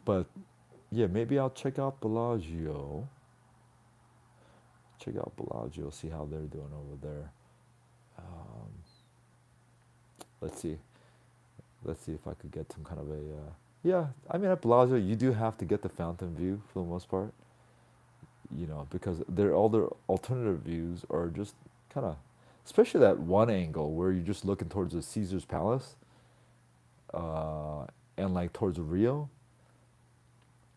but yeah, maybe I'll check out Bellagio. Check out Bellagio, see how they're doing over there. Um, let's see. Let's see if I could get some kind of a. Yeah, I mean at Bellagio, you do have to get the fountain view for the most part. Because all their alternative views are just kind of, especially that one angle where you're just looking towards the Caesar's Palace, uh, and like towards Rio.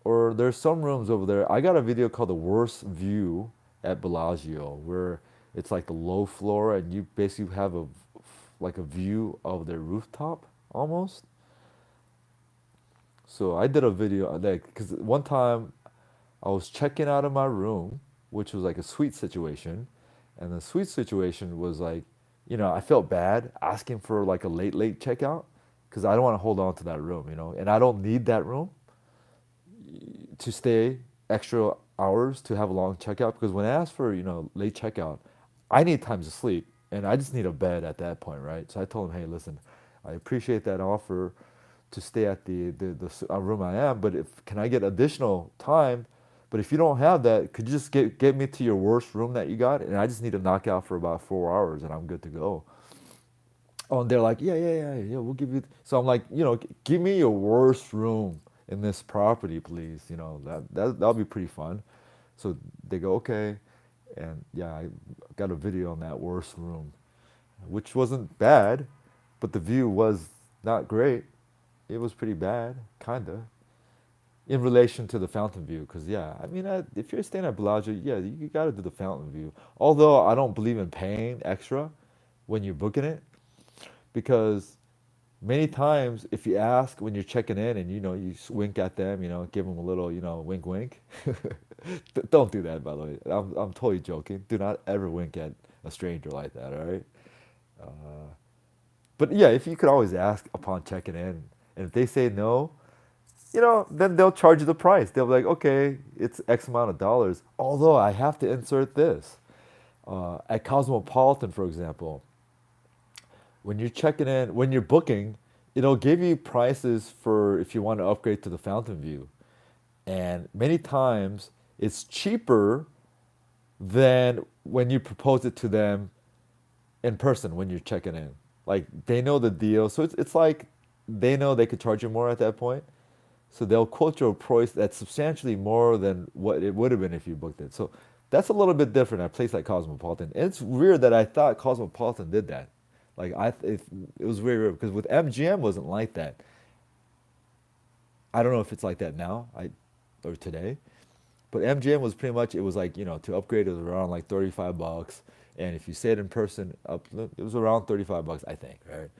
Or there's some rooms over there. I got a video called "The Worst View" at Bellagio, where it's like the low floor, and you basically have like a view of their rooftop almost. So I did a video like because one time I was checking out of my room, which was like a suite situation, and the suite situation was like, I felt bad asking for like a late checkout because I don't want to hold on to that room, and I don't need that room to stay extra hours to have a long checkout because when I ask for late checkout, I need time to sleep and I just need a bed at that point, right? So I told him, hey, listen, I appreciate that offer to stay at the room I am, but if can I get additional time? But if you don't have that, could you just get me to your worst room that you got? And I just need to knock out for about 4 hours and I'm good to go. Oh, and they're like, yeah, we'll give you. So I'm like, give me your worst room in this property, please. That'll be pretty fun. So they go, okay, and yeah, I got a video on that worst room, which wasn't bad, but the view was not great. It was pretty bad, kinda, in relation to the fountain view. Because yeah, I mean, if you're staying at Bellagio, yeah, you got to do the fountain view. Although I don't believe in paying extra when you're booking it, because many times if you ask when you're checking in and you wink at them, give them a little wink wink. Don't do that, by the way. I'm totally joking. Do not ever wink at a stranger like that, all right? uh, but yeah, if you could always ask upon checking in, and if they say no, then they'll charge you the price. They'll be like, okay, it's X amount of dollars, although I have to insert this. At Cosmopolitan, for example, when you're checking in, when you're booking, it'll give you prices for if you want to upgrade to the fountain view. And many times it's cheaper than when you propose it to them in person when you're checking in. Like they know the deal. So it's like they know they could charge you more at that point. So they'll quote you a price that's substantially more than what it would have been if you booked it. So that's a little bit different at a place like Cosmopolitan. And it's weird that I thought Cosmopolitan did that. Like it was very weird because with MGM wasn't like that. I don't know if it's like that now, or today, but MGM was pretty much it was like to upgrade it was around like $35, and if you say it in person, it was around $35, I think, right?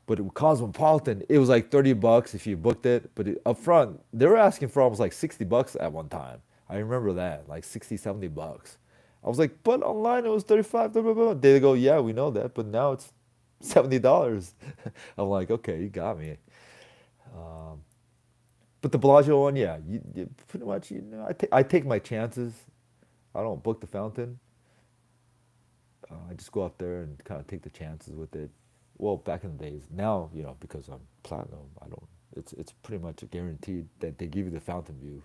But with Cosmopolitan, it was like $30 if you booked it, but up front they were asking for almost like $60 at one time. I remember that, like 60, $70. I was like, but online it was 35. Blah, blah, blah. They go, yeah, we know that, but now it's $70. I'm like, okay, you got me. Um, but the Bellagio one, yeah, you pretty much, I take my chances. I don't book the fountain. I just go out there and kind of take the chances with it. Well, back in the days, now because I'm platinum, I don't. It's pretty much guaranteed that they give you the fountain view,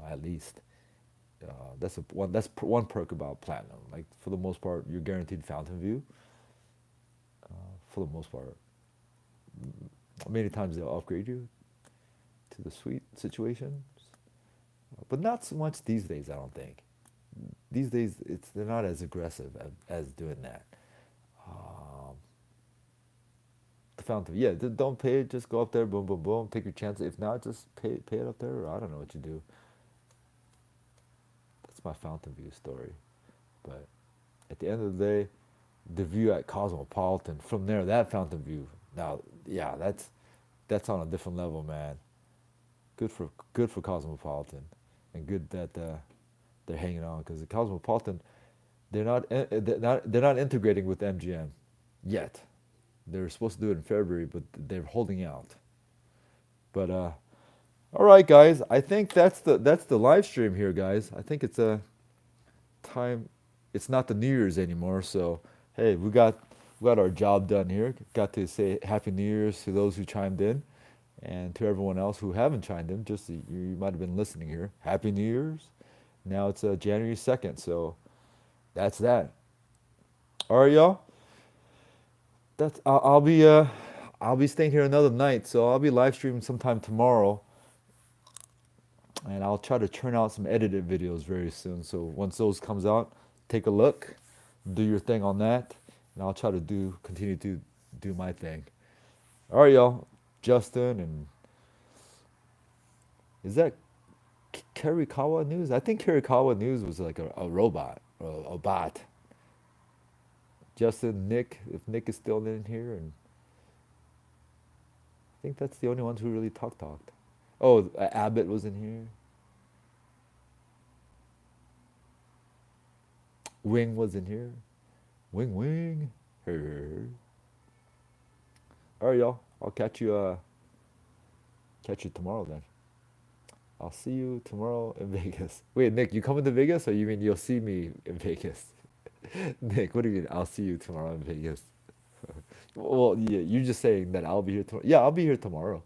at least. That's one perk about platinum. Like for the most part, you're guaranteed fountain view. For the most part, many times they'll upgrade you to the suite situation, but not so much these days. I don't think. These days, they're not as aggressive as doing that. Um, the fountain, yeah, don't pay it. Just go up there, boom, boom, boom. Take your chances. If not, just pay it up there. Or I don't know what you do. That's my fountain view story. But at the end of the day, the view at Cosmopolitan from there, that fountain view. Now, yeah, that's on a different level, man. Good for Cosmopolitan, and good that they're hanging on because the Cosmopolitan, they're not integrating with MGM yet. They're supposed to do it in February, but they're holding out. But all right, guys. I think that's the live stream here, guys. I think it's a time. It's not the New Year's anymore, so hey, we got our job done here. Got to say Happy New Year's to those who chimed in, and to everyone else who haven't chimed in. Just you might have been listening here. Happy New Year's. Now it's January 2nd, so that's that. All right, y'all. That's I'll be staying here another night, so I'll be live streaming sometime tomorrow, and I'll try to churn out some edited videos very soon. So once those comes out, take a look, do your thing on that, and I'll try to continue to do my thing. All right, y'all. Justin, and is that Kirikawa News? I think Kirikawa News was like a robot, or a bot. Justin, Nick, if Nick is still in here, and I think that's the only ones who really talked. Oh, Abbott was in here. Wing was in here. Wing, wing. Hey. All right, y'all. I'll catch you tomorrow then. I'll see you tomorrow in Vegas. Wait, Nick, you coming to Vegas, or you mean you'll see me in Vegas? Nick, what do you mean? I'll see you tomorrow in Vegas. Well, yeah, you're just saying that I'll be here tomorrow. Yeah, I'll be here tomorrow.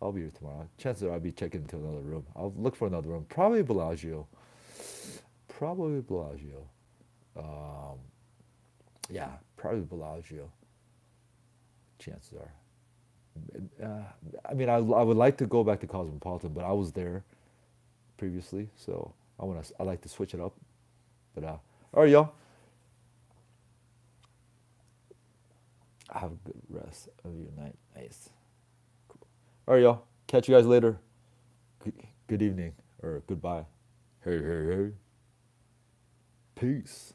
I'll be here tomorrow. Chances are I'll be checking into another room. I'll look for another room. Probably Bellagio. Probably Bellagio. Um, yeah, probably Bellagio. Chances are. I mean, I would like to go back to Cosmopolitan, but I was there previously, so I like to switch it up. But all right, y'all. Have a good rest of your night. Nice. All right, y'all. Catch you guys later. Good evening or goodbye. Hey, hey, hey. Peace.